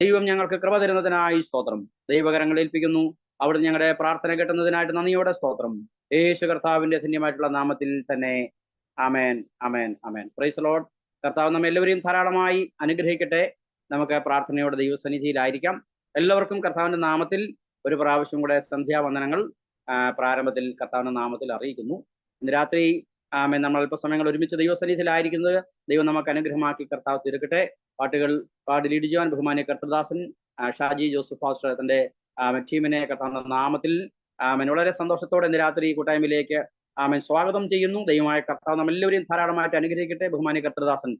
ദൈവം ഞങ്ങൾക്ക് കൃപ തരുന്നതിനായി സ്തോത്രം. ദൈവകരങ്ങൾ ഏൽപ്പിക്കുന്നു. അവിടെ ഞങ്ങളുടെ പ്രാർത്ഥന കേട്ടുന്നതിനായിട്ട് നന്ദിയോടെ സ്തോത്രം. യേശു കർത്താവിന്റെ ധന്യമായിട്ടുള്ള നാമത്തിൽ തന്നെ ആമേൻ, ആമേൻ, ആമേൻ. Praise the Lord. കർത്താവ് നമ്മെ എല്ലാവരെയും ധാരാളമായി അനുഗ്രഹിക്കട്ടെ. നമുക്ക് പ്രാർത്ഥനയോടെ ദൈവസന്നിധിയിലായിരിക്കാം. എല്ലാവർക്കും കർത്താവിന്റെ നാമത്തിൽ ഒരു പ്രാവശ്യം കൂടെ സന്ധ്യാവന്ദനങ്ങൾ പ്രാരംഭത്തിൽ കർത്താവിന്റെ നാമത്തിൽ അറിയിക്കുന്നു. ഇന്ന് രാത്രി നമ്മൾ അല്പസമയങ്ങൾ ഒരുമിച്ച് ദൈവസന്നിധിയിലായിരിക്കുന്നത് ദൈവം നമുക്ക് അനുഗ്രഹമാക്കി കർത്താവ് തീർക്കട്ടെ. പാട്ടുകൾ പാടി ലീഡ് ചെയ്യുവാൻ ബഹുമാന്യ കർത്തൃദാസൻ ഷാജി ജോസഫ് ഫാസ്റ്റർ തന്റെ ടീമിനെ കർത്താവിന്റെ നാമത്തിൽ വളരെ സന്തോഷത്തോടെ ഇന്ന് രാത്രി കൂട്ടായ്മയിലേക്ക് സ്വാഗതം ചെയ്യുന്നു. ദൈവമായ കർത്താവ് നമ്മളെല്ലാവരെയും ധാരാളമായിട്ട് അനുഗ്രഹിക്കട്ടെ. ബഹുമാന്യ കർത്തൃദാസൻ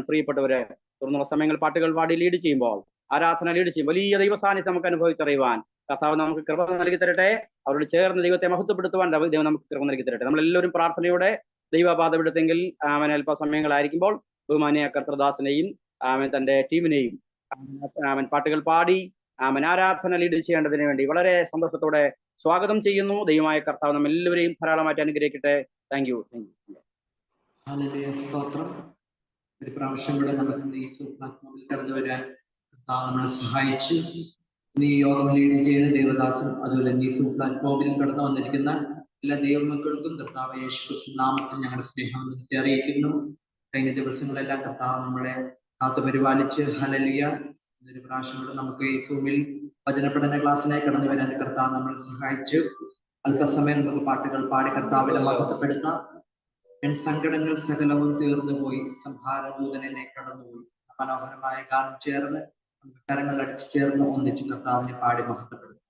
പ്രിയപ്പെട്ടവര് തുടർന്നുള്ള സമയങ്ങൾ പാട്ടുകൾ പാടി ലീഡ് ചെയ്യുമ്പോൾ, ആരാധന ലീഡ് ചെയ്യുമ്പോൾ വലിയ ദൈവസാന്നിധ്യം നമുക്ക് അനുഭവിച്ചറിയുവാൻ കർത്താവ് നമുക്ക് കൃപ നൽകി തരട്ടെ. അവരോട് ചേർന്ന് ദൈവത്തെ മഹത്വപ്പെടുത്തുവാൻ ദൈവം നമുക്ക് കൃപ നൽകി തരട്ടെ. നമ്മളെല്ലാവരും പ്രാർത്ഥനയോടെ ദൈവപാതപ്പെടുത്തെങ്കിൽ അല്പസമയങ്ങളായിരിക്കുമ്പോൾ ബഹുമാന്യ കർത്തൃദാസനെയും തന്റെ ടീമിനെയും പാട്ടുകൾ പാടി ആരാധന ലീഡ് ചെയ്യേണ്ടതിന് വേണ്ടി വളരെ സന്തോഷത്തോടെ സ്വാഗതം ചെയ്യുന്നു. ദൈവമായ കർത്താവ് നമ്മൾ എല്ലാവരെയും ധാരാളമായിട്ട് അനുഗ്രഹിക്കട്ടെ. Thank you. ഒരു പ്രാവശ്യം കൂടെ നമുക്ക് ഈ പ്ലാറ്റ്ഫോമിൽ കടന്നു വരാൻ കർത്താവ് നമ്മളെ സഹായിച്ചു. ഈ യോഗം ലീഡ് ചെയ്യുന്ന ദേവദാസൻ, അതുപോലെ ഈ പ്ലാറ്റ്ഫോമിൽ കടന്നു വന്നിരിക്കുന്ന എല്ലാ ദൈവമക്കൾക്കും കർത്താവ് യേശുക്രിസ്തു നാമത്തിൽ ഞങ്ങളുടെ സ്നേഹം അറിയിക്കുന്നു. കഴിഞ്ഞ ദിവസങ്ങളെല്ലാം കർത്താവ് നമ്മളെ കാത്തു പരിപാലിച്ച് ഹല്ലേലൂയ. ഒരു പ്രാവശ്യം കൂടെ നമുക്ക് ഈ സൂമിൽ വചനപഠന ക്ലാസ്സിനായി കടന്നു വരാൻ കർത്താവ് നമ്മളെ സഹായിച്ചു. അല്പസമയം നമുക്ക് പാട്ടുകൾ പാടി കർത്താവിനെ മഹത്വപ്പെടുത്താം. സങ്കടങ്ങൾ സകലവും തീർന്നു പോയി, സംഹാരദൂതൻ എന്നെ കടന്നുപോയി. മനോഹരമായ ഗാനം ചേർന്ന് നമുക്ക് കരങ്ങൾ അടിച്ചു ചേർന്ന് ഒന്നിച്ച് കർത്താവിനെ പാടി മഹത്വപ്പെടുത്താം.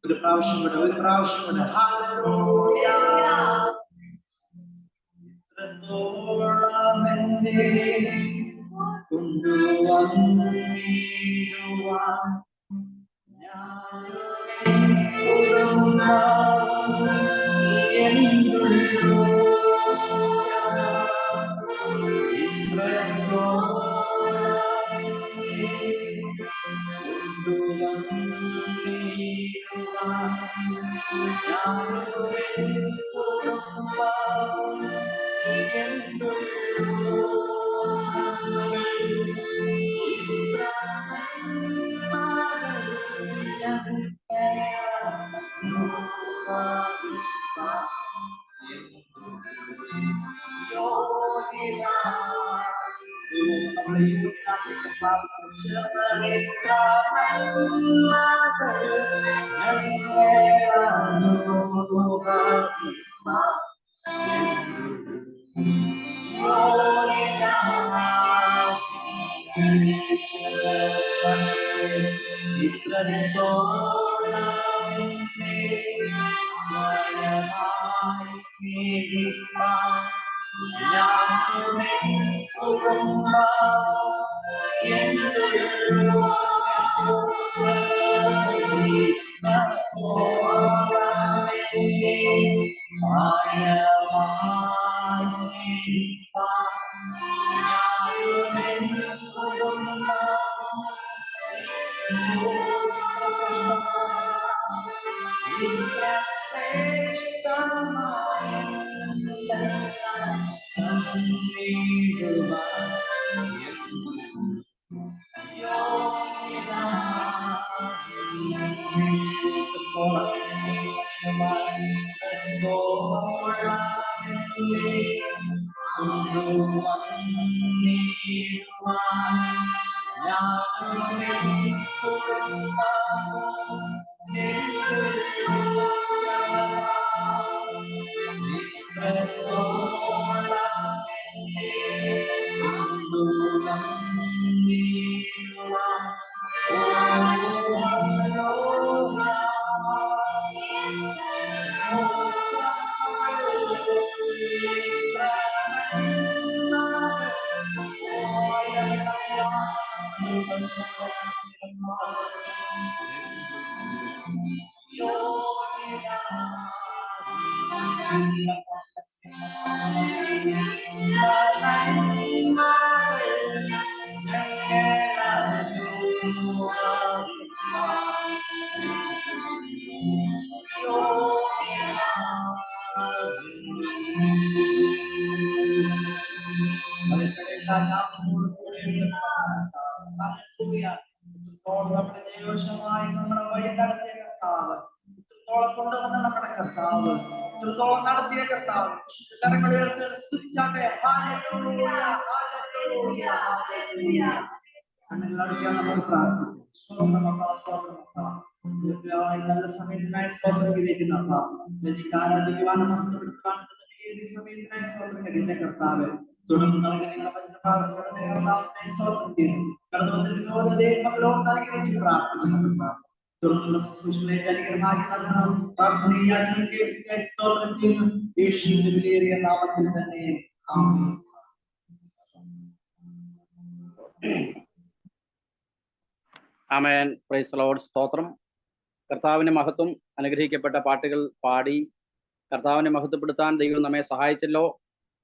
ഒരു പ്രാവശ്യം കൂടെ, ഒരു പ്രാവശ്യം കൂടെ. ഹല്ലേലൂയ. ഇത്രത്തോളം എന്നെ കൊണ്ടുവന്നിടുവാൻ നമ്മുടെ ദൈവശമായി നമ്മുടെ വഴി നടത്തിയ കർത്താവ്, ഇത്രത്തോളം കൊണ്ടുവന്ന നമ്മുടെ കർത്താവ്, ഇത്രത്തോളം നടത്തിയ കർത്താവ്, കരങ്ങളെ ഉയർത്തി സ്തുതിച്ചാട്ടെ. ഹല്ലേലൂയ, ഹല്ലേലൂയ, ഹല്ലേലൂയ. കണ്ണുകളടയ്ക്കാൻ നമ്മൾ പ്രാർത്ഥിക്കും. നല്ല സമയത്തിനായി സ്തോത്രം ചെയ്തിരിക്കുന്ന ആരാധിക്കുവാനും നഷ്ടപ്പെടുത്തുവാനും സമയത്തിനായി സ്തോത്രം കഴിയുന്ന കർത്താവ്, തുടർന്ന് നൽകുന്ന സ്തോത്രം ചെയ്യുന്നു. കടന്നു വന്നിരിക്കുന്ന ഓരോ ദൈവങ്ങളോട് അനുഗ്രഹിച്ച് പ്രാർത്ഥിക്കുന്നു. തുടർന്നുള്ള ശുശ്രൂഷകളെ അനുഗ്രഹമായി നൽകണം. പ്രാർത്ഥനയിൽ യാചനയ്ക്ക് സ്തോത്രം ചെയ്യുന്നു. യേശുവിന്റെ വിലയേറിയ നാമത്തിൽ തന്നെ ആമേൻ. ആമേൻ. Praise the Lord. സ്തോത്രം. കർത്താവിന്റെ മഹത്വം, അനുഗ്രഹിക്കപ്പെട്ട പാട്ടുകൾ പാടി കർത്താവിനെ മഹത്വപ്പെടുത്താൻ ദൈവം നമ്മെ സഹായിച്ചല്ലോ.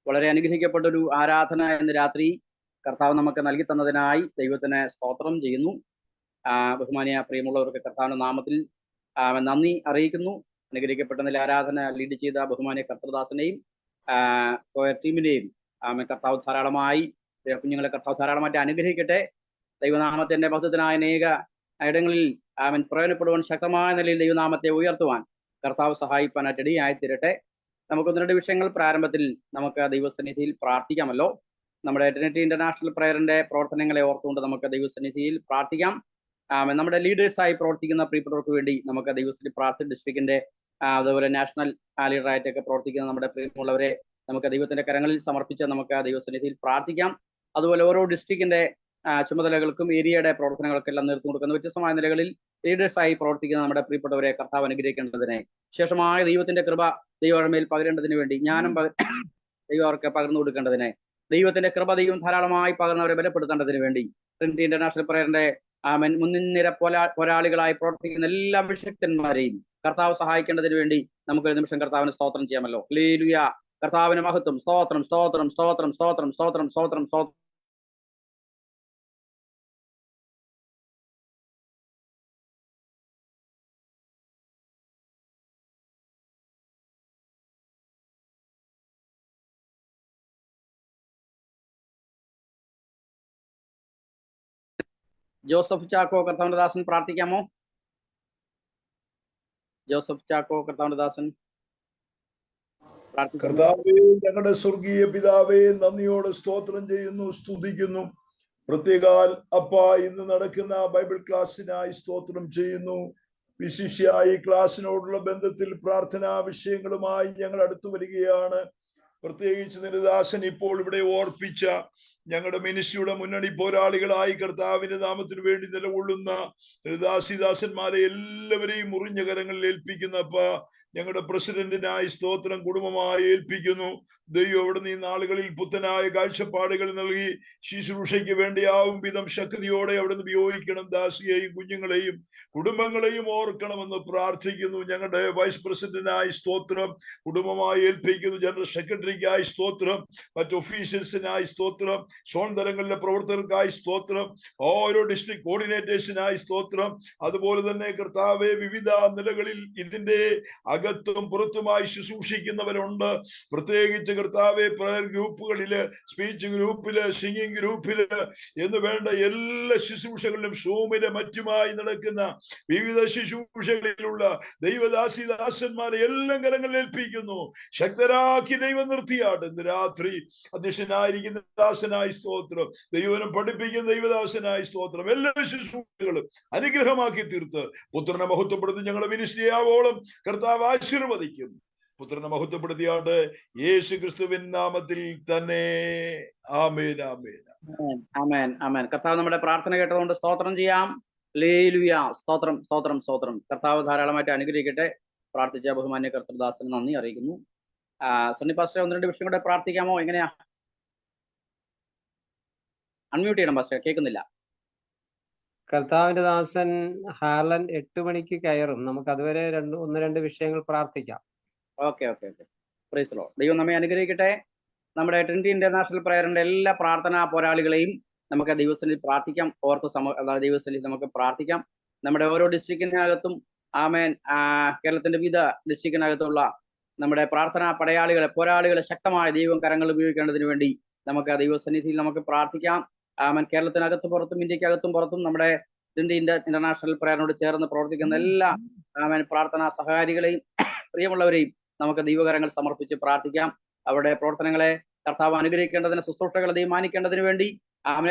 വളരെ അനുഗ്രഹിക്കപ്പെട്ടൊരു ആരാധന എന്ന രാത്രി കർത്താവ് നമുക്ക് നൽകി തന്നതിനായി ദൈവത്തിന് സ്തോത്രം ചെയ്യുന്നു. ബഹുമാനിയ പ്രിയമുള്ളവർക്ക് കർത്താവിന്റെ നാമത്തിൽ നന്ദി അറിയിക്കുന്നു. അനുഗ്രഹിക്കപ്പെട്ട നില ആരാധന ലീഡ് ചെയ്ത ബഹുമാനിയ കർത്തൃദാസനെയും ടീമിനെയും കർത്താവ് ധാരാളമായി, കുഞ്ഞുങ്ങളെ കർത്താവ് ധാരാളമായിട്ട് അനുഗ്രഹിക്കട്ടെ. ദൈവനാമത്തിന്റെ മഹത്വത്തിനായ അനേക ഇടങ്ങളിൽ പ്രയോജനപ്പെടുവാൻ, ശക്തമായ നിലയിൽ ദൈവനാമത്തെ ഉയർത്തുവാൻ കർത്താവ് സഹായിപ്പാനായിട്ട് ഇടയായി തീരട്ടെ. നമുക്കൊന്ന് രണ്ട് വിഷയങ്ങൾ പ്രാരംഭത്തിൽ നമുക്ക് ദൈവസന്നിധിയിൽ പ്രാർത്ഥിക്കാമല്ലോ. നമ്മുടെ ട്രിനിറ്റി ഇന്റർനാഷണൽ പ്രയറിന്റെ പ്രവർത്തനങ്ങളെ ഓർത്തുകൊണ്ട് നമുക്ക് ദൈവസന്നിധിയിൽ പ്രാർത്ഥിക്കാം. നമ്മുടെ ലീഡേഴ്സായി പ്രവർത്തിക്കുന്ന പ്രിയപ്പെട്ടവർക്ക് വേണ്ടി നമുക്ക് ദൈവസന്നിധി പ്രാർത്ഥന, ഡിസ്ട്രിക്റ്റിന്റെ അതുപോലെ നാഷണൽ ലീഡറായിട്ടൊക്കെ പ്രവർത്തിക്കുന്ന നമ്മുടെ പ്രിയമുള്ളവരെ നമുക്ക് ദൈവത്തിന്റെ കരങ്ങളിൽ സമർപ്പിച്ച് നമുക്ക് ദൈവസന്നിധിയിൽ പ്രാർത്ഥിക്കാം. അതുപോലെ ഓരോ ഡിസ്ട്രിക്റ്റിന്റെ ചുമതലകൾക്കും ഏരിയയുടെ പ്രവർത്തനങ്ങൾക്കെല്ലാം നേതൃത്വം കൊടുക്കുന്ന വ്യത്യസ്തമായ നിലകളിൽ ലീഡേഴ്സായി പ്രവർത്തിക്കുന്ന നമ്മുടെ പ്രിയപ്പെട്ടവരെ കർത്താവ് അനുഗ്രഹിക്കേണ്ടതിനെ, വിശേഷമായ ദൈവത്തിന്റെ കൃപ ദൈവമേൽ പകരേണ്ടതിന് വേണ്ടി, ജ്ഞാനം ദൈവം അവർക്ക് പകർന്നു കൊടുക്കേണ്ടതിനെ, ദൈവത്തിന്റെ കൃപ ദൈവം ധാരാളമായി പകർന്നവരെ ബലപ്പെടുത്തേണ്ടതിന് വേണ്ടി ട്രിനിറ്റി ഇന്റർനാഷണൽ പ്രയറിന്റെ മുൻനിര പോരാളികളായി പ്രവർത്തിക്കുന്ന എല്ലാ വിശക്തന്മാരെയും കർത്താവ് സഹായിക്കേണ്ടതിന് വേണ്ടി നമുക്കൊരു നിമിഷം കർത്താവിന് സ്തോത്രം ചെയ്യാമല്ലോ. ഹല്ലേലൂയ. കർത്താവിന് മഹത്വം. സ്തോത്രം, സ്തോത്രം, സ്തോത്രം, സ്തോത്രം, സ്തോത്രം, സ്തോത്രം, സ്തോത്രം. ജോസഫ് ചാക്കോ കർത്താവിന്റെ ദാസൻ പ്രാർത്ഥിക്കാമോ? ജോസഫ് ചാക്കോ കർത്താവിന്റെ ദാസൻ. പ്രാർത്ഥിക്കുന്നു. കർത്താവേ, ഞങ്ങളുടെ സ്വർഗീയ പിതാവേ, നന്ദിയോടെ സ്തോത്രം ചെയ്യുന്നു, സ്തുതിക്കുന്നു. പ്രത്യേകാൽ അപ്പ ഇന്ന് നടക്കുന്ന ബൈബിൾ ക്ലാസ്സിനായി സ്തോത്രം ചെയ്യുന്നു. വിശിഷ്യ ഈ ക്ലാസ്സിനോടുള്ള ബന്ധത്തിൽ പ്രാർത്ഥനാ വിഷയങ്ങളുമായി ഞങ്ങൾ അടുത്തു വരികയാണ്. പ്രത്യേകിച്ച് നിരദാസൻ ഇപ്പോൾ ഇവിടെ ഓർപ്പിച്ച ഞങ്ങളുടെ മിനിസ്ട്രിയുടെ മുന്നണി പോരാളികളായി കർത്താവിന്റെ നാമത്തിന് വേണ്ടി നിലകൊള്ളുന്ന ദാസിദാസന്മാരെ എല്ലാവരെയും മുറിഞ്ഞ കരങ്ങളിൽ ഏൽപ്പിക്കുന്നപ്പ ഞങ്ങളുടെ പ്രസിഡന്റിനായി സ്തോത്രം കുടുംബമായി ഏൽപ്പിക്കുന്നു. ദൈവം അവിടെ നിന്ന് ഈ നാളുകളിൽ പുത്തനായ കാഴ്ചപ്പാടുകൾ നൽകി ശുശ്രൂഷയ്ക്ക് വേണ്ടിയാവും വിധം ശക്തിയോടെ അവിടെ നിന്ന് ഉപയോഗിക്കണം. ദാസിയെയും കുഞ്ഞുങ്ങളെയും കുടുംബങ്ങളെയും ഓർക്കണമെന്ന് പ്രാർത്ഥിക്കുന്നു. ഞങ്ങളുടെ വൈസ് പ്രസിഡന്റിനായി സ്തോത്രം കുടുംബമായി ഏൽപ്പിക്കുന്നു. ജനറൽ സെക്രട്ടറിക്കായി സ്തോത്രം, മറ്റ് ഒഫീഷ്യൽസിനായി സ്തോത്രം, സോൺ തലങ്ങളിലെ പ്രവർത്തകർക്കായി സ്തോത്രം, ഓരോ ഡിസ്ട്രിക്ട് കോർഡിനേറ്റേഴ്സിനായി സ്തോത്രം. അതുപോലെ തന്നെ കർത്താവെ, വിവിധ നിലകളിൽ ഇതിന്റെ അകത്തും പുറത്തുമായി ശുശ്രൂഷിക്കുന്നവരുണ്ട്. പ്രത്യേകിച്ച് കർത്താവെ, പ്രയർ ഗ്രൂപ്പുകളില്, സ്പീച്ച് ഗ്രൂപ്പില്, സിംഗിങ് ഗ്രൂപ്പില് എന്ന് വേണ്ട എല്ലാ ശുശ്രൂഷകളിലും സൂമില് മറ്റുമായി നടക്കുന്ന വിവിധ ശുശ്രൂഷകളിലുള്ള ദൈവദാസിദാസന്മാരെ എല്ലാം കരങ്ങളിൽ ഏൽപ്പിക്കുന്നു. ശക്തരാക്കി ദൈവം നിർത്തിയാട്ട്. ഇന്ന് രാത്രി അധ്യക്ഷനായിരിക്കുന്ന ദാസനായി സ്തോത്രം, ദൈവനം പഠിപ്പിക്കുന്ന ദൈവദാസനായി സ്തോത്രം. എല്ലാ ശുശ്രൂഷകളും അനുഗ്രഹമാക്കി തീർത്ത് പുത്രനെ മഹത്വപ്പെടുത്തി ഞങ്ങളുടെ മിനിസ്ട്രിയാവോളം കർത്താവ് ആശീർവദിക്കും. പുത്രനെ മഹത്വപ്പെടുത്തിയാണ്ട് യേശു ക്രിസ്തുവിൻ നാമത്തിൽ തന്നെ. ആമേൻ, ആമേൻ, ആമേൻ, ആമേൻ. കർത്താവ് നമ്മുടെ പ്രാർത്ഥന കേട്ടതുകൊണ്ട് സ്തോത്രം ചെയ്യാം. ഹല്ലേലൂയ. സ്തോത്രം, സ്തോത്രം, സ്തോത്രം. കർത്താവ് ധാരാളമായിട്ട് അനുഗ്രഹിക്കട്ടെ. പ്രാർത്ഥിച്ച ബഹുമാന്യ കർത്തൃദാസന് നന്ദി അറിയിക്കുന്നു. സണ്ണി പാസ്റ്റർ, 1-2 വിഷയം കൂടെ പ്രാർത്ഥിക്കാമോ? എങ്ങനെയാ? അൺമ്യൂട്ട് ചെയ്യണം പാസ്റ്റർ, കേൾക്കുന്നില്ല. കർത്താവിന്റെ ദാസൻ ഹാർലൻ 8 മണിക്ക് കയറും. നമുക്ക് അതുവരെ 1-2 വിഷയങ്ങൾ പ്രാർത്ഥിക്കാം. ഓക്കെ. Praise Lord. ദൈവം നമ്മെ അനുഗ്രഹിക്കട്ടെ. നമ്മുടെ ട്രിനിറ്റി ഇന്റർനാഷണൽ പ്രയറിന്റെ എല്ലാ പ്രാർത്ഥനാ പോരാളികളെയും നമുക്ക് ദൈവസന്നിധി പ്രാർത്ഥിക്കാം. ദൈവസന്നിധി നമുക്ക് പ്രാർത്ഥിക്കാം. നമ്മുടെ ഓരോ ഡിസ്ട്രിക്റ്റിനകത്തും ആമേൻ, കേരളത്തിന്റെ വിവിധ ഡിസ്ട്രിക്റ്റിനകത്തുള്ള നമ്മുടെ പ്രാർത്ഥനാ പടയാളികളെ, പോരാളികളെ ശക്തമായ ദൈവം കരങ്ങൾ ഉപയോഗിക്കേണ്ടതിന് വേണ്ടി നമുക്ക് ദൈവസന്നിധിയിൽ നമുക്ക് പ്രാർത്ഥിക്കാം. ആമേൻ. കേരളത്തിനകത്തും പുറത്തും, ഇന്ത്യക്കകത്തും പുറത്തും നമ്മുടെ ട്രിനിറ്റി ഇന്റർനാഷണൽ പ്രയറിനോട് ചേർന്ന് പ്രവർത്തിക്കുന്ന എല്ലാ ആമേൻ പ്രാർത്ഥനാ സഹകാരികളെയും പ്രിയമുള്ളവരെയും നമുക്ക് ദൈവകരങ്ങൾ സമർപ്പിച്ച് പ്രാർത്ഥിക്കാം. അവരുടെ പ്രവർത്തനങ്ങളെ കർത്താവ് അനുഗ്രഹിക്കേണ്ടതിന്, ശുശ്രൂഷകളെ തീരുമാനിക്കേണ്ടതിന് വേണ്ടി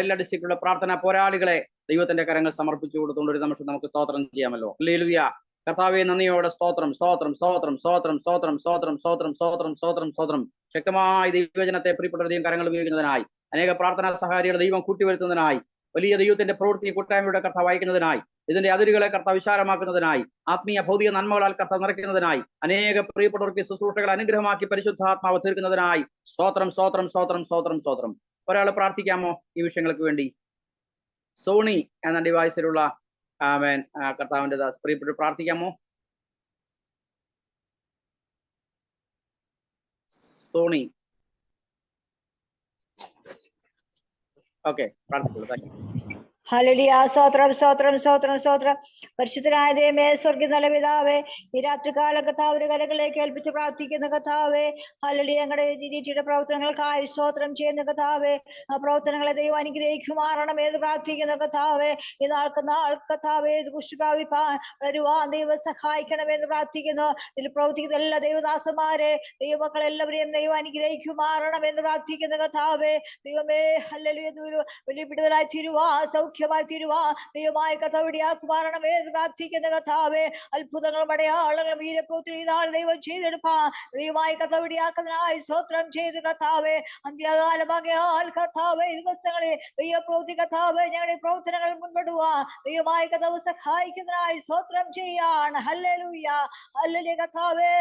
എല്ലാ ഡിസ്ട്രിക്റ്റിലുള്ള പ്രാർത്ഥനാ പോരാളികളെ ദൈവത്തിന്റെ കരങ്ങൾ സമർപ്പിച്ചു കൊടുത്തുകൊണ്ട് ഒരു നിമിഷം നമുക്ക് സ്തോത്രം ചെയ്യാമല്ലോ. ഹല്ലേലൂയ. കർത്താവേ, നന്ദിയോടെ സ്തോത്രം, സ്തോത്രം, സ്തോത്രം, സ്തോത്രം, സ്തോത്രം, സ്തോത്രം, സ്തോത്രം, സ്തോത്രം, സ്തോത്രം, സ്തോത്രം. ശക്തമായ ദൈവജനത്തെ പ്രിയപ്പെട്ടവരെയും കരങ്ങൾ ഉപയോഗിക്കുന്നതിനായി, അനേക പ്രാർത്ഥനാ സഹാരികളുടെ ദൈവം കൂട്ടിവരുത്തുന്നതിനായി, വലിയ ദൈവത്തിന്റെ പ്രവൃത്തി കൂട്ടായ്മയുടെ കർത്താവ് അയക്കുന്നതിനായി, ഇതിന്റെ അതിരുകളെ കർത്താവ് വിശാലമാക്കുന്നതിനായി, ആത്മീയ ഭൗതിക നന്മകളാൽ കർത്താവ് നിറയ്ക്കുന്നതിനായി, അനേക പ്രിയപ്പെട്ടവർക്ക് ശുശ്രൂഷകൾ അനുഗ്രഹമാക്കി പരിശുദ്ധാത്മാവ് തീർക്കുന്നതിനായി സ്തോത്രം, സ്തോത്രം, സ്തോത്രം, സ്തോത്രം, സ്തോത്രം. ഒരാൾ പ്രാർത്ഥിക്കാമോ ഈ വിഷയങ്ങൾക്ക് വേണ്ടി? സോണി എന്ന ഡിവൈസിലുള്ള ആമേൻ കർത്താവിന്റെ പ്രിയപ്പെട്ട പ്രാർത്ഥിക്കാമോ? സോണി. ഓക്കെ, പ്രാർത്ഥിക്കുള്ളൂ. Thank you. ഹല്ലേലൂയ. സ്തോത്രം, സ്തോത്രം, സ്തോത്രം, സ്തോത്രം. പരിശുദ്ധനായ ദൈവമേ, സ്വർഗ്ഗ നല്ല പിതാവേ, ഈ രാത്രികാല കർത്താവിന്റെ കരങ്ങളിലേക്ക് ഏൽപ്പിച്ച് പ്രാർത്ഥിക്കുന്ന കർത്താവേ, ഹല്ലേലൂയ. ഞങ്ങളുടെ രീതിയുടെ പ്രവർത്തനങ്ങൾക്കായി സ്തോത്രം ചെയ്യുന്ന കർത്താവേ, ആ പ്രവർത്തനങ്ങളെ ദൈവം അനുഗ്രഹിക്കുമാറണമെന്ന് പ്രാർത്ഥിക്കുന്ന കർത്താവേ, ഈ നാൾക്ക് നാൾ കർത്താവേ പുഷ്ടിപ്രാപിപ്പാൻ വരുവാൻ ദൈവം സഹായിക്കണമെന്ന് പ്രാർത്ഥിക്കുന്നു. ഇതിൽ പ്രവർത്തിക്കുന്ന എല്ലാ ദൈവദാസന്മാരെ, ദൈവമക്കളെല്ലാവരെയും ദൈവം അനുഗ്രഹിക്കുമാറണമെന്ന് പ്രാർത്ഥിക്കുന്ന കർത്താവേ, ദൈവമേ ഹല്ലേലൂയ. വലിയ വിടുതലായി തീരുവാ, സൗഖ്യമായി തീരുവാ ദൈവമായ കർത്താവിടിയാക്കുമാറണമേ എന്ന് പ്രാർത്ഥിക്കുന്ന കർത്താവേ, അത്ഭുതങ്ങളും അടയാളങ്ങളും വീരപ്രവൃത്തി ഇതാണ് ദൈവം ചെയ്തെടുപ്പാ ദൈവമായ കർത്താവിടിയാക്കുന്നതിനായി സ്തോത്രം ചെയ്ത് കർത്താവേ, അന്ത്യകാലമാകയാൽ കർത്താവേ ദിവസങ്ങളിൽ ദൈവപ്രവൃത്തി കർത്താവേ ഞങ്ങളുടെ പ്രവർത്തനങ്ങൾ മുൻപെടുവാ ദൈവമായ കർത്താവ് സഹായിക്കുന്നതിനായി സ്തോത്രം ചെയ്യാണ്. ഹല്ലേലൂയ, ഹല്ലേലൂയ കർത്താവേ.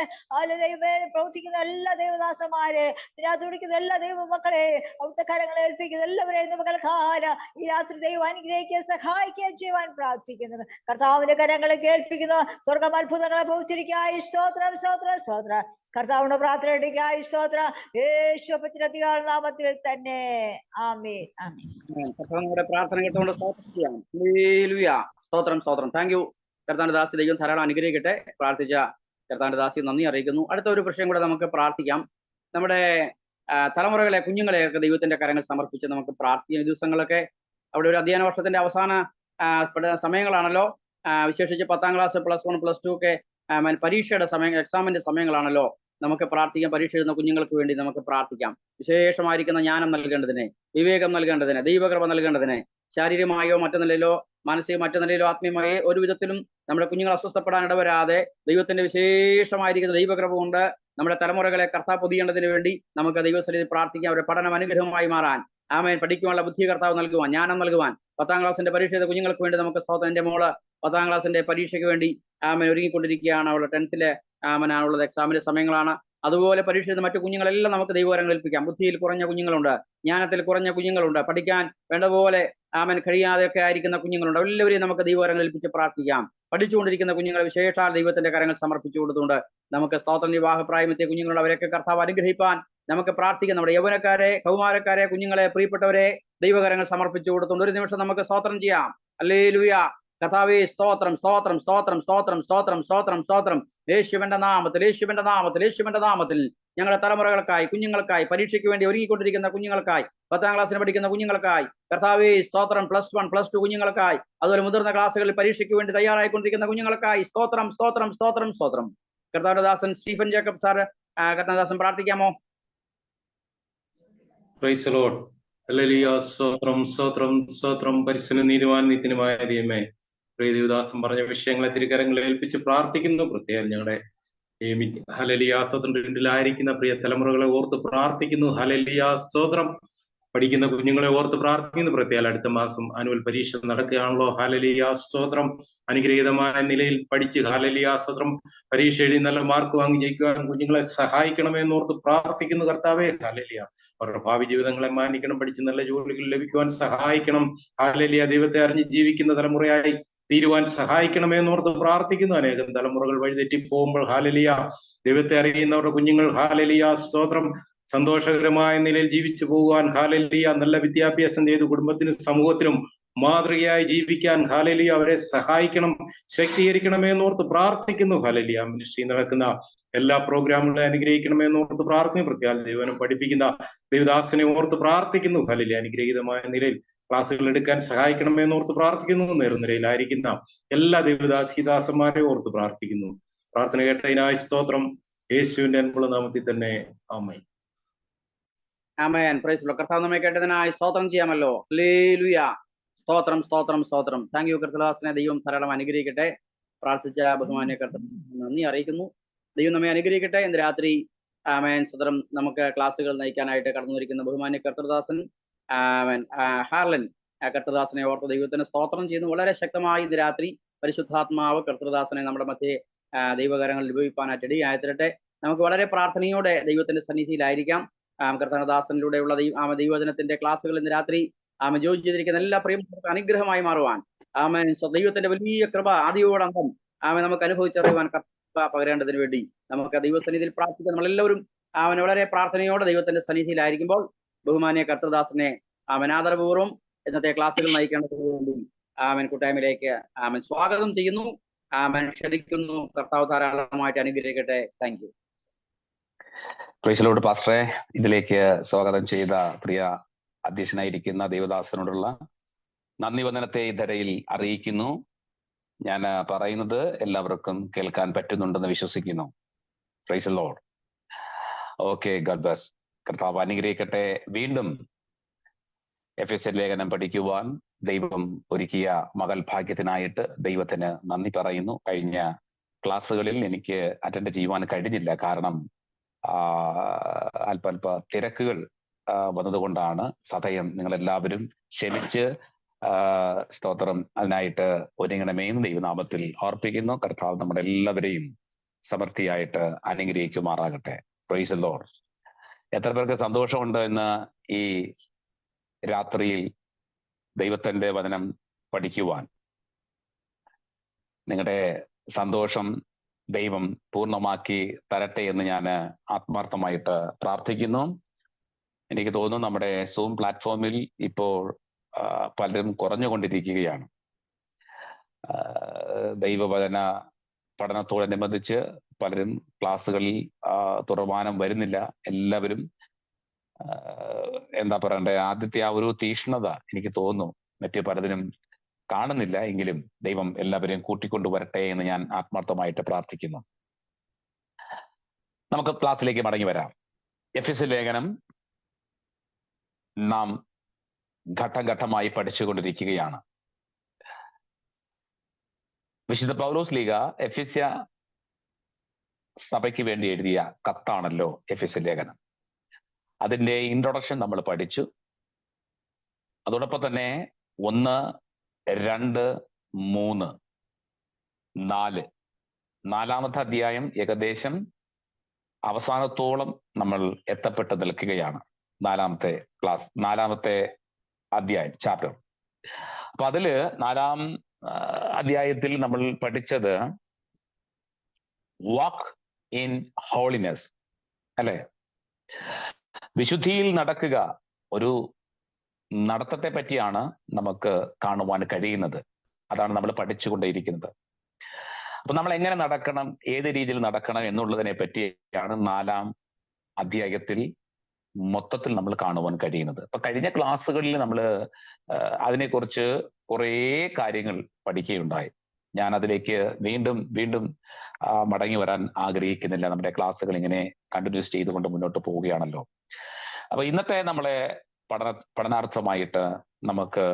ദൈവമേ, പ്രവർത്തിക്കുന്ന എല്ലാ ദൈവദാസന്മാരെ, ഇതിനകത്തുടിക്കുന്ന എല്ലാ ദൈവമക്കളെ അവിടുത്തെ കരങ്ങളെ ഏൽപ്പിക്കുന്ന എല്ലാവരെയും മകൾക്കാല ഈ രാത്രി ദൈവം അനുഗ്രഹിക്കുകയും സഹായിക്കുകയും ചെയ്യുവാൻ പ്രാർത്ഥിക്കുന്നത് കർത്താവിന്റെ കരങ്ങളെ കേൾപ്പിക്കുന്നു. സ്വർഗം അത്ഭുതങ്ങളെ ഭൗതിരിക്കായി സ്തോത്രം, സ്തോത്രം, സ്തോത്രം. കർത്താവിന്റെ പ്രാർത്ഥനയ്ക്കായി സ്തോത്രം, യേശുവിന്റെ നാമത്തിൽ തന്നെ. ആമേൻ, ആമേൻ. നമ്മുടെ പ്രാർത്ഥന കേട്ടുകൊണ്ട് സ്തോത്രം ചെയ്യാം. ഹല്ലേലൂയ. സ്തോത്രം, സ്തോത്രം. Thank U. കർത്താവിന്റെ ദാസി ദൈവം ധാരാളം അനുഗ്രഹിക്കട്ടെ. പ്രാർത്ഥിച്ച കർത്താവിന്റെ ദാസി നന്ദി അറിയിക്കുന്നു. അടുത്ത ഒരു വിഷയം കൂടെ നമുക്ക് പ്രാർത്ഥിക്കാം. നമ്മുടെ തലമുറകളെ, കുഞ്ഞുങ്ങളെയൊക്കെ ദൈവത്തിന്റെ കരങ്ങൾ സമർപ്പിച്ച് നമുക്ക് പ്രാർത്ഥിക്കുന്ന ദിവസങ്ങളൊക്കെ അവിടെ ഒരു അധ്യയന വർഷത്തിന്റെ അവസാന സമയങ്ങളാണല്ലോ. വിശേഷിച്ച് 10ാം ക്ലാസ്, +1, +2 ഒക്കെ പരീക്ഷയുടെ സമയം, എക്സാമിന്റെ സമയങ്ങളാണല്ലോ. നമുക്ക് പ്രാർത്ഥിക്കാം. പരീക്ഷ എഴുതുന്ന കുഞ്ഞുങ്ങൾക്ക് വേണ്ടി നമുക്ക് പ്രാർത്ഥിക്കാം. വിശേഷമായിരിക്കുന്ന ജ്ഞാനം നൽകേണ്ടതിന്, വിവേകം നൽകേണ്ടതിന്, ദൈവകൃപ നൽകേണ്ടതിന്, ശാരീരികമായോ മറ്റു നിലയിലോ മാനസിക മറ്റു നിലയിലോ ആത്മീയമായോ ഒരു വിധത്തിലും നമ്മുടെ കുഞ്ഞുങ്ങൾ അസ്വസ്ഥപ്പെടാൻ ഇടവരാതെ ദൈവത്തിന്റെ വിശേഷമായിരിക്കുന്ന ദൈവകൃപ കൊണ്ട് നമ്മുടെ തലമുറകളെ കർത്താവ് പൊതിയേണ്ടതിന് വേണ്ടി നമുക്ക് ദൈവസ്ഥലിൽ പ്രാർത്ഥിക്കാം. അവരുടെ പഠനം അനുഗ്രഹമായി മാറാൻ, ആമേൻ, പഠിക്കുവാനുള്ള ബുദ്ധി കർത്താവ് നൽകുവാൻ, ജ്ഞാനം നൽകുവാൻ. 10ാം ക്ലാസ്സിന്റെ പരീക്ഷ ചെയ്ത കുഞ്ഞുങ്ങൾക്ക് വേണ്ടി നമുക്ക് സ്തോത്രം. എന്റെ മോള് 10ാം ക്ലാസ്സിന്റെ പരീക്ഷയ്ക്ക് വേണ്ടി ആമേൻ ഒരുങ്ങിക്കൊണ്ടിരിക്കുകയാണ്. അവളുടെ 10th ആമനാണുള്ളത്, എക്സാമിന്റെ സമയങ്ങളാണ്. അതുപോലെ പരീക്ഷ ചെയ്ത മറ്റു കുഞ്ഞുങ്ങളെല്ലാം നമുക്ക് ദൈവകരങ്ങൾ ഏൽപ്പിക്കാം. ബുദ്ധിയിൽ കുറഞ്ഞ കുഞ്ഞുങ്ങളുണ്ട്, ജ്ഞാനത്തിൽ കുറഞ്ഞ കുഞ്ഞുങ്ങളുണ്ട്, പഠിക്കാൻ വേണ്ട പോലെ ആമൻ കഴിയാതെയൊക്കെ ആയിരിക്കുന്ന കുഞ്ഞുങ്ങളുണ്ട്. എല്ലാവരെയും നമുക്ക് ദൈവകരങ്ങൾ ഏൽപ്പിച്ച് പ്രാർത്ഥിക്കാം. പഠിച്ചുകൊണ്ടിരിക്കുന്ന കുഞ്ഞുങ്ങളെ വിശേഷാൽ ദൈവത്തിന്റെ കരങ്ങൾ സമർപ്പിച്ചു കൊടുത്തുകൊണ്ട് നമുക്ക് സ്തോത്രം. വിവാഹപ്രായമെത്തിയ കുഞ്ഞുങ്ങളുണ്ട്, അവരെയൊക്കെ കർത്താവ് അനുഗ്രഹിപ്പാൻ നമുക്ക് പ്രാർത്ഥിക്കാം. നമ്മുടെ യൗവനക്കാരെ, കൗമാരക്കാരെ, കുഞ്ഞുങ്ങളെ, പ്രിയപ്പെട്ടവരെ ദൈവകരങ്ങൾ സമർപ്പിച്ചു കൊടുത്തുകൊണ്ട് ഒരു നിമിഷം നമുക്ക് സ്തോത്രം ചെയ്യാം. ഹല്ലേലൂയ. കർത്താവേ, സ്തോത്രം, സ്തോത്രം, സ്തോത്രം, സ്തോത്രം, സ്തോത്രം, സ്തോത്രം, സ്തോത്രം. യേശുവിന്റെ നാമത്തിൽ, യേശുവിന്റെ നാമത്തിൽ, യേശുവിന്റെ നാമത്തിൽ ഞങ്ങളുടെ തലമുറകൾക്കായി, കുഞ്ഞുങ്ങൾക്കായി, പരീക്ഷയ്ക്ക് വേണ്ടി ഒരുങ്ങിക്കൊണ്ടിരിക്കുന്ന കുഞ്ഞുങ്ങൾക്കായി, 10ാം ക്ലാസ്സിന് പഠിക്കുന്ന കുഞ്ഞുങ്ങൾക്കായി കർത്താവേ സ്തോത്രം. +1, +2 കുഞ്ഞുങ്ങൾക്കായി, അതുപോലെ മുതിർന്ന ക്ലാസ്സുകളിൽ പരീക്ഷയ്ക്ക് വേണ്ടി തയ്യാറായിക്കൊണ്ടിരിക്കുന്ന കുഞ്ഞുങ്ങൾക്കായി സ്തോത്രം, സ്തോത്രം, സ്തോത്രം, സ്തോത്രം. കർത്താവിന്റെ ദാസൻ സ്റ്റീഫൻ ജേക്കബ് സാർ, കർത്താദാസൻ പ്രാർത്ഥിക്കാമോ? Praise the Lord. ഹല്ലേലൂയ. സ്തോത്രം, സ്തോത്രം, സ്തോത്രം. പരിശുദ്ധ നീതിമാൻ നിത്യനുമായ ദൈവമേ, പ്രിയ ദേവദാസൻ പറഞ്ഞ വിഷയങ്ങളെ തിരുകരങ്ങളിൽ ഏൽപ്പിച്ച് പ്രാർത്ഥിക്കുന്നു. പ്രത്യേകം ഞങ്ങളുടെ ഹല്ലേലൂയ സ്തോത്രത്തിലായിരിക്കുന്ന പ്രിയ തലമുറകളെ ഓർത്ത് പ്രാർത്ഥിക്കുന്നു. ഹല്ലേലൂയ സ്തോത്രം. പഠിക്കുന്ന കുഞ്ഞുങ്ങളെ ഓർത്ത് പ്രാർത്ഥിക്കുന്നു. പ്രത്യേകം അടുത്ത മാസം ആനുവൽ പരീക്ഷ നടക്കുകയാണല്ലോ. ഹല്ലേലൂയ സ്തോത്രം. അനുഗ്രഹീതമായ നിലയിൽ പഠിച്ച് ഹല്ലേലൂയ സ്തോത്രം പരീക്ഷ എഴുതി നല്ല മാർക്ക് വാങ്ങി ജയിക്കുവാൻ കുഞ്ഞുങ്ങളെ സഹായിക്കണമെന്ന് ഓർത്ത് പ്രാർത്ഥിക്കുന്നു. കർത്താവേ, ഹല്ലേലൂയ അവരുടെ ഭാവി ജീവിതങ്ങളെ മാനിക്കണം, പഠിച്ച് നല്ല ജോലികൾ ലഭിക്കുവാൻ സഹായിക്കണം. ഹല്ലേലൂയ ദൈവത്തെ അറിഞ്ഞ് ജീവിക്കുന്ന തലമുറയായി തീരുവാൻ സഹായിക്കണമെന്നോർത്ത് പ്രാർത്ഥിക്കുന്നു. അനേകം തലമുറകൾ വഴിതെറ്റി പോകുമ്പോൾ ഹല്ലേലൂയ ദൈവത്തെ അറിയുന്നവരുടെ കുഞ്ഞുങ്ങൾ ഹല്ലേലൂയ സ്തോത്രം സന്തോഷകരമായ നിലയിൽ ജീവിച്ചു പോകുവാൻ ഹല്ലേലൂയ നല്ല വിദ്യാഭ്യാസം ചെയ്ത് കുടുംബത്തിനും സമൂഹത്തിനും മാതൃകയായി ജീവിക്കാൻ ഹല്ലേലൂയ അവരെ സഹായിക്കണം, ശക്തീകരിക്കണമെന്നോർത്ത് പ്രാർത്ഥിക്കുന്നു. ഹല്ലേലൂയ മിനിസ്ട്രി നടക്കുന്ന എല്ലാ പ്രോഗ്രാമുകളെ അനുഗ്രഹിക്കണമെന്നോർത്ത് പ്രാർത്ഥിക്കുന്നു. പ്രത്യേകം ദൈവനം പഠിപ്പിക്കുന്ന ദേവദാസനെ ഓർത്ത് പ്രാർത്ഥിക്കുന്നു. ഹല്ലേലൂയ അനുഗ്രഹീതമായ നിലയിൽ ക്ലാസ്സുകൾ എടുക്കാൻ സഹായിക്കണമെന്നോർത്ത് പ്രാർത്ഥിക്കുന്നു. നേർനിരയിലായിരിക്കുന്ന എല്ലാ ദേവദാസിദാസന്മാരെ ഓർത്ത് പ്രാർത്ഥിക്കുന്നു. പ്രാർത്ഥന കേട്ടതിനായി സ്തോത്രം. യേശുവിന്റെ അൻപുള്ള നാമത്തിൽ തന്നെ ആമേൻ. ആമേൻ. Praise the Lord. കർത്താവ് നമ്മെ കേട്ടതിനായി സ്തോത്രം ചെയ്യാമല്ലോ. ഹല്ലേലൂയ. സ്തോത്രം, സ്തോത്രം, സ്തോത്രം. താങ്ക് യു കർത്തദാസനെ. ദൈവം ധാരാളം അനുഗ്രഹിക്കട്ടെ. പ്രാർത്ഥിച്ച ബഹുമാന്യ കർത്തദാസനെ നന്ദി അറിയിക്കുന്നു. ദൈവം നമ്മെ അനുഗ്രഹിക്കട്ടെ. ഇന്ന് രാത്രി ആമേൻ സ്തോത്രം നമുക്ക് ക്ലാസ്സുകൾ നയിക്കാനായിട്ട് കടന്നുവരിക്കുന്ന ബഹുമാന്യ കർത്തദാസൻ ഹാർലൻ കർത്തദാസനെ ഓർത്ത് ദൈവത്തിന് സ്തോത്രം ചെയ്യുന്നു. വളരെ ശക്തമായി ഇന്ന് രാത്രി പരിശുദ്ധാത്മാവ് കർത്തദാസനെ നമ്മുടെ മധ്യേ ദൈവകരങ്ങളിൽ ഉപയോഗിക്കാനായിട്ട് ഇടയായിത്തരട്ടെ. നമുക്ക് വളരെ പ്രാർത്ഥനയോടെ ദൈവത്തിന്റെ സന്നിധിയിലായിരിക്കാം. കർത്തദാസനിലൂടെയുള്ള ദൈവവചനത്തിന്റെ ക്ലാസ്സുകൾ ഇന്ന് രാത്രി ജോയിൻ ചെയ്തിരിക്കുന്ന എല്ലാ പ്രിയപ്പെട്ടവർക്ക് അനുഗ്രഹമായി മാറുവാൻ ദൈവത്തിന്റെ വലിയ കൃപ ആദിയോടന്തം നമുക്ക് അനുഭവിച്ചറിയുവാൻ കർത്താവ് പകരേണ്ടതിന് വേണ്ടി നമുക്ക് ദൈവസന്നിധിയിൽ പ്രാർത്ഥിക്കാൻ നമ്മളെല്ലാവരും വളരെ പ്രാർത്ഥനയോടെ ദൈവത്തിന്റെ സന്നിധിയിലായിരിക്കുമ്പോൾ ബഹുമാന്യ കർത്തദാസനെ ആദരപൂർവ്വം ഇന്നത്തെ ക്ലാസ്സുകൾ നയിക്കേണ്ടതിന് വേണ്ടി കൂട്ടായ്മയിലേക്ക് സ്വാഗതം ചെയ്യുന്നു, ക്ഷണിക്കുന്നു. കർത്താവ് ധാരാളമായിട്ട് അനുഗ്രഹിക്കട്ടെ. Thank you. Price the Lord പാസ്റ്ററെ. ഇതിലേക്ക് സ്വാഗതം ചെയ്ത പ്രിയ അധ്യക്ഷനായിരിക്കുന്ന ദേവദാസനോടുള്ള നന്ദി വന്ദനത്തെ ഇതരയിൽ അറിയിക്കുന്നു. ഞാൻ പറയുന്നത് എല്ലാവർക്കും കേൾക്കാൻ പറ്റുന്നുണ്ടെന്ന് വിശ്വസിക്കുന്നു. Price the Lord. Okay, God bless. കർത്താവ് അനുഗ്രഹിക്കട്ടെ. വീണ്ടും എഫെസ്യർ ലേഖനം പഠിക്കുവാൻ ദൈവം ഒരുക്കിയ മകൾ ഭാഗ്യത്തിനായിട്ട് ദൈവത്തിന് നന്ദി പറയുന്നു. കഴിഞ്ഞ ക്ലാസ്സുകളിൽ എനിക്ക് അറ്റൻഡ് ചെയ്യുവാൻ കഴിഞ്ഞില്ല. കാരണം അല്പ തിരക്കുകൾ വന്നതുകൊണ്ടാണ്. സദയം നിങ്ങളെല്ലാവരും ക്ഷമിച്ച് സ്തോത്രം അതിനായിട്ട് ഒരുങ്ങണമെന്ന് ദൈവനാമത്തിൽ ഓർപ്പിക്കുന്നു. കർത്താവ് നമ്മുടെ എല്ലാവരെയും സമൃദ്ധിയായിട്ട് അനുഗ്രഹിക്കുമാറാകട്ടെ. Price the Lord. എത്ര പേർക്ക് സന്തോഷമുണ്ട് ഇന്ന് ഈ രാത്രിയിൽ ദൈവത്തിന്റെ വചനം പഠിക്കുവാൻ? നിങ്ങളുടെ സന്തോഷം ദൈവം പൂർണ്ണമാക്കി തരട്ടെ എന്ന് ഞാൻ ആത്മാർത്ഥമായിട്ട് പ്രാർത്ഥിക്കുന്നു. എനിക്ക് തോന്നുന്നു നമ്മുടെ സൂം പ്ലാറ്റ്ഫോമിൽ ഇപ്പോൾ പലരും കുറഞ്ഞുകൊണ്ടിരിക്കുകയാണ്. ദൈവവചന പഠനത്തോടനുബന്ധിച്ച് പലരും ക്ലാസ്സുകളിൽ തുറവാനം വരുന്നില്ല. എല്ലാവരും എന്താ പറയണ്ടേ, ആദ്യത്തെ ആ ഒരു തീഷ്ണത എനിക്ക് തോന്നുന്നു മറ്റു പലതിനും കാണുന്നില്ല. എങ്കിലും ദൈവം എല്ലാവരെയും കൂട്ടിക്കൊണ്ടുവരട്ടെ എന്ന് ഞാൻ ആത്മാർത്ഥമായിട്ട് പ്രാർത്ഥിക്കുന്നു. നമുക്ക് ക്ലാസ്സിലേക്ക് മടങ്ങി വരാം. എഫെസ്യ ലേഖനം നാം ഘട്ടം ഘട്ടമായി പഠിച്ചുകൊണ്ടിരിക്കുകയാണ്. വിശുദ്ധ പൗലോസ് ലീഗ എഫെസ്യ സഭയ്ക്ക് വേണ്ടി എഴുതിയ കത്താണല്ലോ എഫെസ്യ ലേഖനം. അതിന്റെ ഇൻട്രൊഡക്ഷൻ നമ്മൾ പഠിച്ചു. അതോടൊപ്പം തന്നെ 1, 2, 3, 4 നാലാമത്തെ അധ്യായം ഏകദേശം അവസാനത്തോളം നമ്മൾ എത്തപ്പെട്ട് നിൽക്കുകയാണ്. നാലാമത്തെ അധ്യായം, ചാപ്റ്റർ. അപ്പൊ അതില് 4-ാം അധ്യായത്തിൽ നമ്മൾ പഠിച്ചത് വാക്ക് ഇൻ ഹോളിനെസ്, അല്ലെ? വിശുദ്ധിയിൽ നടക്കുക, ഒരു നടത്തത്തെ പറ്റിയാണ് നമുക്ക് കാണുവാൻ കഴിയുന്നത്. അതാണ് നമ്മൾ പഠിച്ചുകൊണ്ടേയിരിക്കുന്നത്. അപ്പൊ നമ്മൾ എങ്ങനെ നടക്കണം, ഏത് രീതിയിൽ നടക്കണം എന്നുള്ളതിനെ പറ്റിയാണ് 4-ാം അധ്യായത്തിൽ മൊത്തത്തിൽ നമ്മൾ കാണുവാൻ കഴിയുന്നത്. അപ്പൊ കഴിഞ്ഞ ക്ലാസ്സുകളിൽ നമ്മൾ അതിനെക്കുറിച്ച് കുറേ കാര്യങ്ങൾ പഠിക്കുകയുണ്ടായി. ഞാൻ അതിലേക്ക് വീണ്ടും മടങ്ങി വരാൻ ആഗ്രഹിക്കുന്നില്ല. നമ്മുടെ ക്ലാസ്സുകൾ ഇങ്ങനെ കണ്ടിന്യൂസ് ചെയ്തുകൊണ്ട് മുന്നോട്ട് പോവുകയാണല്ലോ. അപ്പൊ ഇന്നത്തെ നമ്മളെ പഠനാർത്ഥമായിട്ട് നമുക്ക്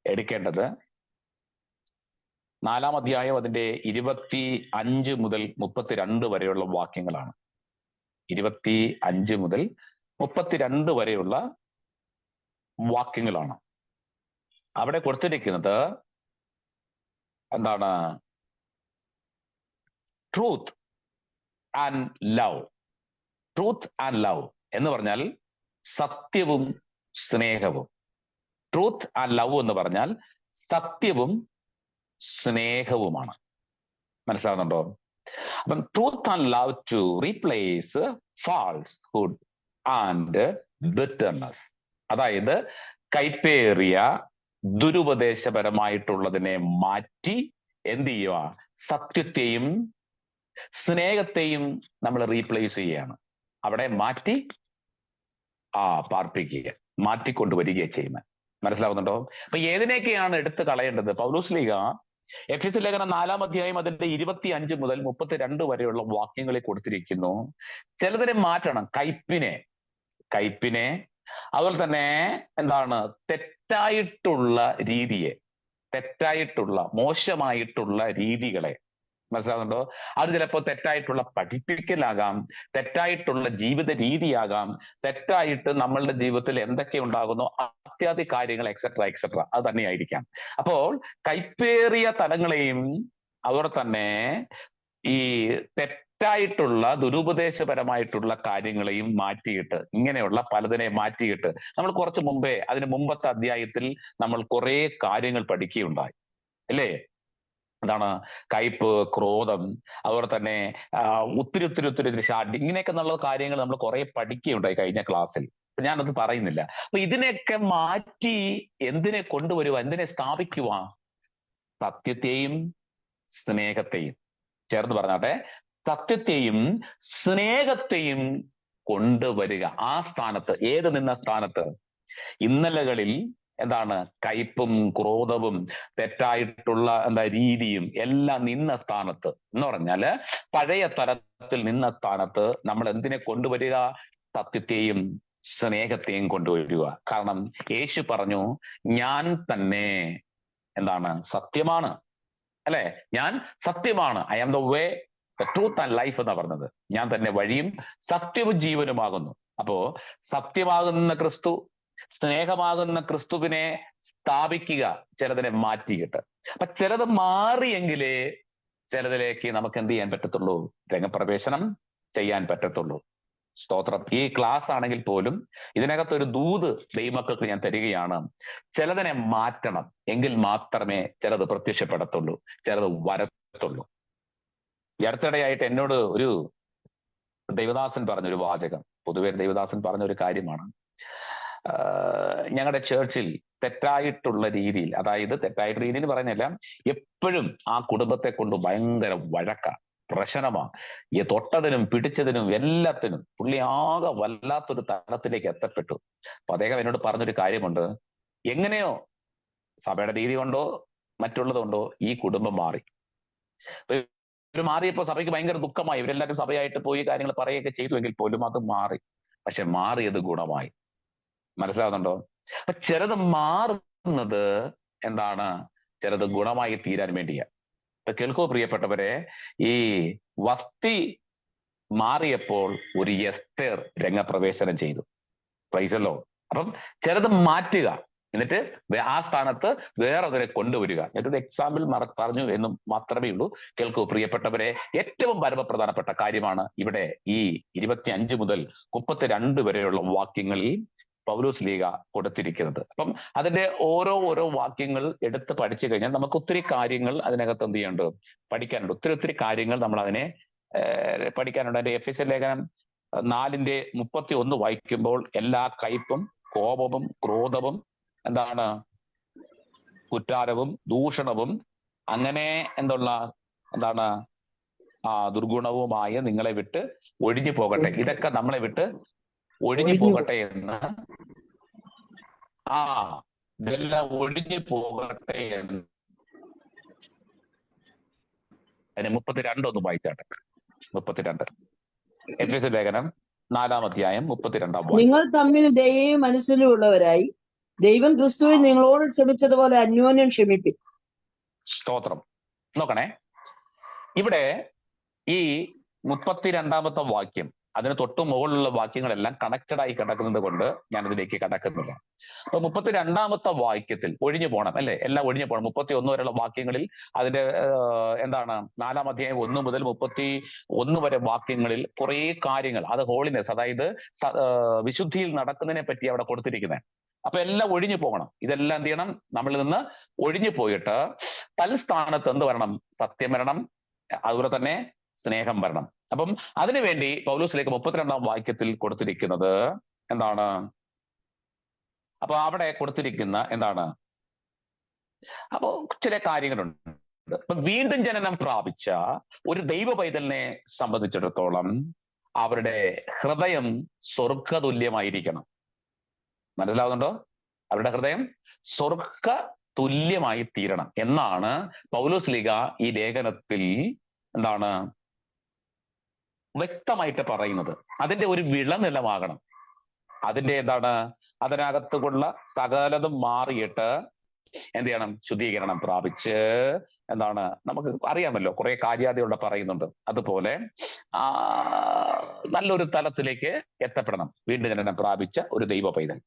എടുക്കേണ്ടത് 4-ാം അധ്യായം അതിന്റെ 25 മുതൽ 32 വരെയുള്ള വാക്യങ്ങളാണ്. 25 മുതൽ 32 വരെയുള്ള വാക്യങ്ങളാണ്. അവിടെ കൊടുത്തിരിക്കുന്നത് എന്താണ്? Truth and love. Truth and love എന്ന് പറഞ്ഞാൽ സത്യവും സ്നേഹവും. ട്രൂത്ത് ആൻഡ് ലവ് എന്ന് പറഞ്ഞാൽ സത്യവും സ്നേഹവുമാണ്. മനസ്സിലാവുന്നുണ്ടോ? അപ്പം truth and love to replace falsehood and bitterness. അതായത് കൈപ്പേറിയ ദുരുപദേശപരമായിട്ടുള്ളതിനെ മാറ്റി എന്ത് ചെയ്യുക? സത്യത്തെയും സ്നേഹത്തെയും നമ്മൾ റീപ്ലേസ് ചെയ്യുകയാണ്. അവിടെ മാറ്റി പാർപ്പിക്കുക, മാറ്റിക്കൊണ്ടുവരിക ചെയ്യുന്നത്. മനസ്സിലാവുന്നുണ്ടോ? അപ്പൊ ഏതിനൊക്കെയാണ് എടുത്തു കളയേണ്ടത്? പൗലോസ് ലീഗ എഫെസ്യ ലേഖനം 4-ാം അധ്യായം അതിന്റെ 25 മുതൽ 32 വരെയുള്ള വാക്യങ്ങളിൽ കൊടുത്തിരിക്കുന്നു. ചിലതിനെ മാറ്റണം. കയ്പിനെ, അതുപോലെ തന്നെ എന്താണ്? തെറ്റായിട്ടുള്ള രീതിയെ, മോശമായിട്ടുള്ള രീതികളെ. മനസ്സിലാവുന്നുണ്ടോ? അത് ചിലപ്പോൾ തെറ്റായിട്ടുള്ള പഠിപ്പിക്കലാകാം, തെറ്റായിട്ടുള്ള ജീവിത രീതിയാകാം, തെറ്റായിട്ട് നമ്മളുടെ ജീവിതത്തിൽ എന്തൊക്കെ ഉണ്ടാകുന്നു അത്യാദി കാര്യങ്ങൾ എക്സെട്ര അത് തന്നെയായിരിക്കാം. അപ്പോൾ കൈപ്പേറിയ തലങ്ങളെയും അതോടെ തന്നെ ഈ തെറ്റായിട്ടുള്ള ദുരുപദേശപരമായിട്ടുള്ള കാര്യങ്ങളെയും മാറ്റിയിട്ട്, ഇങ്ങനെയുള്ള പലതിനെ മാറ്റിയിട്ട്, നമ്മൾ കുറച്ച് മുമ്പേ അതിന് മുമ്പത്തെ അധ്യായത്തിൽ നമ്മൾ കുറെ കാര്യങ്ങൾ പഠിക്കുകയുണ്ടായി, അല്ലേ? എന്താണ്? കയ്പ്, ക്രോധം, അതുപോലെ തന്നെ ഒത്തിരി ഷാഡി, ഇങ്ങനെയൊക്കെ എന്നുള്ള കാര്യങ്ങൾ നമ്മൾ കുറെ പഠിക്കുകയുണ്ടായി കഴിഞ്ഞ ക്ലാസ്സിൽ. ഞാനത് പറയുന്നില്ല. അപ്പൊ ഇതിനെയൊക്കെ മാറ്റി എന്തിനെ കൊണ്ടുവരുക, എന്തിനെ സ്ഥാപിക്കുക? സത്യത്തെയും സ്നേഹത്തെയും ചേർന്ന് പറഞ്ഞാട്ടെ. സത്യത്തെയും സ്നേഹത്തെയും കൊണ്ടുവരിക. ആ സ്ഥാനത്ത്, നിന്ന സ്ഥാനത്ത് ഇന്നലകളിൽ എന്താണ്? കയ്പും ക്രോധവും തെറ്റായിട്ടുള്ള രീതിയും എല്ലാം നിന്ന സ്ഥാനത്ത് എന്ന് പറഞ്ഞാല് പഴയ തലത്തിൽ നിന്ന സ്ഥാനത്ത് നമ്മൾ എന്തിനെ കൊണ്ടുവരിക? സത്യത്തെയും സ്നേഹത്തെയും കൊണ്ടുവരിക. കാരണം യേശു പറഞ്ഞു, ഞാൻ തന്നെ എന്താണ്? സത്യമാണ്, അല്ലെ? ഞാൻ സത്യമാണ്. I am the way, the truth and life എന്നാ പറഞ്ഞത്. ഞാൻ തന്നെ വഴിയും സത്യവും ജീവനുമാകുന്നു. അപ്പോ സത്യമാകുന്ന ക്രിസ്തു, സ്നേഹമാകുന്ന ക്രിസ്തുവിനെ സ്ഥാപിക്കുക, ചിലതിനെ മാറ്റിയിട്ട്. അപ്പൊ ചിലത് മാറിയെങ്കിലേ ചിലതിലേക്ക് നമുക്ക് എന്ത് ചെയ്യാൻ പറ്റത്തുള്ളൂ? രംഗപ്രവേശനം ചെയ്യാൻ പറ്റത്തുള്ളൂ. സ്തോത്രം. ഈ ക്ലാസ് ആണെങ്കിൽ പോലും ഇതിനകത്തൊരു ദൂത് ദൈവമക്കൾക്ക് ഞാൻ തരികയാണ്. ചിലതിനെ മാറ്റണം, എങ്കിൽ മാത്രമേ ചിലത് പ്രത്യക്ഷപ്പെടത്തുള്ളൂ, ചിലത് വരത്തുള്ളൂ. ഈ അടുത്തിടെയായിട്ട് എന്നോട് ഒരു ദൈവദാസൻ പറഞ്ഞൊരു വാചകം, പൊതുവെ ദൈവദാസൻ പറഞ്ഞൊരു കാര്യമാണ്. ഞങ്ങളുടെ ചേർച്ചിൽ തെറ്റായിട്ടുള്ള രീതിയിൽ, അതായത് തെറ്റായിട്ടുള്ള രീതിയിൽ പറയുന്നില്ല, എപ്പോഴും ആ കുടുംബത്തെ കൊണ്ട് ഭയങ്കര വഴക്കാണ്, പ്രശ്നമാണ്. ഈ തൊട്ടതിനും പിടിച്ചതിനും എല്ലാത്തിനും പുള്ളി ആകെ വല്ലാത്തൊരു തലത്തിലേക്ക് എത്തപ്പെട്ടു. അപ്പൊ അദ്ദേഹം എന്നോട് പറഞ്ഞൊരു കാര്യമുണ്ട്, എങ്ങനെയോ സഭയുടെ രീതി കൊണ്ടോ മറ്റുള്ളതുകൊണ്ടോ ഈ കുടുംബം മാറി. ഇവർ മാറിയപ്പോൾ സഭയ്ക്ക് ഭയങ്കര ദുഃഖമായി. ഇവരെല്ലാവരും സഭയായിട്ട് പോയി കാര്യങ്ങൾ പറയുകയൊക്കെ ചെയ്തുവെങ്കിൽ പോലും അത് മാറി. പക്ഷെ മാറിയത് ഗുണമായി. മനസ്സിലാവുന്നുണ്ടോ? അപ്പൊ ചിലത് മാറുന്നത് എന്താണ്? ചിലത് ഗുണമായി തീരാൻ വേണ്ടിയാ. ഇപ്പൊ കേൾക്കോ പ്രിയപ്പെട്ടവരെ, ഈ വസ്തി മാറിയപ്പോൾ ഒരു എസ്തേർ രംഗപ്രവേശനം ചെയ്തു. പ്രൈസല്ലോ. അപ്പം ചിലത് മാറ്റുക, എന്നിട്ട് ആ സ്ഥാനത്ത് വേറെ അതിനെ കൊണ്ടുവരിക. ഞാനൊരു എക്സാമ്പിൾ പറഞ്ഞു എന്ന് മാത്രമേ ഉള്ളൂ. കേൾക്കൂ പ്രിയപ്പെട്ടവരെ, ഏറ്റവും പരമപ്രധാനപ്പെട്ട കാര്യമാണ് ഇവിടെ ഈ 25 മുതൽ 32 വരെയുള്ള വാക്യങ്ങളിൽ പൗലോസ് ലീഗ കൊടുത്തിരിക്കുന്നത്. അപ്പം അതിന്റെ ഓരോ വാക്യങ്ങൾ എടുത്ത് പഠിച്ചു കഴിഞ്ഞാൽ നമുക്ക് ഒത്തിരി കാര്യങ്ങൾ അതിനകത്ത് എന്ത് ചെയ്യുന്നുണ്ട്, പഠിക്കാനുണ്ട്. ഒത്തിരി കാര്യങ്ങൾ നമ്മൾ അതിനെ പഠിക്കാനുണ്ട്. അതിന്റെ എഫെസ്യർ ലേഖനം 4:31 വായിക്കുമ്പോൾ എല്ലാ കയ്പും കോപവും ക്രോധവും എന്താണ്, കുറ്റാരവും ദൂഷണവും അങ്ങനെ എന്താണ് ദുർഗുണവുമായ നിങ്ങളെ വിട്ട് ഒഴിഞ്ഞു പോകട്ടെ. ഇതൊക്കെ നമ്മളെ വിട്ട് ഒഴിഞ്ഞു പോകട്ടെ എന്ന് ഇതെല്ലാം ഒഴിഞ്ഞു പോകട്ടെ എന്ന് അതിന് 32 ഒന്ന് വായിച്ചാട്ടെ. 32 എഫെസ്യർ ലേഖനം 4-ാം അധ്യായം 32-ാം വാക്യം. നിങ്ങൾ തമ്മിൽ ദയയും മനസ്സിലുള്ളവരായി ദൈവം ക്രിസ്തുവിൽ നിങ്ങളോട് ക്ഷമിച്ചതുപോലെ അന്യോന്യം ക്ഷമിപ്പിൻ. സ്തോത്രം. നോക്കണേ, ഇവിടെ ഈ 32-ാമത്തെ വാക്യം അതിന് തൊട്ട് മുകളിലുള്ള വാക്യങ്ങളെല്ലാം കണക്റ്റഡ് ആയി കിടക്കുന്നത് കൊണ്ട് ഞാൻ അതിലേക്ക് കടക്കുന്നില്ല. അപ്പൊ 32-ാമത്തെ വാക്യത്തിൽ ഒഴിഞ്ഞു പോകണം അല്ലെ, എല്ലാം ഒഴിഞ്ഞു പോകണം. 31 വരെയുള്ള വാക്യങ്ങളിൽ അതിന്റെ എന്താണ് 4-ാം അധ്യായം 1 മുതൽ 31 വരെ വാക്യങ്ങളിൽ കുറെ കാര്യങ്ങൾ, അത് ഹോളിനെസ്, അതായത് വിശുദ്ധിയിൽ നടക്കുന്നതിനെ പറ്റി അവിടെ കൊടുത്തിരിക്കുന്നത്. അപ്പൊ എല്ലാം ഒഴിഞ്ഞു പോകണം. ഇതെല്ലാം എന്ത് ചെയ്യണം, നമ്മളിൽ നിന്ന് ഒഴിഞ്ഞു പോയിട്ട് തൽസ്ഥാനത്ത് എന്ത് വരണം? സത്യം വരണം, അതുപോലെ തന്നെ സ്നേഹം വരണം. അപ്പം അതിനുവേണ്ടി പൗലോസിലേക്ക് 32-ാം വാക്യത്തിൽ കൊടുത്തിരിക്കുന്നത് എന്താണ്? അപ്പൊ അവിടെ കൊടുത്തിരിക്കുന്ന എന്താണ്? അപ്പോ ചില കാര്യങ്ങളുണ്ട്. അപ്പൊ വീണ്ടും ജനനം പ്രാപിച്ച ഒരു ദൈവ പൈതലിനെ സംബന്ധിച്ചിടത്തോളം അവരുടെ ഹൃദയം സ്വർഗതുല്യമായിരിക്കണം. മനസ്സിലാവുന്നുണ്ടോ? അവരുടെ ഹൃദയം സ്വർഗ തുല്യമായി തീരണം എന്നാണ് പൗലോസ് ലീഗ ഈ ലേഖനത്തിൽ എന്താണ് വ്യക്തമായിട്ട് പറയുന്നത്. അതിന്റെ ഒരു വിളനിലമാകണം. അതിന്റെ എന്താണ്? അതിനകത്തുള്ള സകലതും മാറിയിട്ട് എന്ത് ചെയ്യണം? ശുദ്ധീകരണം പ്രാപിച്ച് എന്താണ്, നമുക്ക് അറിയാമല്ലോ, കുറെ കാര്യാദികളുടെ പറയുന്നുണ്ട്. അതുപോലെ നല്ലൊരു തലത്തിലേക്ക് എത്തപ്പെടണം വീണ്ടും ജനനം പ്രാപിച്ച ഒരു ദൈവ പൈതൽ.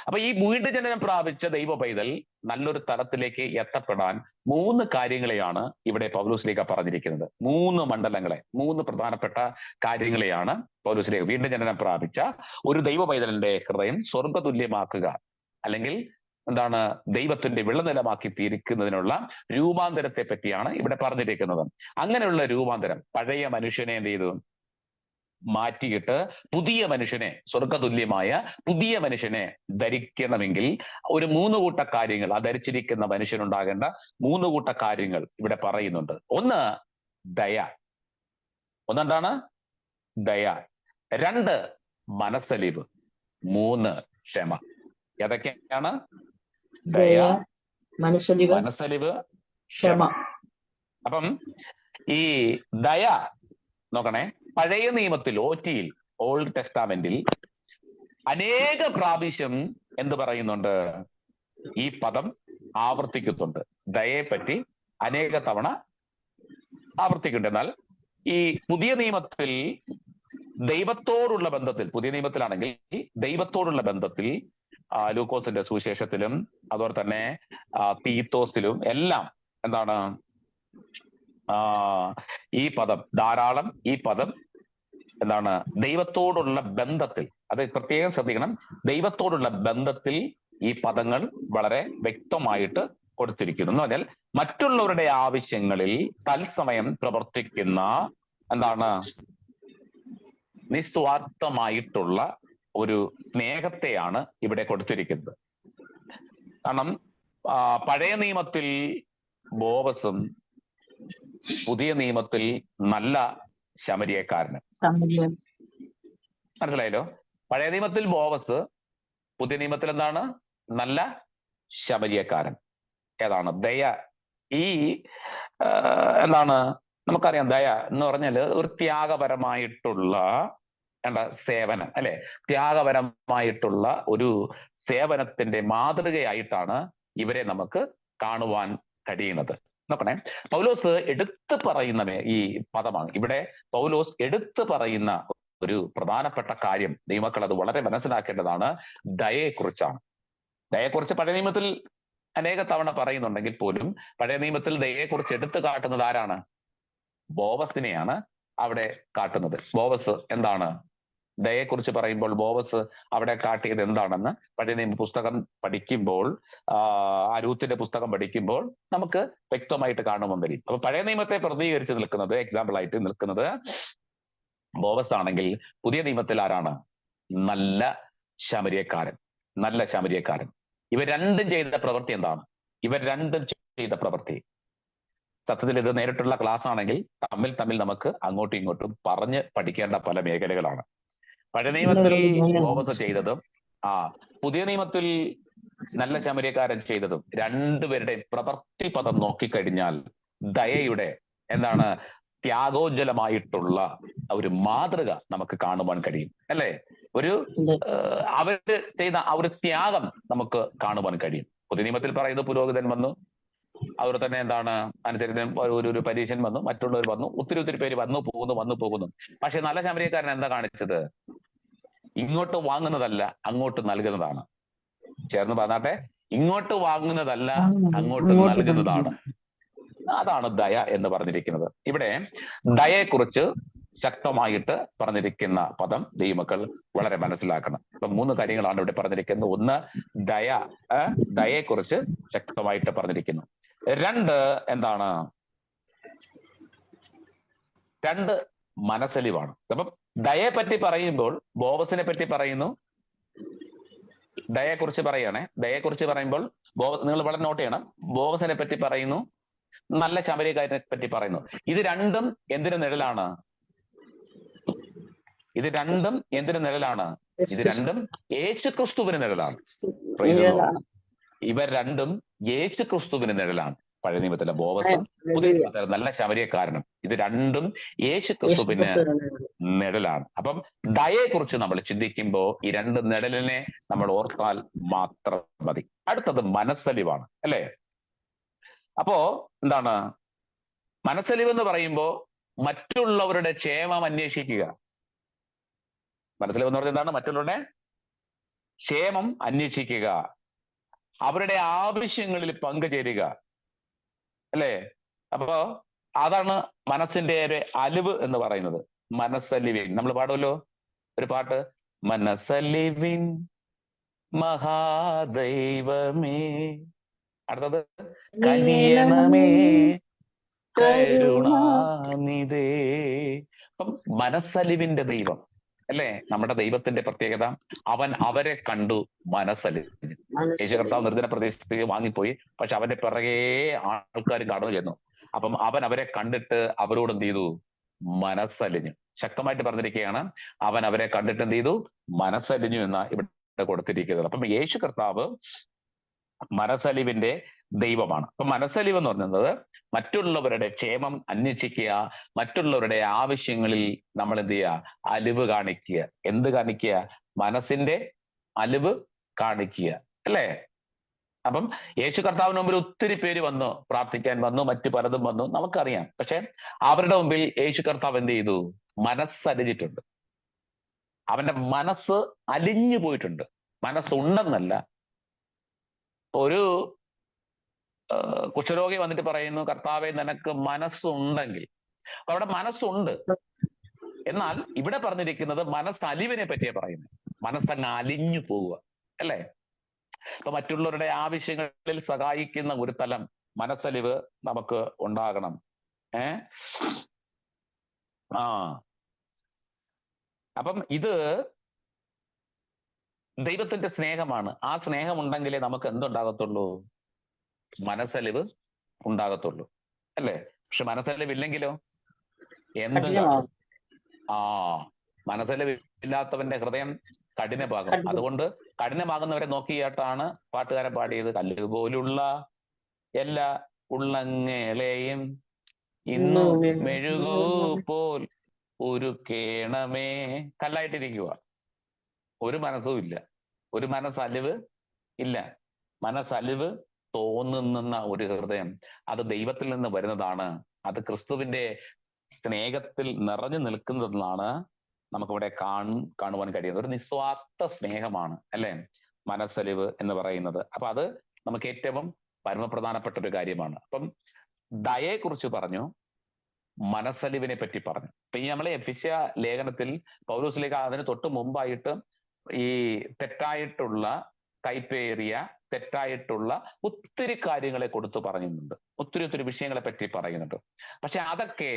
അപ്പൊ ഈ വീണ്ടും ജനനം പ്രാപിച്ച ദൈവ പൈതൽ നല്ലൊരു തലത്തിലേക്ക് എത്തപ്പെടാൻ 3 കാര്യങ്ങളെയാണ് ഇവിടെ പൗലോസ് ലീഗ പറഞ്ഞിരിക്കുന്നത്. 3 മണ്ഡലങ്ങളെ, 3 പ്രധാനപ്പെട്ട കാര്യങ്ങളെയാണ് പൗലോസ് ലീഗ വീണ്ടും ജനനം പ്രാപിച്ച ഒരു ദൈവ പൈതലിന്റെ ഹൃദയം സ്വർഗതുല്യമാക്കുക, അല്ലെങ്കിൽ എന്താണ്, ദൈവത്തിന്റെ വിളനിലമാക്കി തീർക്കുന്നതിനുള്ള രൂപാന്തരത്തെ പറ്റിയാണ് ഇവിടെ പറഞ്ഞിരിക്കുന്നത്. അങ്ങനെയുള്ള രൂപാന്തരം, പഴയ മനുഷ്യനെ എന്ത് ചെയ്തു മാറ്റിയിട്ട് പുതിയ മനുഷ്യനെ, സ്വർഗതുല്യമായ പുതിയ മനുഷ്യനെ ധരിക്കണമെങ്കിൽ ഒരു 3 കൂട്ട കാര്യങ്ങൾ, ആ ധരിച്ചിരിക്കുന്ന മനുഷ്യനുണ്ടാകേണ്ട 3 കൂട്ട കാര്യങ്ങൾ ഇവിടെ പറയുന്നുണ്ട്. ഒന്ന് ദയ. ഒന്നെന്താണ്? ദയ. 2 മനസ്സലിവ്. 3 ക്ഷമ. ഏതൊക്കെയാണ്? ദയ, മനസ്സലിവ്, ക്ഷമ. അപ്പം ഈ ദയ നോക്കണേ, പഴയ നിയമത്തിൽ OTയിൽ, ഓൾഡ് ടെസ്റ്റാമെന്റിൽ അനേക പ്രാവശ്യം എന്ത് പറയുന്നുണ്ട്? ഈ പദം ആവർത്തിക്കുന്നുണ്ട്. ദയയെപ്പറ്റി അനേക തവണ ആവർത്തിക്കുന്നുണ്ട്. എന്നാൽ ഈ പുതിയ നിയമത്തിൽ ദൈവത്തോടുള്ള ബന്ധത്തിൽ, പുതിയ നിയമത്തിലാണെങ്കിൽ ദൈവത്തോടുള്ള ബന്ധത്തിൽ ലൂക്കോസിന്റെ സുവിശേഷത്തിലും അതുപോലെ തന്നെ തീത്തോസിലും എല്ലാം എന്താണ് ഈ പദം ധാരാളം, ഈ പദം എന്താണ് ദൈവത്തോടുള്ള ബന്ധത്തിൽ, അത് പ്രത്യേകം ശ്രദ്ധിക്കണം, ദൈവത്തോടുള്ള ബന്ധത്തിൽ ഈ പദങ്ങൾ വളരെ വ്യക്തമായിട്ട് കൊടുത്തിരിക്കുന്നു. എന്ന് പറഞ്ഞാൽ മറ്റുള്ളവരുടെ ആവശ്യങ്ങളിൽ തത്സമയം പ്രവർത്തിക്കുന്ന എന്താണ് നിസ്വാർത്ഥമായിട്ടുള്ള ഒരു സ്നേഹത്തെയാണ് ഇവിടെ കൊടുത്തിരിക്കുന്നത്. കാരണം പഴയ നിയമത്തിൽ ബോവസും പുതിയ നിയമത്തിൽ നല്ല ശമരിയക്കാരനും. മനസ്സിലായല്ലോ? പഴയ നിയമത്തിൽ ബോവസ്, പുതിയ നിയമത്തിൽ എന്താണ്? നല്ല ശമരിയക്കാരൻ. ഏതാണ്? ദയ. ഈ എന്താണ് നമുക്കറിയാം ദയ എന്ന് പറഞ്ഞാൽ ഒരു ത്യാഗപരമായിട്ടുള്ള സേവനം, അല്ലെ? ത്യാഗപരമായിട്ടുള്ള ഒരു സേവനത്തിന്റെ മാതൃകയായിട്ടാണ് ഇവരെ നമുക്ക് കാണുവാൻ കഴിയുന്നത്. നോക്കണേ, പൗലോസ് എടുത്തു പറയുന്ന ഈ പദമാണ് ഇവിടെ. പൗലോസ് എടുത്തു പറയുന്ന ഒരു പ്രധാനപ്പെട്ട കാര്യം ദൈവമക്കൾ അത് വളരെ മനസ്സിലാക്കേണ്ടതാണ്. ദയയെക്കുറിച്ചാണ്. ദയയെക്കുറിച്ച് പഴയ നിയമത്തിൽ അനേക തവണ പറയുന്നുണ്ടെങ്കിൽ പോലും പഴയ നിയമത്തിൽ ദയയെക്കുറിച്ച് എടുത്തു കാട്ടുന്നത് ആരാണ്? ബോവസിനെയാണ് അവിടെ കാട്ടുന്നത്. ബോവസ് എന്താണ് ദയയെക്കുറിച്ച് പറയുമ്പോൾ ബോവസ് അവിടെ കാട്ടിയത് എന്താണെന്ന് പഴയ നിയമ പുസ്തകം പഠിക്കുമ്പോൾ, ആ രൂത്തിന്റെ പുസ്തകം പഠിക്കുമ്പോൾ നമുക്ക് വ്യക്തമായിട്ട് കാണുവാൻ കഴിയും. അപ്പൊ പഴയ നിയമത്തെ പ്രതികരിച്ച് നിൽക്കുന്നത്, എക്സാമ്പിൾ ആയിട്ട് നിൽക്കുന്നത് ബോവസ് ആണെങ്കിൽ, പുതിയ നിയമത്തിൽ ആരാണ്? നല്ല ശമരിയക്കാരൻ. നല്ല ശമരിയക്കാരൻ. ഇവർ രണ്ടും ചെയ്ത പ്രവൃത്തി എന്താണ്? ഇവർ രണ്ടും ചെയ്ത പ്രവൃത്തി, സത്യത്തിൽ ഇത് നേരിട്ടുള്ള ക്ലാസ് ആണെങ്കിൽ തമ്മിൽ നമുക്ക് അങ്ങോട്ടും ഇങ്ങോട്ടും പറഞ്ഞ് പഠിക്കേണ്ട പല മേഖലകളാണ്. പഴയ നിയമത്തിൽ ബോവസ് ചെയ്തതും പുതിയ നിയമത്തിൽ നല്ല ശമരിയക്കാരൻ ചെയ്തതും രണ്ടുപേരുടെ പ്രവൃത്തി പദം നോക്കിക്കഴിഞ്ഞാൽ ദയയുടെ എന്താണ് ത്യാഗോജ്വലമായിട്ടുള്ള ഒരു മാതൃക നമുക്ക് കാണുവാൻ കഴിയും, അല്ലെ? ഒരു അവര് ചെയ്ത ആ ഒരു ത്യാഗം നമുക്ക് കാണുവാൻ കഴിയും. പുതിയ നിയമത്തിൽ പറയുന്നത് പുരോഹിതൻ വന്നു, അവർ തന്നെ എന്താണ് അനുസരിച്ച് ഒരു പരീക്ഷൻ വന്നു, മറ്റുള്ളവർ വന്നു, ഒത്തിരി പേര് വന്നു പോകുന്നു. പക്ഷെ നല്ല ശമരിയക്കാരൻ എന്താ കാണിച്ചത്? ഇങ്ങോട്ട് വാങ്ങുന്നതല്ല, അങ്ങോട്ട് നൽകുന്നതാണ്. ചേർന്ന് പറഞ്ഞാട്ടെ, ഇങ്ങോട്ട് വാങ്ങുന്നതല്ല, അങ്ങോട്ട് നൽകുന്നതാണ്. അതാണ് ദയ എന്ന് പറഞ്ഞിരിക്കുന്നത്. ഇവിടെ ദയയെക്കുറിച്ച് ശക്തമായിട്ട് പറഞ്ഞിരിക്കുന്ന പദം ദൈവമക്കൾ വളരെ മനസ്സിലാക്കണം. അപ്പൊ 3 കാര്യങ്ങളാണ് ഇവിടെ പറഞ്ഞിരിക്കുന്നത്. 1, ദയയെക്കുറിച്ച് ശക്തമായിട്ട് പറഞ്ഞിരിക്കുന്നു. 2 എന്താണ്? 2 മനസ്സലിവാണ്. അപ്പം ദയയെ പറ്റി പറയുമ്പോൾ ബോവസിനെ പറ്റി പറയുന്നു, ദയയെക്കുറിച്ച് പറയുകയാണെ. ദയയെക്കുറിച്ച് പറയുമ്പോൾ നിങ്ങൾ വളരെ നോട്ട് ചെയ്യണം. ബോവസിനെ പറ്റി പറയുന്നു, നല്ല ശമരിയക്കാരനെ പറ്റി പറയുന്നു. ഇത് രണ്ടും എന്തിനു നിഴലാണ്? ഇത് രണ്ടും യേശുക്രിസ്തുവിന് നിഴലാണ്. ഇവർ രണ്ടും യേശുക്രിസ്തുവിന് നിഴലാണ്. പഴയ നിയമത്തിലെ ബോവസും പുതിയ നിയമത്തിലെ നല്ല ശമരിയക്കാരനും ഇത് രണ്ടും യേശുക്രിസ്തുവിന് നിഴലാണ്. അപ്പം ദയയെക്കുറിച്ച് നമ്മൾ ചിന്തിക്കുമ്പോൾ ഈ 2 നിഴലിനെ നമ്മൾ ഓർത്താൽ മാത്രം മതി. അടുത്തത് മനസ്സലിവാണ്, അല്ലെ? അപ്പോ എന്താണ് മനസ്സലിവ് എന്ന് പറയുമ്പോൾ? മറ്റുള്ളവരുടെ ക്ഷേമം അന്വേഷിക്കുക. മനസ്സലിവ് എന്ന് പറഞ്ഞാൽ എന്താണ്? മറ്റുള്ളവരുടെ ക്ഷേമം അന്വേഷിക്കുക, അവരുടെ ആവശ്യങ്ങളിൽ പങ്കുചേരുക, അല്ലേ? അപ്പോ അതാണ് മനസ്സിന്റെ ഒരു അലിവ് എന്ന് പറയുന്നത്. മനസ്സലിവിൻ. നമ്മൾ പാടുമല്ലോ ഒരു പാട്ട്, മനസ്സലിവിൻ മഹാദൈവമേ. അടുത്തത് കനിയണമേ കരുണാനിധേ. അപ്പം മനസ്സലിവിന്റെ ദൈവം, അല്ലേ? നമ്മുടെ ദൈവത്തിന്റെ പ്രത്യേകത, അവൻ അവരെ കണ്ടു മനസ്സലിഞ്ഞു. യേശു കർത്താവ് നിർജ്ജന പ്രദേശത്തേക്ക് വാങ്ങിപ്പോയി, പക്ഷെ അവന്റെ പിറകെ ആൾക്കാർ കടന്നു ചെന്നു. അപ്പം അവൻ അവരെ കണ്ടിട്ട് അവരോട് എന്ത് ചെയ്തു? മനസ്സലിഞ്ഞു. ശക്തമായിട്ട് പറഞ്ഞിരിക്കുകയാണ്, അവൻ അവരെ കണ്ടിട്ട് എന്ത് ചെയ്തു? മനസ്സലിഞ്ഞു എന്ന ഇവിടെ കൊടുത്തിരിക്കുന്നത്. അപ്പം യേശു കർത്താവ് മനസ്സലിവിന്റെ ദൈവമാണ്. അപ്പൊ മനസ്സലിവ് എന്ന് പറയുന്നത് മറ്റുള്ളവരുടെ ക്ഷേമം അന്വേഷിക്കുക, മറ്റുള്ളവരുടെ ആവശ്യങ്ങളിൽ നമ്മൾ എന്ത് ചെയ്യുക? അലിവ് കാണിക്കുക. എന്ത് കാണിക്കുക? മനസ്സിന്റെ അലിവ് കാണിക്കുക, അല്ലേ? അപ്പം യേശു കർത്താവിന് മുമ്പിൽ ഒത്തിരി പേര് വന്നു, പ്രാർത്ഥിക്കാൻ വന്നു, മറ്റു പലതും വന്നു, നമുക്കറിയാം. പക്ഷെ അവരുടെ മുമ്പിൽ യേശു കർത്താവ് എന്ത് ചെയ്തു? മനസ്സലിഞ്ഞിട്ടുണ്ട്. അവന്റെ മനസ്സ് അലിഞ്ഞു പോയിട്ടുണ്ട്. മനസ്സുണ്ടെന്നല്ല. ഒരു കുഷ്ഠരോഗി വന്നിട്ട് പറയുന്നു, കർത്താവെ നിനക്ക് മനസ്സുണ്ടെങ്കിൽ. അപ്പൊ അവിടെ മനസ്സുണ്ട്. എന്നാൽ ഇവിടെ പറഞ്ഞിരിക്കുന്നത് മനസ്സലിവിനെ പറ്റിയാ പറയുന്നത്. മനസ്സങ്ങ് അലിഞ്ഞു പോവുക, അല്ലേ? അപ്പൊ മറ്റുള്ളവരുടെ ആവശ്യങ്ങളിൽ സഹായിക്കുന്ന ഒരു തലം മനസ്സലിവ് നമുക്ക് ഉണ്ടാകണം. അപ്പം ഇത് ദൈവത്തിന്റെ സ്നേഹമാണ്. ആ സ്നേഹം ഉണ്ടെങ്കിലേ നമുക്ക് എന്തുണ്ടാകത്തുള്ളൂ? മനസ്സലിവ് ഉണ്ടാകത്തുള്ളൂ, അല്ലേ? പക്ഷെ മനസ്സലിവ് ഇല്ലെങ്കിലോ എന്തുണ്ടാകും? മനസ്സലിവ് ഇല്ലാത്തവന്റെ ഹൃദയം കഠിനമാകും. അതുകൊണ്ട് കഠിനമാകുന്നവരെ നോക്കിയായിട്ടാണ് പാട്ടുകാരൻ പാടിയത്, കല്ല് പോലുള്ള എല്ലാ ഉള്ളങ്ങളെയും ഇന്നു മെഴുകൂ പോൽ ഉരുക്കേണമേ. കല്ലായിട്ടിരിക്കുക, ഒരു മനസ്സും ഇല്ല, ഒരു മനസ്സലിവ് ഇല്ല. മനസ്സലിവ് തോന്നുന്ന ഒരു ഹൃദയം, അത് ദൈവത്തിൽ നിന്ന് വരുന്നതാണ്. അത് ക്രിസ്തുവിന്റെ സ്നേഹത്തിൽ നിറഞ്ഞു നിൽക്കുന്നതെന്നാണ് നമുക്കിവിടെ കാണുവാൻ കഴിയുന്നത്. ഒരു നിസ്വാർത്ഥ സ്നേഹമാണ് അല്ലെ മനസ്സലിവ് എന്ന് പറയുന്നത്. അപ്പൊ അത് നമുക്ക് ഏറ്റവും പരമപ്രധാനപ്പെട്ട ഒരു കാര്യമാണ്. അപ്പം ദയയെ കുറിച്ച് പറഞ്ഞു, മനസ്സലിവിനെ പറ്റി പറഞ്ഞു. ഇപ്പൊ ഈ നമ്മളെ എഫെസ്യ ലേഖനത്തിൽ പൗലോസിലേക്ക് അതിന് തൊട്ട് മുമ്പായിട്ട് ഈ തെറ്റായിട്ടുള്ള കൈപ്പേറിയ തെറ്റായിട്ടുള്ള ഒത്തിരി കാര്യങ്ങളെ കൊടുത്തു പറയുന്നുണ്ട്, ഒത്തിരി വിഷയങ്ങളെ പറ്റി പറയുന്നുണ്ട്. പക്ഷെ അതൊക്കെ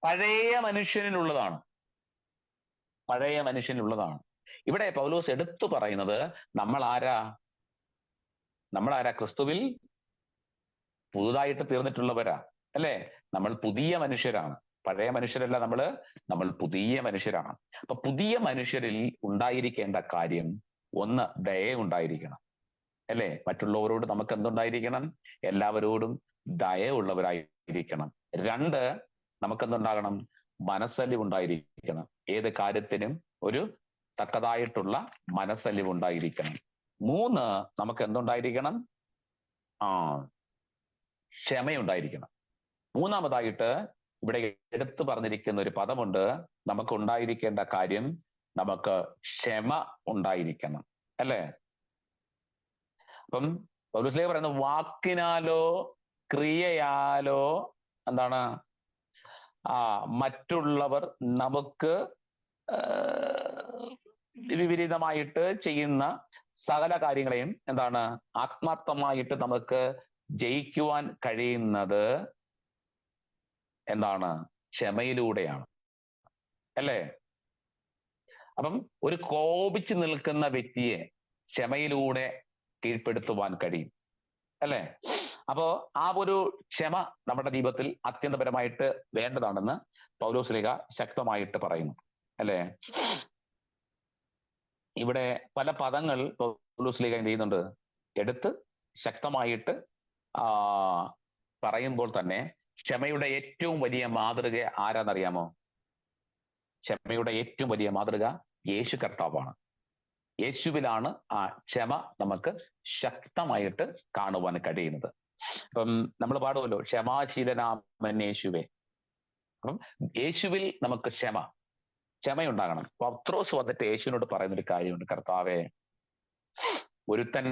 പഴയ മനുഷ്യനിലുള്ളതാണ്, പഴയ മനുഷ്യനിലുള്ളതാണ്. ഇവിടെ പൗലോസ് എടുത്തു പറയുന്നത് നമ്മൾ ആരാ? ക്രിസ്തുവിൽ പുതുതായിട്ട് തീർന്നിട്ടുള്ളവരാ അല്ലെ? നമ്മൾ പുതിയ മനുഷ്യരാണ്, പഴയ മനുഷ്യരല്ല. നമ്മൾ പുതിയ മനുഷ്യരാണ്. അപ്പൊ പുതിയ മനുഷ്യരിൽ ഉണ്ടായിരിക്കേണ്ട കാര്യം ഒന്ന്, ദയ ഉണ്ടായിരിക്കണം അല്ലെ? മറ്റുള്ളവരോട് നമുക്ക് എന്തുണ്ടായിരിക്കണം? എല്ലാവരോടും ദയ ഉള്ളവരായിരിക്കണം. രണ്ട്, നമുക്കെന്തുണ്ടാകണം? മനസ്സലിവ് ഉണ്ടായിരിക്കണം. ഏത് കാര്യത്തിനും ഒരു തക്കതായിട്ടുള്ള മനസ്സലിവ് ഉണ്ടായിരിക്കണം. മൂന്ന്, നമുക്ക് എന്തുണ്ടായിരിക്കണം? ക്ഷമയുണ്ടായിരിക്കണം. മൂന്നാമതായിട്ട് ഇവിടെ എടുത്തു പറഞ്ഞിരിക്കുന്ന ഒരു പദമുണ്ട്, നമുക്ക് ഉണ്ടായിരിക്കേണ്ട കാര്യം, നമുക്ക് ക്ഷമ ഉണ്ടായിരിക്കണം അല്ലേ? അപ്പം പൗലോസ് പറയുന്നത് വാക്കിനാലോ ക്രിയയാലോ എന്താണ് മറ്റുള്ളവർ നമുക്ക് വിപരീതമായിട്ട് ചെയ്യുന്ന സകല കാര്യങ്ങളെയും എന്താണ് ആത്മാർത്ഥമായിട്ട് നമുക്ക് ജയിക്കുവാൻ കഴിയുന്നത് എന്താണ്? ക്ഷമയിലൂടെയാണ് അല്ലേ? അപ്പം ഒരു കോപിച്ചു നിൽക്കുന്ന വ്യക്തിയെ ക്ഷമയിലൂടെ കീഴ്പ്പെടുത്തുവാൻ കഴിയും അല്ലേ? അപ്പോ ആ ഒരു ക്ഷമ നമ്മുടെ ജീവിതത്തിൽ അത്യന്തപരമായിട്ട് വേണ്ടതാണെന്ന് പൗലോസ് ശക്തമായിട്ട് പറയുന്നു അല്ലേ? ഇവിടെ പല പദങ്ങൾ പൗലോസ് എന്ത് ചെയ്യുന്നുണ്ട്? എടുത്ത് ശക്തമായിട്ട് പറയുമ്പോൾ തന്നെ ക്ഷമയുടെ ഏറ്റവും വലിയ മാതൃക ആരാന്നറിയാമോ? ക്ഷമയുടെ ഏറ്റവും വലിയ മാതൃക യേശു കർത്താവാണ്. യേശുവിലാണ് ആ ക്ഷമ നമുക്ക് ശക്തമായിട്ട് കാണുവാൻ കഴിയുന്നത്. അപ്പം നമ്മൾ പാടുമല്ലോ, ക്ഷമാശീലനാമൻ യേശുവേ. അപ്പം യേശുവിൽ നമുക്ക് ക്ഷമയുണ്ടാകണം. പത്രോസ് വന്നിട്ട് യേശുവിനോട് പറയുന്നൊരു കാര്യമുണ്ട്, കർത്താവേ, ഒരുത്തൻ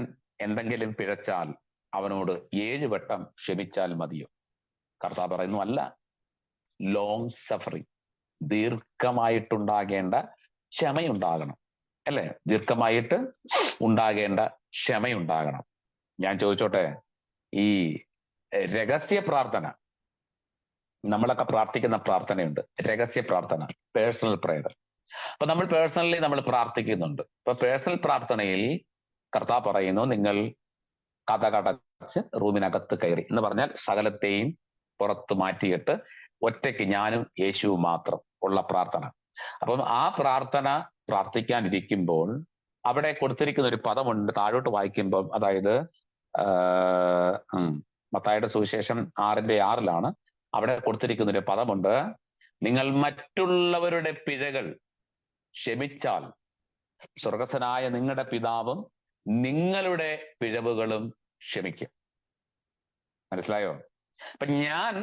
എന്തെങ്കിലും പിഴച്ചാൽ അവനോട് 7 വട്ടം ക്ഷമിച്ചാൽ മതിയോ? കർത്താവ് പറയുന്നു, അല്ല, ലോങ് സഫറിങ്, ദീർഘമായിട്ടുണ്ടാകേണ്ട ക്ഷമയുണ്ടാകണം അല്ലെ? ദീർഘമായിട്ട് ഉണ്ടാകേണ്ട ക്ഷമയുണ്ടാകണം. ഞാൻ ചോദിച്ചോട്ടെ, ഈ രഹസ്യ പ്രാർത്ഥന, നമ്മളൊക്കെ പ്രാർത്ഥിക്കുന്ന പ്രാർത്ഥനയുണ്ട്, രഹസ്യ പ്രാർത്ഥന, പേഴ്സണൽ പ്രയർ. അപ്പൊ നമ്മൾ പേഴ്സണലി നമ്മൾ പ്രാർത്ഥിക്കുന്നുണ്ട്. അപ്പൊ പേഴ്സണൽ പ്രാർത്ഥനയിൽ കർത്താവ് പറയുന്നു, നിങ്ങൾ കതകടച്ച് റൂമിനകത്ത് കയറി എന്ന് പറഞ്ഞാൽ സകലത്തെയും പുറത്ത് മാറ്റിയിട്ട് ഒറ്റയ്ക്ക് ഞാനും യേശുവും മാത്രം ഉള്ള പ്രാർത്ഥന. അപ്പം ആ പ്രാർത്ഥന പ്രാർത്ഥിക്കാനിരിക്കുമ്പോൾ അവിടെ കൊടുത്തിരിക്കുന്ന ഒരു പദമുണ്ട്, താഴോട്ട് വായിക്കുമ്പോൾ, അതായത് മത്തായിയുടെ സുവിശേഷം 6:6 അവിടെ കൊടുത്തിരിക്കുന്ന ഒരു പദമുണ്ട്, നിങ്ങൾ മറ്റുള്ളവരുടെ പിഴകൾ ക്ഷമിച്ചാൽ സ്വർഗസ്ഥനായ നിങ്ങളുടെ പിതാവും നിങ്ങളുടെ പിഴവുകളും ക്ഷമിക്കും. മനസ്സിലായോ? അപ്പൊ ഞാൻ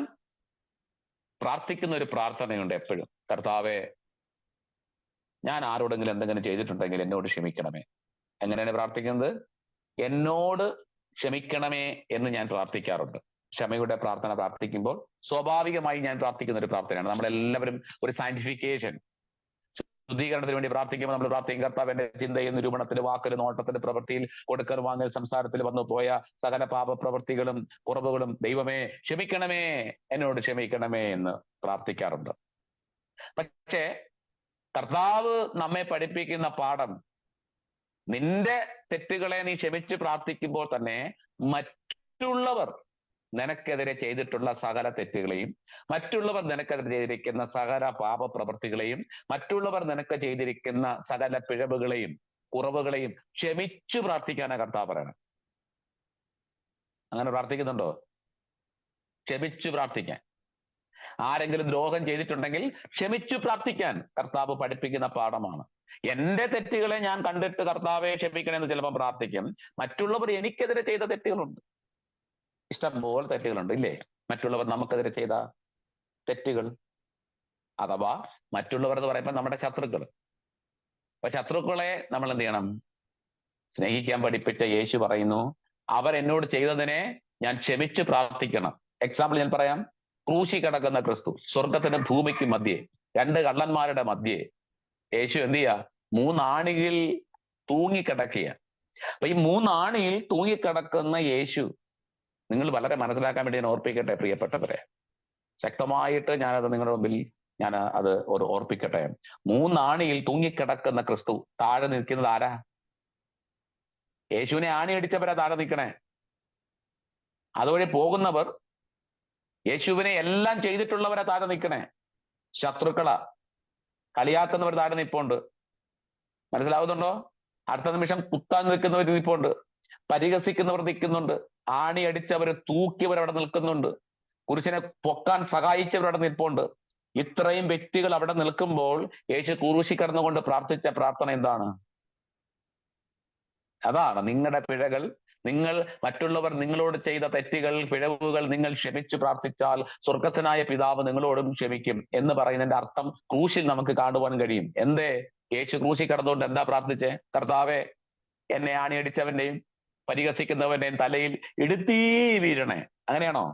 പ്രാർത്ഥിക്കുന്ന ഒരു പ്രാർത്ഥനയുണ്ട് എപ്പോഴും, കർത്താവേ, ഞാൻ ആരോടെങ്കിലും എന്തെങ്കിലും ചെയ്തിട്ടുണ്ടെങ്കിൽ എന്നോട് ക്ഷമിക്കണമേ. എങ്ങനെയാണ് പ്രാർത്ഥിക്കുന്നത്? എന്നോട് ക്ഷമിക്കണമേ എന്ന് ഞാൻ പ്രാർത്ഥിക്കാറുണ്ട്. ക്ഷമയുടെ പ്രാർത്ഥന പ്രാർത്ഥിക്കുമ്പോൾ സ്വാഭാവികമായി ഞാൻ പ്രാർത്ഥിക്കുന്ന ഒരു പ്രാർത്ഥനയാണ്. നമ്മളെല്ലാവരും ഒരു സയന്റിഫിക്കേഷൻ, ശുദ്ധീകരണത്തിന് വേണ്ടി പ്രാർത്ഥിക്കുമ്പോൾ നമ്മൾ പ്രാർത്ഥിക്കും, കർത്താവിന്റെ ചിന്തയിൽ, നിരൂപണത്തിൽ, വാക്കിൽ, നോട്ടത്തിൽ, പ്രവൃത്തിയിൽ, കൊടുക്കൽ വാങ്ങൽ, സംസാരത്തിൽ വന്നു പോയ സകല പാപപ്രവൃത്തികളും കുറവുകളും ദൈവമേ ക്ഷമിക്കണമേ, എന്നോട് ക്ഷമിക്കണമേ എന്ന് പ്രാർത്ഥിക്കാറുണ്ട്. പക്ഷേ കർത്താവ് നമ്മെ പഠിപ്പിക്കുന്ന പാഠം, നിന്റെ തെറ്റുകളെ നീ ക്ഷമിച്ച് പ്രാർത്ഥിക്കുമ്പോൾ തന്നെ മറ്റുള്ളവർ നിനക്കെതിരെ ചെയ്തിട്ടുള്ള സകല തെറ്റുകളെയും, മറ്റുള്ളവർ നിനക്കെതിരെ ചെയ്തിരിക്കുന്ന സകല പാപപ്രവൃത്തികളെയും, മറ്റുള്ളവർ നിനക്ക് ചെയ്തിരിക്കുന്ന സകല പിഴവുകളെയും കുറവുകളെയും ക്ഷമിച്ചു പ്രാർത്ഥിക്കാനാണ് കർത്താവ് പറയണം. അങ്ങനെ പ്രാർത്ഥിക്കുന്നുണ്ടോ? ക്ഷമിച്ചു പ്രാർത്ഥിക്കാൻ. ആരെങ്കിലും ദ്രോഹം ചെയ്തിട്ടുണ്ടെങ്കിൽ ക്ഷമിച്ചു പ്രാർത്ഥിക്കാൻ കർത്താവ് പഠിപ്പിക്കുന്ന പാഠമാണ്. എന്റെ തെറ്റുകളെ ഞാൻ കണ്ടിട്ട് കർത്താവെ ക്ഷമിക്കണമെന്ന് ചിലപ്പോൾ പ്രാർത്ഥിക്കും. മറ്റുള്ളവർ എനിക്കെതിരെ ചെയ്ത തെറ്റുകളുണ്ട്, ഇഷ്ടംപോലെ തെറ്റുകളുണ്ട് ഇല്ലേ? മറ്റുള്ളവർ നമുക്കെതിരെ ചെയ്ത തെറ്റുകൾ, അഥവാ മറ്റുള്ളവർ എന്ന് പറയുമ്പോൾ നമ്മുടെ ശത്രുക്കൾ. അപ്പൊ ശത്രുക്കളെ നമ്മൾ എന്ത് ചെയ്യണം? സ്നേഹിക്കാൻ പഠിപ്പിച്ച യേശു പറയുന്നു, അവർ എന്നോട് ചെയ്തതിനെ ഞാൻ ക്ഷമിച്ചു പ്രാർത്ഥിക്കണം. എക്സാമ്പിൾ ഞാൻ പറയാം. ക്രൂശി കിടക്കുന്ന ക്രിസ്തു, സ്വർഗത്തിന് ഭൂമിക്ക് മധ്യേ, രണ്ട് കള്ളന്മാരുടെ മധ്യേ യേശു എന്ത് ചെയ്യുക? 3 ആണിയിൽ തൂങ്ങിക്കിടക്കുക. അപ്പൊ ഈ 3 ആണിയിൽ തൂങ്ങിക്കിടക്കുന്ന യേശു, നിങ്ങൾ വളരെ മനസ്സിലാക്കാൻ വേണ്ടി ഞാൻ ഓർപ്പിക്കട്ടെ പ്രിയപ്പെട്ടവരെ, ശക്തമായിട്ട് ഞാനത് നിങ്ങളുടെ മുമ്പിൽ ഞാൻ അത് ഓർപ്പിക്കട്ടെ. 3 ആണിയിൽ തൂങ്ങിക്കിടക്കുന്ന ക്രിസ്തു, താഴെ നിൽക്കുന്നത് ആരാ? യേശുവിനെ ആണി അടിച്ചവരാ താഴെ നിൽക്കണേ. അതുവഴി പോകുന്നവർ, യേശുവിനെ എല്ലാം ചെയ്തിട്ടുള്ളവരാ താഴെ നിൽക്കണേ. ശത്രുക്കളാ, കളിയാക്കുന്നവർ താഴെ നിൽപ്പുണ്ട്. മനസ്സിലാവുന്നുണ്ടോ? അടുത്ത നിമിഷം കുത്താൻ നിൽക്കുന്നവർ നിൽപ്പുണ്ട്, പരിഹസിക്കുന്നവർ നിൽക്കുന്നുണ്ട്, ആണി അടിച്ചവർ തൂക്കിയവർ അവിടെ നിൽക്കുന്നുണ്ട്, കുരിശിനെ പൊക്കാൻ സഹായിച്ചവർ അവിടെ നിൽപ്പുണ്ട്. ഇത്രയും വ്യക്തികൾ അവിടെ നിൽക്കുമ്പോൾ യേശു ക്രൂശി കിടന്നുകൊണ്ട് പ്രാർത്ഥിച്ച പ്രാർത്ഥന എന്താണ്? അതാണ്, നിങ്ങളുടെ പിഴകൾ, മറ്റുള്ളവർ നിങ്ങളോട് ചെയ്ത തെറ്റുകൾ, പിഴവുകൾ നിങ്ങൾ ക്ഷമിച്ചു പ്രാർത്ഥിച്ചാൽ സ്വർഗസ്ഥനായ പിതാവ് നിങ്ങളോടും ക്ഷമിക്കും എന്ന് പറയുന്നതിന്റെ അർത്ഥം ക്രൂശിൽ നമുക്ക് കാണുവാൻ കഴിയും. എന്തേ? യേശു ക്രൂശി കിടന്നുകൊണ്ട് എന്താ പ്രാർത്ഥിച്ചേ? കർത്താവേ, എന്നെ ആണിയടിച്ചവന്റെയും പരിഹസിക്കുന്നവന്റെയും തലയിൽ ഇടുത്തീ വീഴണേ. അങ്ങനെയാണോ?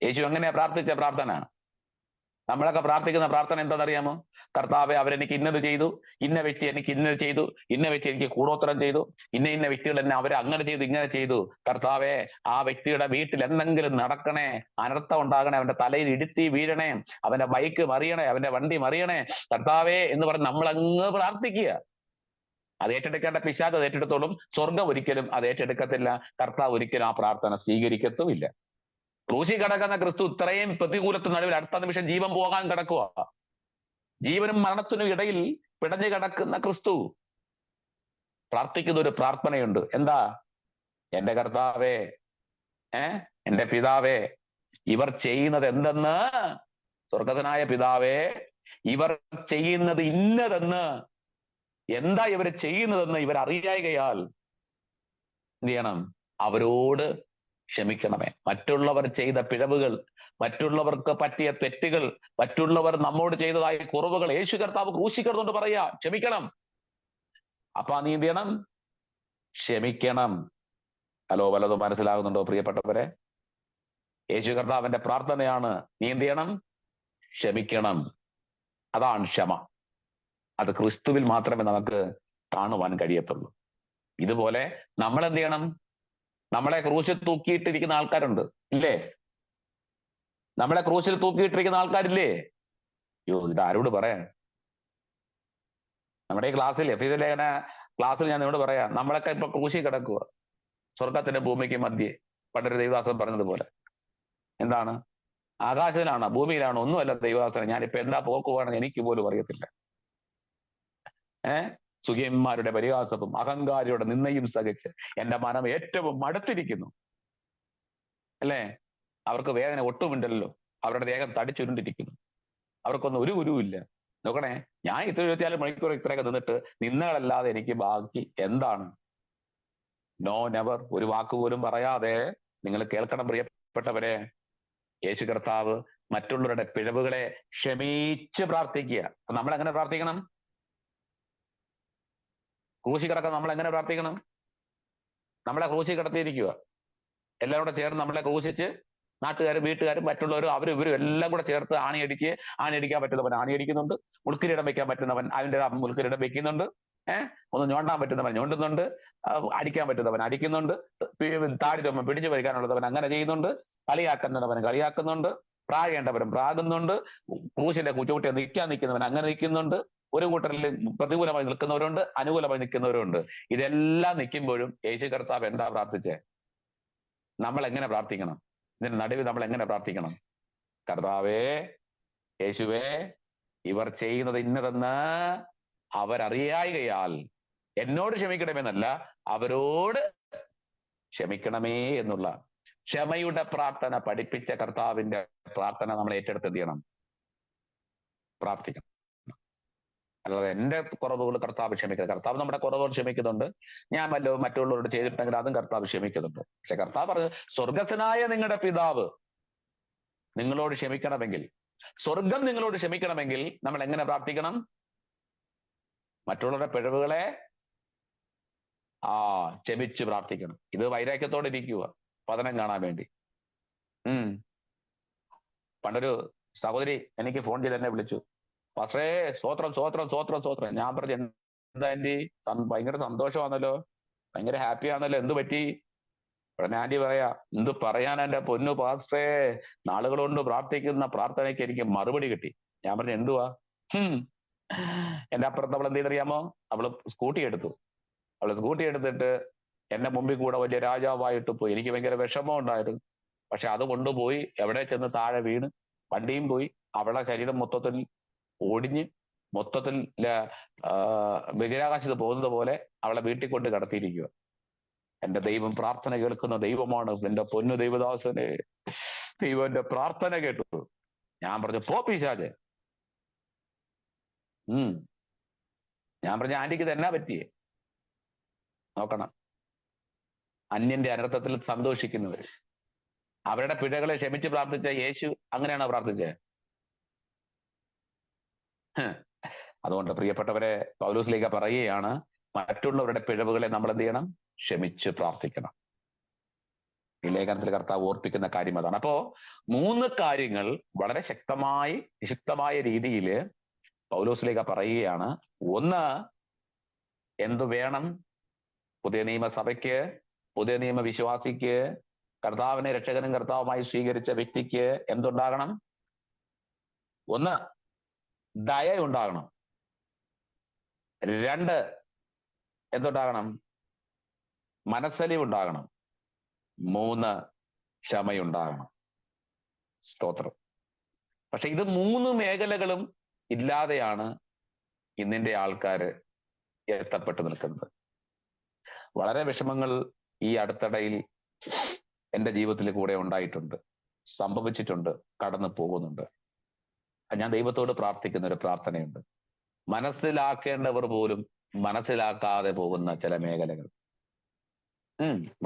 യേശു എങ്ങനെയാ പ്രാർത്ഥിച്ച പ്രാർത്ഥന? നമ്മളൊക്കെ പ്രാർത്ഥിക്കുന്ന പ്രാർത്ഥന എന്താണെന്നറിയാമോ? കർത്താവെ, അവരെനിക്ക് ഇന്നത് ചെയ്തു, ഇന്ന വ്യക്തി എനിക്ക് ഇന്നത് ചെയ്തു, ഇന്ന വ്യക്തി എനിക്ക് കൂടോത്രം ചെയ്തു, ഇന്ന വ്യക്തികൾ എന്നെ അവരെ അങ്ങനെ ചെയ്തു, ഇങ്ങനെ ചെയ്തു. കർത്താവെ, ആ വ്യക്തിയുടെ വീട്ടിൽ എന്തെങ്കിലും നടക്കണേ, അനർത്ഥം ഉണ്ടാകണേ, അവന്റെ തലയിൽ ഇടുത്തി വീഴണേ, അവന്റെ ബൈക്ക് മറിയണേ, അവന്റെ വണ്ടി മറിയണേ കർത്താവേ എന്ന് പറഞ്ഞ് നമ്മൾ അങ്ങ് പ്രാർത്ഥിക്കുക. അത് ഏറ്റെടുക്കേണ്ട പിശാച് അത് ഏറ്റെടുത്തോളും. സ്വർഗം ഒരിക്കലും അത് ഏറ്റെടുക്കത്തില്ല. കർത്താവ് ഒരിക്കലും ആ പ്രാർത്ഥന സ്വീകരിക്കത്തുമില്ല. ക്രൂശി കിടക്കുന്ന ക്രിസ്തു ഇത്രയും പ്രതികൂലത്തിന് നടുവിൽ അടുത്ത നിമിഷം ജീവൻ പോകാൻ കിടക്കുക. ജീവനും മരണത്തിനും ഇടയിൽ പിടഞ്ഞു കിടക്കുന്ന ക്രിസ്തു പ്രാർത്ഥിക്കുന്ന ഒരു പ്രാർത്ഥനയുണ്ട്. എന്താ? എന്റെ കർത്താവേ, എന്റെ പിതാവേ, ഇവർ ചെയ്യുന്നത് എന്തെന്ന്, സ്വർഗസ്ഥനായ പിതാവേ, ഇവർ ചെയ്യുന്നത് ഇന്നതെന്ന്, എന്താ ഇവർ ചെയ്യുന്നതെന്ന് ഇവർ അറിയായികയാൽ എന്ത് ചെയ്യണം? അവരോട് ക്ഷമിക്കണമേ. മറ്റുള്ളവർ ചെയ്ത പിഴവുകൾ, മറ്റുള്ളവർക്ക് പറ്റിയ തെറ്റുകൾ, മറ്റുള്ളവർ നമ്മോട് ചെയ്തതായ കുറവുകൾ യേശു കർത്താവ് ക്രൂശി കിടന്നുകൊണ്ട് പറയാ, ക്ഷമിക്കണം. അപ്പൊ നീ എന്ത് ചെയ്യണം? ക്ഷമിക്കണം. ഹലോ, വല്ലതും മനസ്സിലാകുന്നുണ്ടോ പ്രിയപ്പെട്ടവരെ? യേശു കർത്താവിന്റെ പ്രാർത്ഥനയാണ്, നീ എന്ത് ചെയ്യണം? ക്ഷമിക്കണം. അതാണ് ക്ഷമ. അത് ക്രിസ്തുവിൽ മാത്രമേ നമുക്ക് കാണുവാൻ കഴിയത്തുള്ളൂ. ഇതുപോലെ നമ്മൾ എന്ത് ചെയ്യണം? നമ്മളെ ക്രൂശിൽ തൂക്കിയിട്ടിരിക്കുന്ന ആൾക്കാരുണ്ട് ഇല്ലേ? നമ്മളെ ക്രൂശിൽ തൂക്കിയിട്ടിരിക്കുന്ന ആൾക്കാരില്ലേ? ഇത് ആരോട് പറയാൻ? നമ്മുടെ ഈ ക്ലാസ്സിൽ, എഫീസ് ലേഖന ക്ലാസ്സിൽ ഞാൻ നിന്നോട് പറയാം, നമ്മളൊക്കെ ഇപ്പൊ ക്രൂശി കിടക്കുക, സ്വർഗത്തിന്റെ ഭൂമിക്ക് മധ്യേ. പണ്ടൊരു ദൈവദാസൻ പറഞ്ഞതുപോലെ, എന്താണ്? ആകാശത്തിലാണോ ഭൂമിയിലാണോ? ഒന്നുമല്ല ദൈവദാസൻ, ഞാനിപ്പോ എന്താ പോക്കുവാണെന്ന് എനിക്ക് പോലും അറിയത്തില്ല. സുഖിയന്മാരുടെ പരിഹാസവും അഹങ്കാരിയുടെ നിന്നയും സഹിച്ച് എന്റെ മനം ഏറ്റവും മടുത്തിരിക്കുന്നു അല്ലേ? അവർക്ക് വേദന ഒട്ടുമുണ്ടല്ലോ, അവരുടെ ദേഹം തടിച്ചുരുണ്ടിരിക്കുന്നു, അവർക്കൊന്നും ഒരു ഗുരുവില്ല. നോക്കണേ, ഞാൻ 24 മണിക്കൂർ ഇത്രയൊക്കെ നിന്നിട്ട് നിന്നകളല്ലാതെ എനിക്ക് ബാക്കി എന്താണ്? No, never. ഒരു വാക്കുപോലും പറയാതെ നിങ്ങൾ കേൾക്കണം പ്രിയപ്പെട്ടവരെ. യേശു കർത്താവ് മറ്റുള്ളവരുടെ പിഴവുകളെ ക്ഷമിച്ച് പ്രാർത്ഥിക്കുക. നമ്മൾ എങ്ങനെ പ്രാർത്ഥിക്കണം? ക്രൂശി കിടക്കാൻ നമ്മൾ എങ്ങനെ പ്രാർത്ഥിക്കണം? നമ്മളെ ക്രൂശി കിടത്തിയിരിക്കുക, എല്ലാം കൂടെ ചേർന്ന് നമ്മളെ ക്രൂശിച്ച് നാട്ടുകാരും വീട്ടുകാരും മറ്റുള്ളവരും അവരും ഇവരും എല്ലാം കൂടെ ചേർത്ത് ആണിയടിക്കാൻ പറ്റുന്നവൻ ആണിയടിക്കുന്നുണ്ട്, മുൾക്കിരീടം വെക്കാൻ പറ്റുന്നവൻ അതിൻ്റെ മുൾക്കിരീടം വെക്കുന്നുണ്ട്, ഒന്ന് ഞോണ്ടാൻ പറ്റുന്നവൻ ഞോണ്ടുന്നുണ്ട്, അടിക്കാൻ പറ്റുന്നവൻ അടിക്കുന്നുണ്ട്, താടി തൊമ്മ പിടിച്ചു വയ്ക്കാനുള്ളവൻ അങ്ങനെ ചെയ്യുന്നുണ്ട്, കളിയാക്കുന്നവൻ കളിയാക്കുന്നുണ്ട്, പ്രാകേണ്ടവരും പ്രാകുന്നുണ്ട്, ക്രൂശിന്റെ കുറ്റകുട്ടിയെ നിൽക്കുന്നവൻ അങ്ങനെ നിൽക്കുന്നുണ്ട്. ഒരു കൂട്ടരിൽ പ്രതികൂലമായി നിൽക്കുന്നവരുണ്ട്, അനുകൂലമായി നിൽക്കുന്നവരുണ്ട്. ഇതെല്ലാം നിൽക്കുമ്പോഴും യേശു കർത്താവ് എന്താ പ്രാർത്ഥിച്ചേ? നമ്മൾ എങ്ങനെ പ്രാർത്ഥിക്കണം? ഇതിന് നടുവിൽ നമ്മൾ എങ്ങനെ പ്രാർത്ഥിക്കണം? കർത്താവേ, യേശുവേ, ഇവർ ചെയ്യുന്നത് ഇന്നതെന്ന് അവരറിയായികയാൽ എന്നോട് ക്ഷമിക്കണമെന്നല്ല, അവരോട് ക്ഷമിക്കണമേ എന്നുള്ള ക്ഷമയുടെ പ്രാർത്ഥന പഠിപ്പിച്ച കർത്താവിന്റെ പ്രാർത്ഥന നമ്മൾ ഏറ്റെടുത്ത് എന്ത് ചെയ്യണം? പ്രാർത്ഥിക്കണം. അല്ലാതെ എന്റെ കുറവുകൾ കർത്താവ് ക്ഷമിക്കുന്നത്. കർത്താവ് നമ്മുടെ കുറവുകൾ ക്ഷമിക്കുന്നുണ്ട്. ഞാൻ വല്ലതും മറ്റുള്ളവരോട് ചെയ്തിട്ടുണ്ടെങ്കിൽ അതും കർത്താവ് ക്ഷമിക്കുന്നുണ്ട്. പക്ഷെ കർത്താവ് പറഞ്ഞു, സ്വർഗസ്വനായ നിങ്ങളുടെ പിതാവ് നിങ്ങളോട് ക്ഷമിക്കണമെങ്കിൽ, സ്വർഗം നിങ്ങളോട് ക്ഷമിക്കണമെങ്കിൽ നമ്മൾ എങ്ങനെ പ്രാർത്ഥിക്കണം? മറ്റുള്ളവരുടെ പിഴവുകളെ ക്ഷമിച്ച് പ്രാർത്ഥിക്കണം. ഇത് വൈരാഗ്യത്തോടെ ഇരിക്കുക, പതനം കാണാൻ വേണ്ടി. പണ്ടൊരു സഹോദരി എനിക്ക് ഫോൺ ചെയ്ത് എന്നെ വിളിച്ചു, പക്ഷേ സ്വോത്രം സ്വോത്രം സ്വോത്രം സ്വോത്രം. ഞാൻ പറഞ്ഞു, എന്താ ആന്റി, ഭയങ്കര സന്തോഷമാണല്ലോ, ഭയങ്കര ഹാപ്പി ആണല്ലോ, എന്ത് പറ്റി? ഉടനെ ആന്റി പറയാ, എന്ത് പറയാൻ എന്റെ പൊന്നു പാസ്റ്റേ, നാളുകൾ കൊണ്ട് പ്രാർത്ഥിക്കുന്ന പ്രാർത്ഥനയ്ക്ക് എനിക്ക് മറുപടി കിട്ടി. ഞാൻ പറഞ്ഞു, എന്തുവാ? എന്റെ അപ്പുറത്ത് അവൾ എന്ത് ചെയ്തറിയാമോ? അവള് സ്കൂട്ടി എടുത്തു. അവള് സ്കൂട്ടി എടുത്തിട്ട് എന്റെ മുമ്പിൽ കൂടെ വലിയ രാജാവായിട്ട് പോയി. എനിക്ക് ഭയങ്കര വിഷമം ഉണ്ടായിരുന്നു. പക്ഷെ അത് കൊണ്ടുപോയി എവിടെ ചെന്ന് താഴെ വീണ്, വണ്ടിയും പോയി. അവളുടെ ശരീരം മൊത്തത്തിൽ ഒടിഞ്ഞ് മൊത്തത്തിൽ ബഹിരാകാശത്ത് പോകുന്നത് പോലെ അവളെ വീട്ടിൽ കൊണ്ട് കടത്തിയിരിക്കുക. എന്റെ ദൈവം പ്രാർത്ഥന കേൾക്കുന്ന ദൈവമാണ്. എന്റെ പൊന്നു ദൈവദാസനെ, ദൈവം എന്റെ പ്രാർത്ഥന കേട്ടു. ഞാൻ പറഞ്ഞു, പോ പിശാചേ. ഞാൻ പറഞ്ഞു, ആന്റിക്ക് തന്നെ പറ്റിയേ. നോക്കണം, അന്യന്റെ അനർത്ഥത്തിൽ സന്തോഷിക്കുന്നവർ, അവരുടെ പിഴകളെ ക്ഷമിച്ച് പ്രാർത്ഥിച്ച യേശു അങ്ങനെയാണോ പ്രാർത്ഥിച്ചത്? അതുകൊണ്ട് പ്രിയപ്പെട്ടവരെ, പൗലോസ്ലീഹ പറയുകയാണ്, മറ്റുള്ളവരുടെ പിഴവുകളെ നമ്മൾ എന്ത് ചെയ്യണം? ക്ഷമിച്ച് പ്രാർത്ഥിക്കണം. ഈ ലേഖനത്തിൽ കർത്താവ് ഓർപ്പിക്കുന്ന കാര്യം അതാണ്. അപ്പോ 3 കാര്യങ്ങൾ വളരെ ശക്തമായ രീതിയിൽ പൗലോസ്ലീഹ പറയുകയാണ്. ഒന്ന്, എന്തു വേണം? പുതിയ നിയമസഭയ്ക്ക്, പുതിയ നിയമ വിശ്വാസിക്ക്, കർത്താവിനെ രക്ഷകനും കർത്താവുമായി സ്വീകരിച്ച വ്യക്തിക്ക് എന്തുണ്ടാകണം? ഒന്ന്, ദയ ഉണ്ടാകണം. 2, എന്തുണ്ടാകണം? മനസ്സലിവുണ്ടാകണം. 3, ക്ഷമയുണ്ടാകണം. സ്തോത്രം. പക്ഷെ ഇത് 3 മേഖലകളും ഇല്ലാതെയാണ് ഇന്നിന്റെ ആൾക്കാര് എത്തപ്പെട്ടു നിൽക്കുന്നത്. വളരെ വിഷമങ്ങൾ ഈ അടുത്തിടയിൽ എൻ്റെ ജീവിതത്തിൽ കൂടെ ഉണ്ടായിട്ടുണ്ട്, സംഭവിച്ചിട്ടുണ്ട്, കടന്നു പോകുന്നുണ്ട്. ഞാൻ ദൈവത്തോട് പ്രാർത്ഥിക്കുന്ന ഒരു പ്രാർത്ഥനയുണ്ട്. മനസ്സിലാക്കേണ്ടവർ പോലും മനസ്സിലാക്കാതെ പോകുന്ന ചില മേഖലകൾ,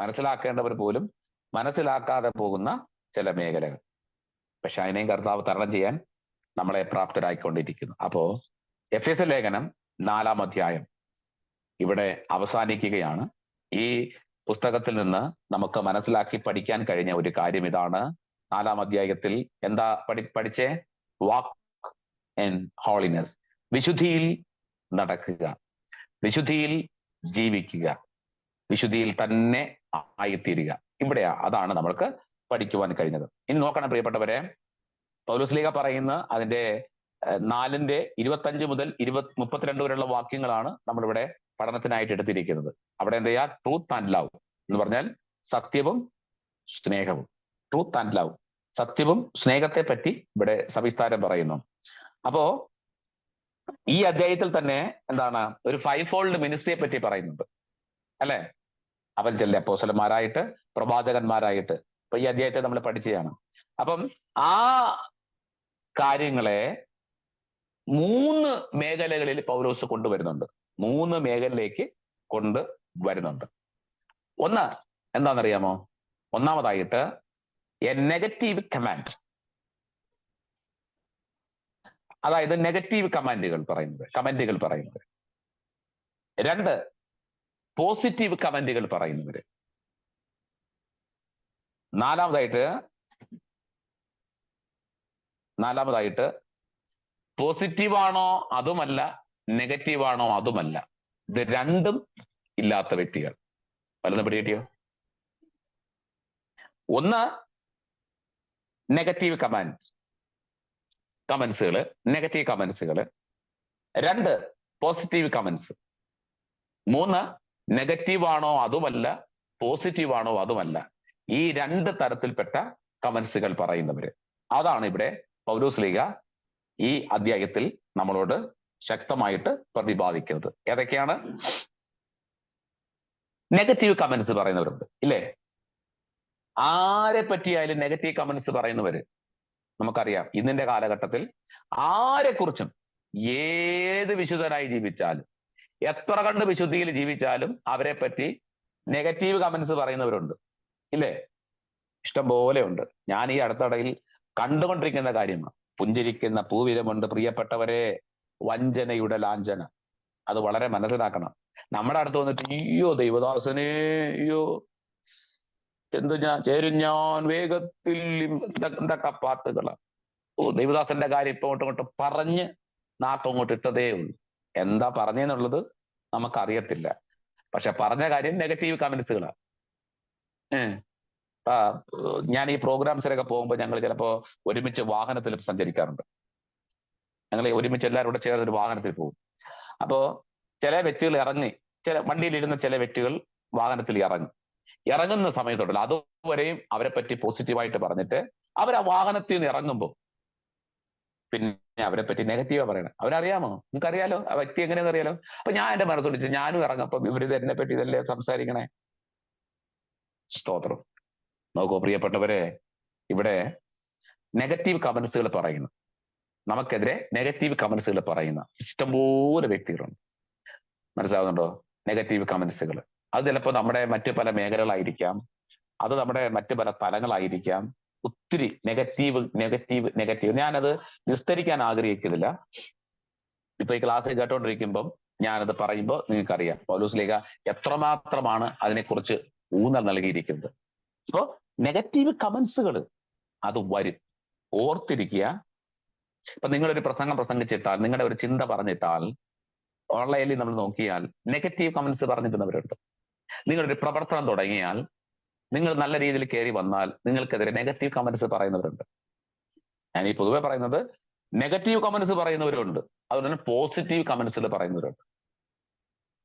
മനസ്സിലാക്കേണ്ടവർ പോലും മനസ്സിലാക്കാതെ പോകുന്ന ചില മേഖലകൾ. പക്ഷെ അതിനെയും കർത്താവ് തരണം ചെയ്യാൻ നമ്മളെ പ്രാപ്തരായിക്കൊണ്ടിരിക്കുന്നു. അപ്പോ എഫെസ്യ ലേഖനം 4-ാം അധ്യായം ഇവിടെ അവസാനിക്കുകയാണ്. ഈ പുസ്തകത്തിൽ നിന്ന് നമുക്ക് മനസ്സിലാക്കി പഠിക്കാൻ കഴിഞ്ഞ ഒരു കാര്യം ഇതാണ്. 4-ാം അധ്യായത്തിൽ എന്താ പഠിച്ചേ? വാക്ക് ഇൻ ഹോളിനെസ്, വിശുദ്ധിയിൽ നടക്കുക, വിശുദ്ധിയിൽ ജീവിക്കുക, വിശുദ്ധിയിൽ തന്നെ ആയിത്തീരുക. അതാണ് നമ്മൾക്ക് പഠിക്കുവാൻ കഴിഞ്ഞത്. ഇനി നോക്കണം പ്രിയപ്പെട്ടവരെ, പൗലോസ്ലീഹ പറയുന്ന അതിന്റെ 4-ന്റെ 25 മുതൽ 32 വരെയുള്ള വാക്യങ്ങളാണ് നമ്മളിവിടെ പഠനത്തിനായിട്ട് എടുത്തിരിക്കുന്നത്. അവിടെ എന്ത് ചെയ്യാ? ട്രൂത്ത് ആൻഡ് ലവ് എന്ന് പറഞ്ഞാൽ സത്യവും സ്നേഹവും. ട്രൂത്ത് ആൻഡ് ലവ്, സത്യവും സ്നേഹത്തെ പറ്റി ഇവിടെ സവിസ്താരം പറയുന്നു. അപ്പോ ഈ അധ്യായത്തിൽ തന്നെ എന്താണ്? ഒരു 5-fold മിനിസ്ട്രിയെ പറ്റി പറയുന്നുണ്ട്, അല്ലെ? അവൻ ചില അപ്പോസ്തലന്മാരായിട്ട്, പ്രവാചകന്മാരായിട്ട്. അപ്പൊ ഈ അധ്യായത്തെ നമ്മൾ പഠിച്ചതാണ്. അപ്പം ആ കാര്യങ്ങളെ 3 മേഖലകളിൽ പൗലോസ് കൊണ്ടുവരുന്നുണ്ട്. 3 മേഖലയിലേക്ക് കൊണ്ടുവരുന്നുണ്ട്. ഒന്ന് എന്താണെന്നറിയാമോ? ഒന്നാമതായിട്ട് എ നെഗറ്റീവ് കമാൻഡ്, അതായത് നെഗറ്റീവ് കമന്റുകൾ പറയുന്നത്. 2, പോസിറ്റീവ് കമന്റുകൾ പറയുന്നവര്. 4-ാമതായിട്ട് പോസിറ്റീവാണോ അതുമല്ല, നെഗറ്റീവാണോ അതുമല്ല, ഇത് രണ്ടും ഇല്ലാത്ത വ്യക്തികൾ. വലുത് പിടികിട്ടിയോ? ഒന്ന് നെഗറ്റീവ് നെഗറ്റീവ് കമന്റ്സുകള്. 2 positive comments. 3 നെഗറ്റീവാണോ അതുമല്ല, പോസിറ്റീവാണോ അതുമല്ല, ഈ 2 തരത്തിൽപ്പെട്ട കമന്റ്സുകൾ പറയുന്നവര്. അതാണ് ഇവിടെ പൗലോസ്ലീഹ ഈ അധ്യായത്തിൽ നമ്മളോട് ശക്തമായിട്ട് പ്രതിപാദിക്കുന്നത്. ഏതൊക്കെയാണ്? നെഗറ്റീവ് കമന്റ്സ് പറയുന്നവരുണ്ട്, ഇല്ലേ? ആരെ പറ്റിയായാലും നെഗറ്റീവ് കമന്റ്സ് പറയുന്നവര് നമുക്കറിയാം. ഇന്നിന്റെ കാലഘട്ടത്തിൽ ആരെക്കുറിച്ചും ഏത് വിശുദ്ധരായി ജീവിച്ചാലും എത്ര കണ്ട് വിശുദ്ധിയിൽ ജീവിച്ചാലും അവരെ പറ്റി നെഗറ്റീവ് കമന്റ്സ് പറയുന്നവരുണ്ട്, ഇല്ലേ? ഇഷ്ടം പോലെ ഉണ്ട്. ഞാൻ ഈ അടുത്തിടയിൽ കണ്ടുകൊണ്ടിരിക്കുന്ന കാര്യമാണ്. പുഞ്ചിരിക്കുന്ന പൂവിരമുണ്ട് പ്രിയപ്പെട്ടവരെ, വഞ്ചനയുടെ ലാഞ്ചന. അത് വളരെ മനസ്സിലാക്കണം. നമ്മുടെ അടുത്ത് വന്നിട്ട് അയ്യോ ദൈവദാസനെ, അയ്യോ എന്തു ഞാൻ ചേരും ഞാൻ വേഗത്തിൽ എന്തൊക്കെ പാട്ടുകളാ. ഓ ദൈവദാസന്റെ കാര്യം ഇപ്പൊ അങ്ങോട്ട് പറഞ്ഞ് നാക്കങ്ങോട്ട് ഇട്ടതേ ഉള്ളൂ. എന്താ പറഞ്ഞെന്നുള്ളത് നമുക്കറിയത്തില്ല. പക്ഷെ പറഞ്ഞ കാര്യം നെഗറ്റീവ് കമന്റ്സുകളാണ്. ഞാൻ ഈ പ്രോഗ്രാംസിലൊക്കെ പോകുമ്പോൾ ഞങ്ങൾ ചിലപ്പോ ഒരുമിച്ച് വാഹനത്തിൽ സഞ്ചരിക്കാറുണ്ട്. ഞങ്ങൾ ഒരുമിച്ച് എല്ലാവരും കൂടെ ചേർന്ന് ഒരു വാഹനത്തിൽ പോകും. അപ്പോ ചില വ്യക്തികൾ ഇറങ്ങി, ചില വണ്ടിയിലിരുന്ന ചില വ്യക്തികൾ വാഹനത്തിൽ ഇറങ്ങുന്ന സമയത്തുണ്ടല്ലോ, അതുവരെയും അവരെ പറ്റി പോസിറ്റീവായിട്ട് പറഞ്ഞിട്ട് അവർ ആ വാഹനത്തിൽ നിന്ന് ഇറങ്ങുമ്പോൾ പിന്നെ അവരെ പറ്റി നെഗറ്റീവാ പറയണം. അവരറിയാമോ? നിങ്ങൾക്കറിയാലോ ആ വ്യക്തി എങ്ങനെയാണെന്ന് അറിയാലോ. അപ്പൊ ഞാൻ എന്റെ മനസ്സൊടിച്ച് ഞാനും ഇറങ്ങപ്പം ഇവരിത് എന്നെ പറ്റി ഇതല്ലേ സംസാരിക്കണേ. സ്തോത്രം. നോക്കൂ പ്രിയപ്പെട്ടവരെ, ഇവിടെ നെഗറ്റീവ് കമന്റ്സുകൾ പറയുന്നു, നമുക്കെതിരെ നെഗറ്റീവ് കമന്റ്സുകൾ പറയുന്ന ഇഷ്ടംപോലെ വ്യക്തികളുണ്ട്. മനസ്സിലാവുന്നുണ്ടോ? നെഗറ്റീവ് കമന്റ്സുകൾ അത് ചിലപ്പോൾ നമ്മുടെ മറ്റു പല മേഖലകളായിരിക്കാം, അത് നമ്മുടെ മറ്റു പല തലങ്ങളായിരിക്കാം. ഒത്തിരി നെഗറ്റീവ് ഞാനത് വിസ്തരിക്കാൻ ആഗ്രഹിക്കുന്നില്ല. ഇപ്പൊ ഈ ക്ലാസ് കേട്ടോണ്ടിരിക്കുമ്പം ഞാനത് പറയുമ്പോൾ നിങ്ങൾക്കറിയാം പൗലോസ് ലേഖ എത്രമാത്രമാണ് അതിനെക്കുറിച്ച് ഊന്നൽ നൽകിയിരിക്കുന്നത്. ഇപ്പോ നെഗറ്റീവ് കമന്റ്സുകൾ അത് വരും, ഓർത്തിരിക്കുക. ഇപ്പൊ നിങ്ങളൊരു പ്രസംഗം പ്രസംഗിച്ചിട്ടാൽ, നിങ്ങളുടെ ഒരു ചിന്ത പറഞ്ഞിട്ടാൽ, ഓൺലൈനിൽ നമ്മൾ നോക്കിയാൽ നെഗറ്റീവ് കമന്റ്സ് പറഞ്ഞിരുന്നവരുണ്ട്. നിങ്ങളൊരു പ്രവർത്തനം തുടങ്ങിയാൽ, നിങ്ങൾ നല്ല രീതിയിൽ കയറി വന്നാൽ നിങ്ങൾക്കെതിരെ നെഗറ്റീവ് കമന്റ്സ് പറയുന്നവരുണ്ട്. ഞാൻ ഈ പൊതുവെ പറയുന്നത് നെഗറ്റീവ് കമന്റ്സ് പറയുന്നവരുണ്ട്, അതുപോലെ തന്നെ പോസിറ്റീവ് കമന്റ്സുകൾ പറയുന്നവരുണ്ട്,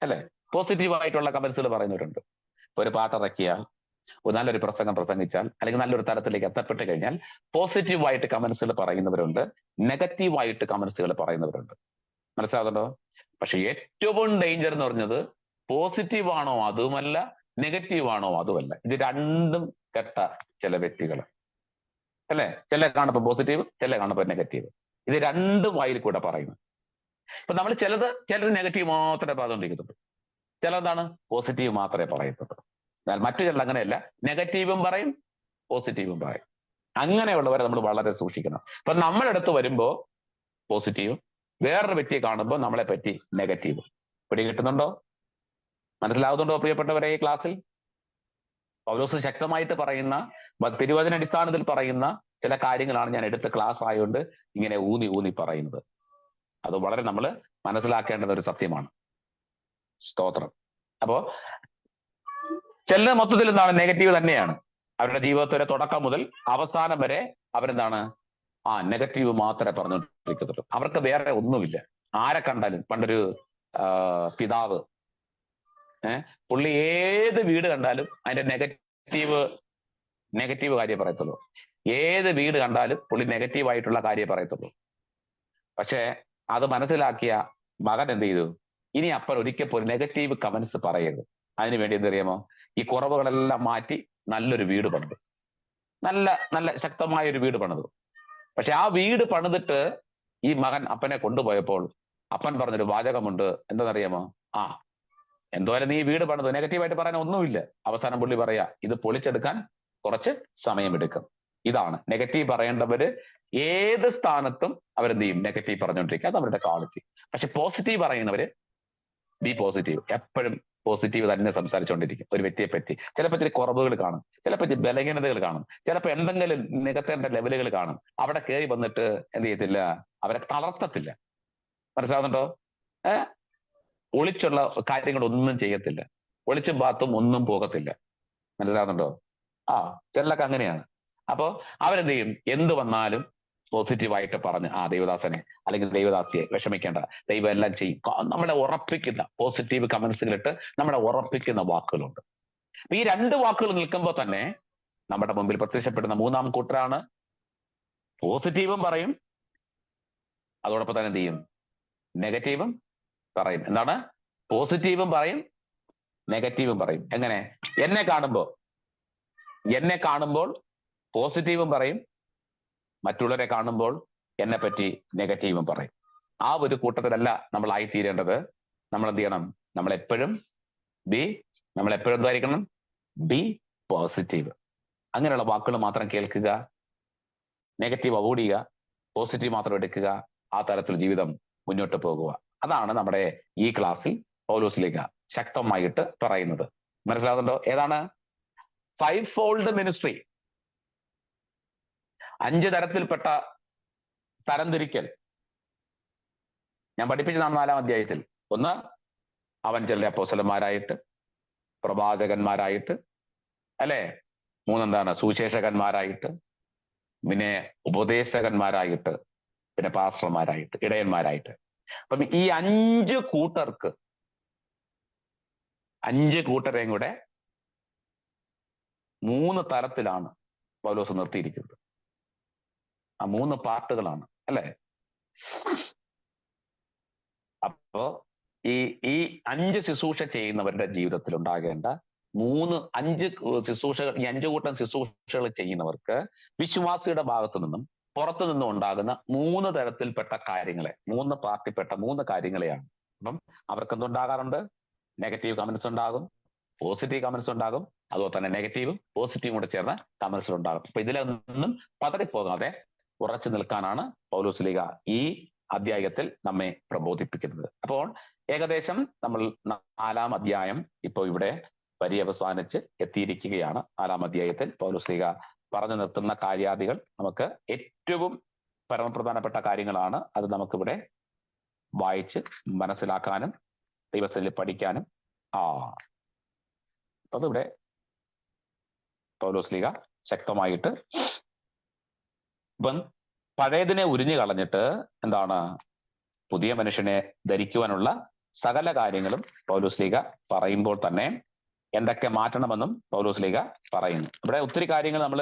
അല്ലെ? പോസിറ്റീവായിട്ടുള്ള കമന്റ്സുകൾ പറയുന്നവരുണ്ട്. ഒരു പാട്ടിറക്കിയാൽ, നല്ലൊരു പ്രസംഗം പ്രസംഗിച്ചാൽ, അല്ലെങ്കിൽ നല്ലൊരു തലത്തിലേക്ക് എത്തപ്പെട്ട് കഴിഞ്ഞാൽ പോസിറ്റീവായിട്ട് കമന്റ്സുകൾ പറയുന്നവരുണ്ട്, നെഗറ്റീവായിട്ട് കമന്റ്സുകൾ പറയുന്നവരുണ്ട്. മനസ്സിലാകുന്നുണ്ടോ? പക്ഷെ ഏറ്റവും ഡേഞ്ചർ എന്ന് പറഞ്ഞത് പോസിറ്റീവ് ആണോ അതുമല്ല, നെഗറ്റീവ് ആണോ അതുമല്ല. ഇത് രണ്ടും കെട്ട ചില വ്യക്തികൾ, അല്ലെ? ചില കാണുമ്പോൾ പോസിറ്റീവ്, ചില കാണുമ്പോൾ നെഗറ്റീവ്. ഇത് രണ്ടും വായിൽ കൂടെ പറയുന്നു. ഇപ്പൊ നമ്മൾ ചിലർ നെഗറ്റീവ് മാത്രമേ പറഞ്ഞുകൊണ്ടിരിക്കുന്നുള്ളൂ, ചിലതാണ് പോസിറ്റീവ് മാത്രമേ പറയത്തുള്ളൂ. എന്നാൽ മറ്റു ചിലർ അങ്ങനെയല്ല, നെഗറ്റീവും പറയും പോസിറ്റീവും പറയും. അങ്ങനെയുള്ളവരെ നമ്മൾ വളരെ സൂക്ഷിക്കണം. ഇപ്പൊ നമ്മുടെ അടുത്ത് വരുമ്പോ പോസിറ്റീവും, വേറൊരു വ്യക്തിയെ കാണുമ്പോൾ നമ്മളെ പറ്റി നെഗറ്റീവും. പിടി കിട്ടുന്നുണ്ടോ? മനസ്സിലാവുന്നുണ്ടോ പ്രിയപ്പെട്ടവരെ? ഈ ക്ലാസ്സിൽ പൗലോസ് ശക്തമായിട്ട് പറയുന്ന, തിരുവചന അടിസ്ഥാനത്തിൽ പറയുന്ന ചില കാര്യങ്ങളാണ് ഞാൻ എടുത്ത ക്ലാസ് ആയതുകൊണ്ട് ഇങ്ങനെ ഊന്നി പറയുന്നത്. അത് വളരെ നമ്മൾ മനസ്സിലാക്കേണ്ടത് ഒരു സത്യമാണ്. സ്തോത്രം. അപ്പോ ചില മൊത്തത്തിൽ എന്താണ്? നെഗറ്റീവ് തന്നെയാണ്. അവരുടെ ജീവിതത്തിലെ തുടക്കം മുതൽ അവസാനം വരെ അവരെന്താണ്? നെഗറ്റീവ് മാത്രമേ പറഞ്ഞുകൊണ്ടിരിക്കത്തുള്ളൂ. അവർക്ക് വേറെ ഒന്നുമില്ല. ആരെ കണ്ടാലും, പണ്ടൊരു പിതാവ്, പുള്ളി ഏത് വീട് കണ്ടാലും അതിന്റെ നെഗറ്റീവ് കാര്യം പറയത്തുള്ളൂ. ഏത് വീട് കണ്ടാലും പുള്ളി നെഗറ്റീവായിട്ടുള്ള കാര്യം പറയത്തുള്ളൂ. പക്ഷെ അത് മനസ്സിലാക്കിയ മകൻ എന്ത് ചെയ്തു? ഇനി അപ്പൻ ഒരിക്കൽ പോലും നെഗറ്റീവ് കമന്റ്സ് പറയരുത്. അതിനുവേണ്ടി എന്തറിയാമോ? ഈ കുറവുകളെല്ലാം മാറ്റി നല്ലൊരു വീട് പണിതു, നല്ല ശക്തമായ ഒരു വീട് പണിതു. പക്ഷെ ആ വീട് പണിതിട്ട് ഈ മകൻ അപ്പനെ കൊണ്ടുപോയപ്പോൾ അപ്പൻ പറഞ്ഞൊരു വാചകമുണ്ട്. എന്താണെന്നറിയാമോ? എന്തോരം നീ വീട് പണിതു, നെഗറ്റീവായിട്ട് പറയാൻ ഒന്നുമില്ല. അവസാനം പുള്ളി പറയാ, ഇത് പൊളിച്ചെടുക്കാൻ കുറച്ച് സമയമെടുക്കും. ഇതാണ് നെഗറ്റീവ് പറയേണ്ടവര് ഏത് സ്ഥാനത്തും അവരെന്ത് ചെയ്യും? നെഗറ്റീവ് പറഞ്ഞുകൊണ്ടിരിക്കുക. അത് അവരുടെ ക്വാളിറ്റി. പക്ഷെ പോസിറ്റീവ് പറയുന്നവര് ബി പോസിറ്റീവ്, എപ്പോഴും പോസിറ്റീവ് തന്നെ സംസാരിച്ചുകൊണ്ടിരിക്കും ഒരു വ്യക്തിയെ പറ്റി. ചിലപ്പോൾ ചില കുറവുകൾ കാണും, ചിലപ്പോൾ ബലഹീനതകൾ കാണും, ചിലപ്പോൾ എന്തെങ്കിലും നികത്തേണ്ട ലെവലുകൾ കാണും. അവിടെ കയറി വന്നിട്ട് എന്ത് ചെയ്യത്തില്ല? അവരെ തളർത്തത്തില്ല. മനസ്സിലാവുന്നുണ്ടോ? ഒളിച്ചുള്ള കാര്യങ്ങളൊന്നും ചെയ്യത്തില്ല, ഒളിച്ചും പാത്തും ഒന്നും പോകത്തില്ല. മനസ്സിലാവുന്നുണ്ടോ? ചിലർക്ക് അങ്ങനെയാണ്. അപ്പോ അവരെന്ത് ചെയ്യും? എന്ത് വന്നാലും പോസിറ്റീവായിട്ട് പറഞ്ഞ് ദൈവദാസനെ അല്ലെങ്കിൽ ദൈവദാസിയെ വിഷമിക്കേണ്ട, ദൈവം എല്ലാം ചെയ്യും. നമ്മളെ ഉറപ്പിക്കുന്ന പോസിറ്റീവ് കമന്റ്സുകളിട്ട് നമ്മളെ ഉറപ്പിക്കുന്ന വാക്കുകളുണ്ട്. ഈ രണ്ട് വാക്കുകൾ നിൽക്കുമ്പോൾ തന്നെ നമ്മുടെ മുമ്പിൽ പ്രത്യക്ഷപ്പെടുന്ന മൂന്നാം കൂട്ടരാണ് പോസിറ്റീവും പറയും, അതോടൊപ്പം തന്നെ എന്ത് ചെയ്യും? നെഗറ്റീവും പറയും. എന്താണ്? പോസിറ്റീവും പറയും, നെഗറ്റീവും പറയും. എങ്ങനെ? എന്നെ കാണുമ്പോ എന്നെ കാണുമ്പോൾ പോസിറ്റീവും പറയും, മറ്റുള്ളവരെ കാണുമ്പോൾ എന്നെ പറ്റി നെഗറ്റീവും പറയും. ആ ഒരു കൂട്ടത്തിലല്ല നമ്മൾ ആയിത്തീരേണ്ടത്. നമ്മൾ എന്ത് ചെയ്യണം? നമ്മൾ എപ്പോഴും എന്തായിരിക്കണം? B positive. അങ്ങനെയുള്ള വാക്കുകൾ മാത്രം കേൾക്കുക, നെഗറ്റീവ് അവോയ്ഡ് ചെയ്യുക, പോസിറ്റീവ് മാത്രം എടുക്കുക. ആ തരത്തിൽ ജീവിതം മുന്നോട്ട് പോകുക. അതാണ് നമ്മുടെ ഈ ക്ലാസ്സിൽ പൗലോസ് ശക്തമായിട്ട് പറയുന്നത്. മനസ്സിലാകുന്നുണ്ടോ? ഏതാണ്? 5-fold ministry. 5 തരത്തിൽപ്പെട്ട തരംതിരിക്കൽ ഞാൻ പഠിപ്പിച്ചതാണ് 4-ാം അധ്യായത്തിൽ. ഒന്ന്, അവൻ ചില അപ്പോസ്തലന്മാരായിട്ട്, പ്രവാചകന്മാരായിട്ട്, അല്ലെ? 3 എന്താണ്? സുവിശേഷകന്മാരായിട്ട്, പിന്നെ ഉപദേശകന്മാരായിട്ട്, പിന്നെ പാസ്റ്റർമാരായിട്ട്, ഇടയന്മാരായിട്ട്. അപ്പം ഈ 5 കൂട്ടർക്ക് 5 കൂട്ടരെയും കൂടെ 3 തരത്തിലാണ് പൗലോസ് നിർത്തിയിരിക്കുന്നത്. ആ 3 പാർട്ടുകളാണ്, അല്ലെ? അപ്പോ ഈ 5 ശുശ്രൂഷ ചെയ്യുന്നവരുടെ ജീവിതത്തിൽ ഉണ്ടാകേണ്ട 5 ശുശ്രൂഷകൾ, ഈ 5 കൂട്ടം ശുശ്രൂഷകൾ ചെയ്യുന്നവർക്ക് വിശ്വാസിയുടെ ഭാഗത്തു നിന്നും പുറത്തു നിന്നും ഉണ്ടാകുന്ന 3 തരത്തിൽപ്പെട്ട കാര്യങ്ങളെ, 3 പാർട്ടിപ്പെട്ട 3 കാര്യങ്ങളെയാണ്. അപ്പം അവർക്ക് എന്തുണ്ടാകാറുണ്ട്? നെഗറ്റീവ് കമന്റ്സ് ഉണ്ടാകും, പോസിറ്റീവ് കമന്റ്സ് ഉണ്ടാകും, അതുപോലെ തന്നെ നെഗറ്റീവും പോസിറ്റീവും കൂടെ ചേർന്ന കമന്റ്സ് ഉണ്ടാകും. അപ്പൊ ഇതിലൊന്നും പതറിപ്പോകാതെ ഉറച്ചു നിൽക്കാനാണ് പൗലോസ് ലീഗ ഈ അധ്യായത്തിൽ നമ്മെ പ്രബോധിപ്പിക്കുന്നത്. അപ്പോൾ ഏകദേശം നമ്മൾ 4-ാം അധ്യായം ഇപ്പോൾ ഇവിടെ പര്യവസാനിച്ച് എത്തിയിരിക്കുകയാണ്. 4-ാം അധ്യായത്തിൽ പൗലോസ് ലീഗ പറഞ്ഞു നിർത്തുന്ന കാര്യാദികൾ നമുക്ക് ഏറ്റവും പരമപ്രധാനപ്പെട്ട കാര്യങ്ങളാണ്. അത് നമുക്കിവിടെ വായിച്ച് മനസ്സിലാക്കാനും ദൈവസന്നിധിയിൽ പഠിക്കാനും അതിവിടെ പൗലോസ് ലീഗ ശക്തമായിട്ട് ഇപ്പം പഴയതിനെ ഉരിഞ്ഞു കളഞ്ഞിട്ട് എന്താണ്? പുതിയ മനുഷ്യനെ ധരിക്കുവാനുള്ള സകല കാര്യങ്ങളും പൗലോസ് ലീഗ പറയുമ്പോൾ തന്നെ എന്തൊക്കെ മാറ്റണമെന്നും പൗലോസ് ലീഗ പറയുന്നു. ഇവിടെ ഒത്തിരി കാര്യങ്ങൾ നമ്മൾ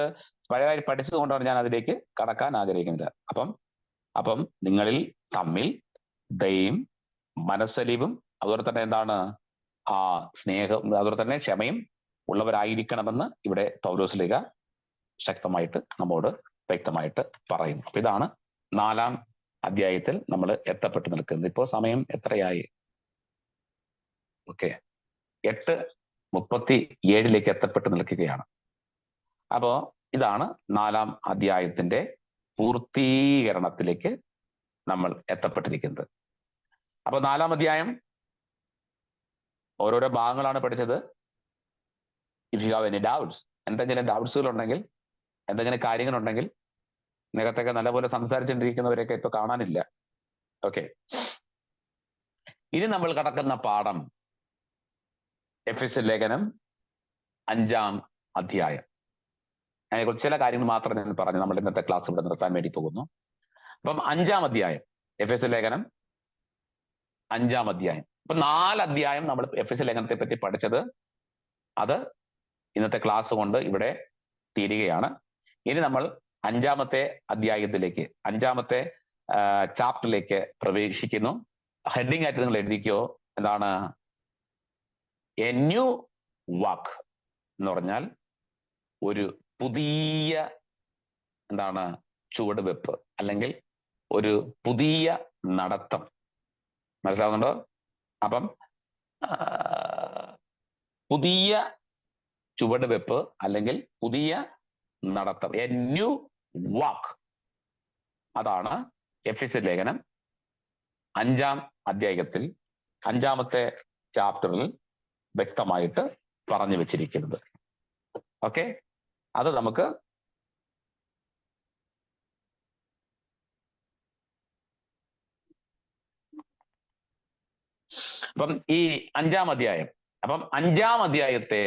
പഴയതായി പഠിച്ചതുകൊണ്ടാണ് ഞാൻ അതിലേക്ക് കടക്കാൻ ആഗ്രഹിക്കുന്നത്. അപ്പം നിങ്ങളിൽ തമ്മിൽ ദയയും മനസ്സലിവും അതുപോലെ തന്നെ എന്താണ് സ്നേഹം, അതുപോലെ തന്നെ ക്ഷമയും ഉള്ളവരായിരിക്കണമെന്ന് ഇവിടെ പൗലോസ് ലീഗ ശക്തമായിട്ട് നമ്മോട് വ്യക്തമായിട്ട് പറയുന്നു. അപ്പൊ ഇതാണ് 4-ാം അധ്യായത്തിൽ നമ്മൾ എത്തപ്പെട്ട് നിൽക്കുന്നത്. ഇപ്പോൾ സമയം എത്രയായി? ഓക്കെ, 8:37 എത്തപ്പെട്ട് നിൽക്കുകയാണ്. അപ്പോ ഇതാണ് 4-ാം അധ്യായത്തിന്റെ പൂർത്തീകരണത്തിലേക്ക് നമ്മൾ എത്തപ്പെട്ടിരിക്കുന്നത്. അപ്പൊ 4-ാം അധ്യായം ഓരോരോ ഭാഗങ്ങളാണ് പഠിച്ചത്. If you have any doubts, എന്തെങ്കിലും ഡൗട്ട്സുകൾ ഉണ്ടെങ്കിൽ, എന്തെങ്കിലും കാര്യങ്ങളുണ്ടെങ്കിൽ, നേരത്തൊക്കെ നല്ലപോലെ സംസാരിച്ചുകൊണ്ടിരിക്കുന്നവരെയൊക്കെ ഇപ്പൊ കാണാനില്ല. ഓക്കെ, ഇനി നമ്മൾ കടക്കുന്ന പാഠം എഫെസ്യർ ലേഖനം 5-ാം അധ്യായം. അതിനെക്കുറിച്ച് ചില കാര്യങ്ങൾ മാത്രം ഞാൻ പറഞ്ഞു നമ്മൾ ഇന്നത്തെ ക്ലാസ് ഇവിടെ നിർത്താൻ വേണ്ടി പോകുന്നു. അപ്പം 5-ാം അധ്യായം, എഫെസ്യർ ലേഖനം 5-ാം അധ്യായം. അപ്പൊ 4 അധ്യായം നമ്മൾ എഫെസ്യർ ലേഖനത്തെ പറ്റി പഠിച്ചത്, അത് ഇന്നത്തെ ക്ലാസ് കൊണ്ട് ഇവിടെ തീരുകയാണ്. ഇനി നമ്മൾ 5-ാമത്തെ അധ്യായത്തിലേക്ക്, 5-ാമത്തെ ചാപ്റ്ററിലേക്ക് പ്രവേശിക്കുന്നു. ഹെഡിങ് ആയിട്ട് നിങ്ങൾ എഴുതിക്കോ, എന്താണ്? എ ന്യൂ വാക്ക് എന്ന് പറഞ്ഞാൽ ഒരു പുതിയ എന്താണ് ചുവടുവെപ്പ്, അല്ലെങ്കിൽ ഒരു പുതിയ നടത്തം. മനസ്സിലാവുന്നുണ്ടോ? അപ്പം പുതിയ ചുവടുവെപ്പ് അല്ലെങ്കിൽ പുതിയ നടത്തം, എ ന്യൂ വാക്ക്. അതാണ് എഫെസ്യർ ലേഖനം 5-ാം അധ്യായത്തിൽ 5-ാമത്തെ ചാപ്റ്ററിൽ വ്യക്തമായിട്ട് പറഞ്ഞു വെച്ചിരിക്കുന്നത്. ഓക്കെ, അത് നമുക്ക് അപ്പം ഈ 5-ാം അധ്യായം, അപ്പം 5-ാം അധ്യായത്തെ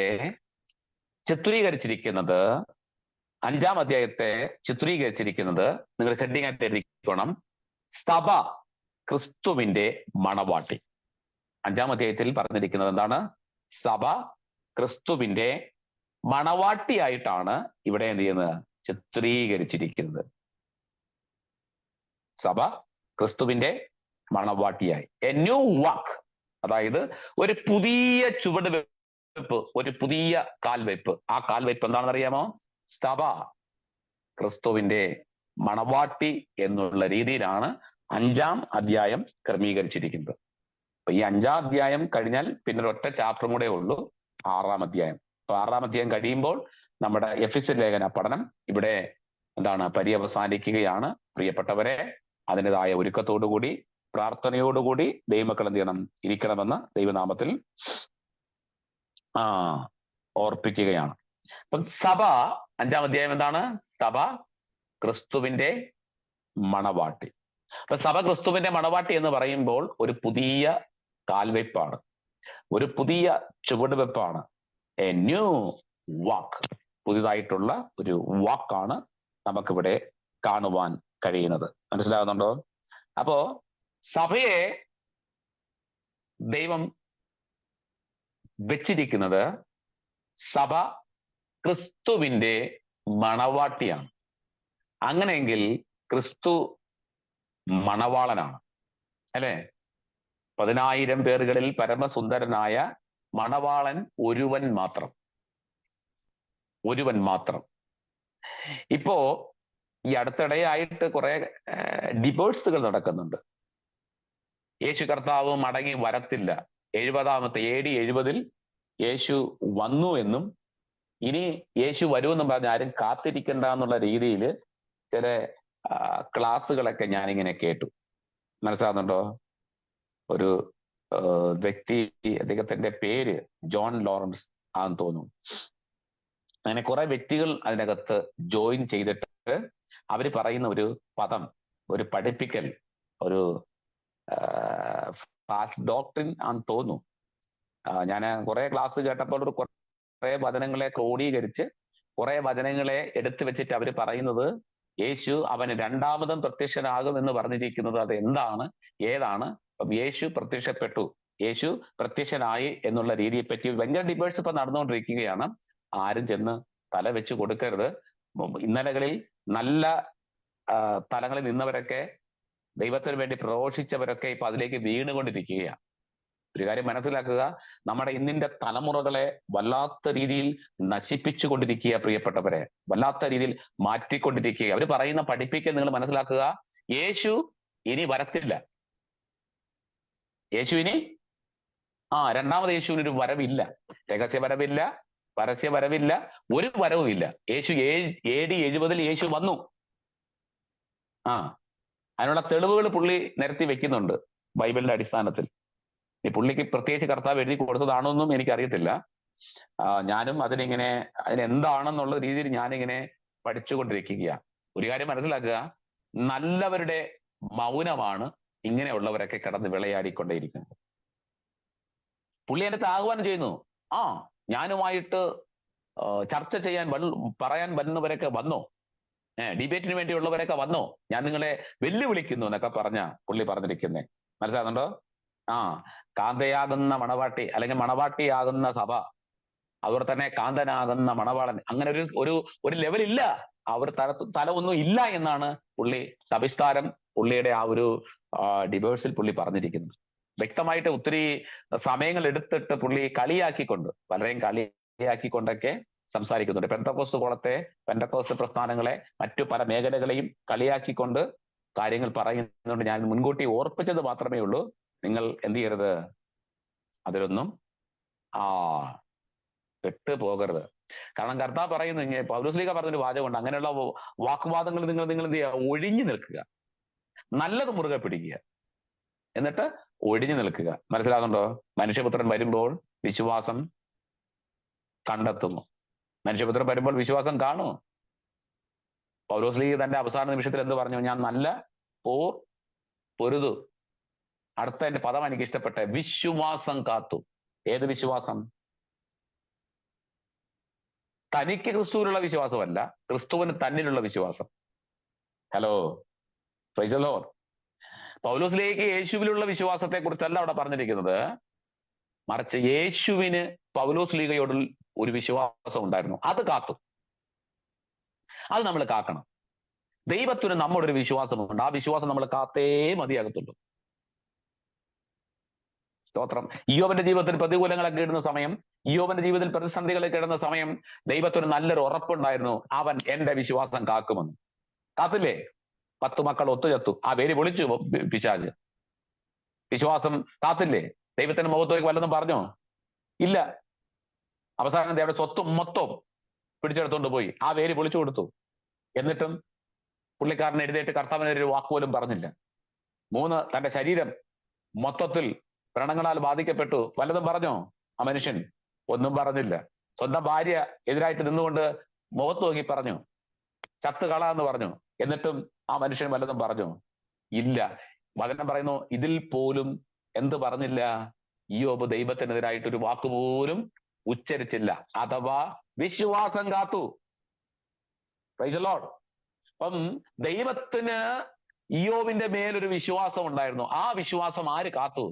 ചിത്രീകരിച്ചിരിക്കുന്നത്, 5-ാം അധ്യായത്തെ ചിത്രീകരിച്ചിരിക്കുന്നത് നിങ്ങൾ ഹെഡിങ് ആയിട്ട് എഴുതിക്കണം, സഭ ക്രിസ്തുവിന്റെ മണവാട്ടി. 5-ാം അധ്യായത്തിൽ പറഞ്ഞിരിക്കുന്നത് എന്താണ്? സഭ ക്രിസ്തുവിന്റെ മണവാട്ടിയായിട്ടാണ് ഇവിടെ എന്ത് ചെയ്യുന്നത്? ചിത്രീകരിച്ചിരിക്കുന്നത്. സഭ ക്രിസ്തുവിന്റെ മണവാട്ടിയായി, എ ന്യൂ വാക്ക്, അതായത് ഒരു പുതിയ ചുവടുവെപ്പ് ഒരു പുതിയ കാൽവെപ്പ്. ആ കാൽവെപ്പ് എന്താണെന്ന് അറിയാമോ? സഭ ക്രിസ്തുവിന്റെ മണവാട്ടി എന്നുള്ള രീതിയിലാണ് 5-ാം അധ്യായം ക്രമീകരിച്ചിരിക്കുന്നത്. അപ്പൊ ഈ 5-ാം അധ്യായം കഴിഞ്ഞാൽ പിന്നെ ഒരൊറ്റ ചാപ്റ്ററും കൂടെ ഉള്ളൂ, 6-ാം അധ്യായം. അപ്പൊ 6-ാം അധ്യായം കഴിയുമ്പോൾ നമ്മുടെ എഫെസ്യർ ലേഖന പഠനം ഇവിടെ പര്യവസാനിക്കുകയാണ്. പ്രിയപ്പെട്ടവരെ, അതിൻ്റെതായ ഒരുക്കത്തോടുകൂടി പ്രാർത്ഥനയോടുകൂടി ദൈവമക്കൾ എന്ത് ചെയ്യണം? ഇരിക്കണമെന്ന് ദൈവനാമത്തിൽ ഓർപ്പിക്കുകയാണ്. അപ്പം സഭ 5-ാം അധ്യായം എന്താണ്? സഭ ക്രിസ്തുവിന്റെ മണവാട്ടി. അപ്പൊ സഭ ക്രിസ്തുവിന്റെ മണവാട്ടി എന്ന് പറയുമ്പോൾ ഒരു പുതിയ കാൽവെപ്പാണ്, ഒരു പുതിയ ചുവടുവെപ്പാണ്. എ ന്യൂ വാക്ക്, പുതിയതായിട്ടുള്ള ഒരു വാക്കാണ് നമുക്കിവിടെ കാണുവാൻ കഴിയുന്നത്. മനസ്സിലാകുന്നുണ്ടോ? അപ്പോ സഭയെ ദൈവം വെച്ചിരിക്കുന്നത്, സഭ ക്രിസ്തുവിന്റെ മണവാട്ടിയാണ്. അങ്ങനെയെങ്കിൽ ക്രിസ്തു മണവാളനാണ്, അല്ലെ? 10,000 പേരുകളിൽ പരമസുന്ദരനായ മണവാളൻ ഒരുവൻ മാത്രം, ഒരുവൻ മാത്രം. ഇപ്പോ ഈ അടുത്തിടെയായിട്ട് കുറെ ഡിവോഴ്സുകൾ നടക്കുന്നുണ്ട്. യേശു കർത്താവ് മടങ്ങി വരത്തില്ല, 70-ാമത്തെ AD 70-ൽ യേശു വന്നു എന്നും ഇനി യേശു വരുമെന്നും പറഞ്ഞ് ആരും കാത്തിരിക്കണ്ട എന്നുള്ള രീതിയിൽ ചില ക്ലാസ്സുകളൊക്കെ ഞാനിങ്ങനെ കേട്ടു. മനസ്സിലാകുന്നുണ്ടോ? ഒരു വ്യക്തി, അദ്ദേഹത്തിന്റെ പേര് ജോൺ ലോറൻസ് ആണെന്ന് തോന്നുന്നു. അങ്ങനെ കുറെ വ്യക്തികൾ അതിനകത്ത് ജോയിൻ ചെയ്തിട്ട് അവര് പറയുന്ന ഒരു പദം, ഒരു പഠിപ്പിക്കൽ, ഒരു ഫാസ്റ്റ് ഡോക്ട്രിൻ ആണെന്ന് തോന്നുന്നു. ഞാൻ കുറെ ക്ലാസ് കേട്ടപ്പോൾ കുറെ വചനങ്ങളെ ക്രോഡീകരിച്ച് കുറെ വചനങ്ങളെ എടുത്തു വെച്ചിട്ട് അവർ പറയുന്നത് യേശു അവന് രണ്ടാമതും പ്രത്യക്ഷനാകും എന്ന് പറഞ്ഞിരിക്കുന്നത് അത് എന്താണ്, ഏതാണ്? അപ്പം യേശു പ്രത്യക്ഷപ്പെട്ടു, യേശു പ്രത്യക്ഷനായി എന്നുള്ള രീതിയെ പറ്റി ഭയങ്കര ഡിബേറ്റ്സ് ഇപ്പൊ നടന്നുകൊണ്ടിരിക്കുകയാണ്. ആരും ചെന്ന് തല വെച്ച് കൊടുക്കരുത്. ഇന്നലകളിൽ നല്ല തലങ്ങളിൽ നിന്നവരൊക്കെ, ദൈവത്തിന് വേണ്ടി പ്രഘോഷിച്ചവരൊക്കെ ഇപ്പൊ അതിലേക്ക് വീണുകൊണ്ടിരിക്കുകയാണ്. ഒരു കാര്യം മനസ്സിലാക്കുക, നമ്മുടെ ഇന്നിന്റെ തലമുറകളെ വല്ലാത്ത രീതിയിൽ നശിപ്പിച്ചു കൊണ്ടിരിക്കുക, പ്രിയപ്പെട്ടവരെ, വല്ലാത്ത രീതിയിൽ മാറ്റിക്കൊണ്ടിരിക്കുക. അവർ പറയുന്ന പഠിപ്പിക്കൽ നിങ്ങൾ മനസ്സിലാക്കുക, യേശു ഇനി വരത്തില്ല. യേശു ഇനി രണ്ടാമത് യേശുവിനൊരു വരവില്ല, രഹസ്യ വരവില്ല, പരസ്യ വരവില്ല, ഒരു വരവും ഇല്ല. യേശു AD 70-ൽ യേശു വന്നു. അതിനുള്ള തെളിവുകൾ പുള്ളി നിരത്തി വെക്കുന്നുണ്ട് ബൈബിളിന്റെ അടിസ്ഥാനത്തിൽ. ഈ പുള്ളിക്ക് പ്രത്യേകിച്ച് കർത്താവ് എഴുതി കൊടുത്തതാണോന്നും എനിക്കറിയത്തില്ല. ഞാനും അതിനെന്താണെന്നുള്ള രീതിയിൽ ഞാനിങ്ങനെ പഠിച്ചുകൊണ്ടിരിക്കുകയാണ്. ഒരു കാര്യം മനസ്സിലാക്കുക, നല്ലവരുടെ മൗനമാണ് ഇങ്ങനെയുള്ളവരൊക്കെ കിടന്ന് വിളയാടിക്കൊണ്ടേയിരിക്കുന്നത്. പുള്ളി എൻ്റെ ആഹ്വാനം ചെയ്യുന്നു, ഞാനുമായിട്ട് ചർച്ച ചെയ്യാൻ പറയാൻ വരുന്നവരൊക്കെ വന്നോ, ഡിബേറ്റിന് വേണ്ടിയുള്ളവരൊക്കെ വന്നോ, ഞാൻ നിങ്ങളെ വെല്ലുവിളിക്കുന്നു എന്നൊക്കെ പുള്ളി പറഞ്ഞിരിക്കുന്നേ. മനസ്സിലാകുന്നുണ്ടോ? കാന്തയാകുന്ന മണവാട്ടി അല്ലെങ്കിൽ മണവാട്ടിയാകുന്ന സഭ, അവർ തന്നെ കാന്തനാകുന്ന മണവാളൻ, അങ്ങനെ ഒരു ലെവലില്ല, അവർ തലമൊന്നും ഇല്ല എന്നാണ് പുള്ളി സവിസ്താരം പുള്ളിയുടെ ആ ഒരു ഡിവേഴ്സിൽ പുള്ളി പറഞ്ഞിരിക്കുന്നത്. വ്യക്തമായിട്ട് ഒത്തിരി സമയങ്ങൾ എടുത്തിട്ട് പുള്ളി കളിയാക്കിക്കൊണ്ട്, പലരെയും കളിയാക്കിക്കൊണ്ടൊക്കെ സംസാരിക്കുന്നുണ്ട്. പെന്തക്കോസ്ത് കോളത്തെ, പെന്തക്കോസ്ത് പ്രസ്ഥാനങ്ങളെ, മറ്റു പല മേഖലകളെയും കളിയാക്കിക്കൊണ്ട് കാര്യങ്ങൾ പറയുന്നുണ്ട്. ഞാൻ മുൻകൂട്ടി ഓർപ്പിച്ചത് മാത്രമേ ഉള്ളൂ. നിങ്ങൾ എന്ത് ചെയ്യരുത്, അതിലൊന്നും പെട്ടു പോകരുത്. കാരണം കർത്താവ് പറയുന്നു, പൗലോസ്ലീഹ പറഞ്ഞൊരു വാചകമുണ്ട്, അങ്ങനെയുള്ള വാക്കുവാദങ്ങൾ നിങ്ങൾ എന്ത് ചെയ്യുക, ഒഴിഞ്ഞു നിൽക്കുക, നല്ലത് മുറുകെ പിടിക്കുക, എന്നിട്ട് ഒഴിഞ്ഞു നിൽക്കുക. മനസ്സിലാകുന്നുണ്ടോ? മനുഷ്യപുത്രൻ വരുമ്പോൾ വിശ്വാസം കണ്ടെത്തുമോ? മനുഷ്യപുത്രൻ വരുമ്പോൾ വിശ്വാസം കാണുമോ? പൗലോസ്ലീഹ തന്റെ അവസാന നിമിഷത്തിൽ എന്ത് പറഞ്ഞു? ഞാൻ നല്ല പോർ പൊരുതു. അടുത്ത എന്റെ പദം എനിക്ക് ഇഷ്ടപ്പെട്ട, വിശ്വാസം കാത്തു. ഏത് വിശ്വാസം? തനിക്ക് ക്രിസ്തുവിലുള്ള വിശ്വാസമല്ല, ക്രിസ്തുവിന് തന്നിലുള്ള വിശ്വാസം. Hello, praise the Lord. പൗലോസ്ലീഹയ്ക്ക് യേശുവിലുള്ള വിശ്വാസത്തെ കുറിച്ചല്ല അവിടെ പറഞ്ഞിരിക്കുന്നത്, മറിച്ച് യേശുവിന് പൗലോസ്ലീഹയോട് ഒരു വിശ്വാസം ഉണ്ടായിരുന്നു, അത് കാത്തു. അത് നമ്മൾ കാക്കണം. ദൈവത്തിന് നമ്മുടെ ഒരു വിശ്വാസമുണ്ട്, ആ വിശ്വാസം നമ്മൾ കാത്തേ മതിയാകത്തുള്ളൂ. സ്തോത്രം. ഇയ്യോബിന്റെ ജീവിതത്തിൽ പ്രതികൂലങ്ങളൊക്കെ ഇടുന്ന സമയം, ഇയ്യോബിന്റെ ജീവിതത്തിൽ പ്രതിസന്ധികളൊക്കെ ഇടുന്ന സമയം ദൈവത്തിന് നല്ലൊരു ഉറപ്പുണ്ടായിരുന്നു, അവൻ എന്റെ വിശ്വാസം കാക്കുമെന്ന്. കാത്തില്ലേ? 10 മക്കൾ ഒത്തുചത്തു, ആ പേര് വിളിച്ചു പിശാച്. വിശ്വാസം കാത്തില്ലേ? ദൈവത്തിന്റെ മുഖത്തേക്ക് വല്ലതും പറഞ്ഞോ? ഇല്ല. അവസാനം ദൈവയുടെ സ്വത്തും മൊത്തവും പിടിച്ചെടുത്തോണ്ട് പോയി, ആ പേര് വിളിച്ചു കൊടുത്തു. എന്നിട്ടും പുള്ളിക്കാരൻ എഴുന്നേറ്റ് കർത്താവിനൊരു വാക്കുപോലും പറഞ്ഞില്ല. 3, തന്റെ ശരീരം മൊത്തത്തിൽ വ്രണങ്ങളാൽ ബാധിക്കപ്പെട്ടു, വല്ലതും പറഞ്ഞോ ആ മനുഷ്യൻ? ഒന്നും പറഞ്ഞില്ല. സ്വന്തം ഭാര്യ എതിരായിട്ട് നിന്നുകൊണ്ട് മുഖത്ത് നോക്കി പറഞ്ഞു, ചത്ത് കള എന്ന് പറഞ്ഞു. എന്നിട്ടും ആ മനുഷ്യൻ വല്ലതും പറഞ്ഞു? ഇല്ല. വചനം പറയുന്നു, ഇതിൽ പോലും എന്ത് പറഞ്ഞില്ല? ഇയ്യോബ് ദൈവത്തിനെതിരായിട്ട് ഒരു വാക്കുപോലും ഉച്ചരിച്ചില്ല, അഥവാ വിശ്വാസം കാത്തു. Price the Lord. അപ്പം ദൈവത്തിന് ഇയ്യോബിന്റെ മേലൊരു വിശ്വാസം ഉണ്ടായിരുന്നു. ആ വിശ്വാസം ആര് കാത്തു?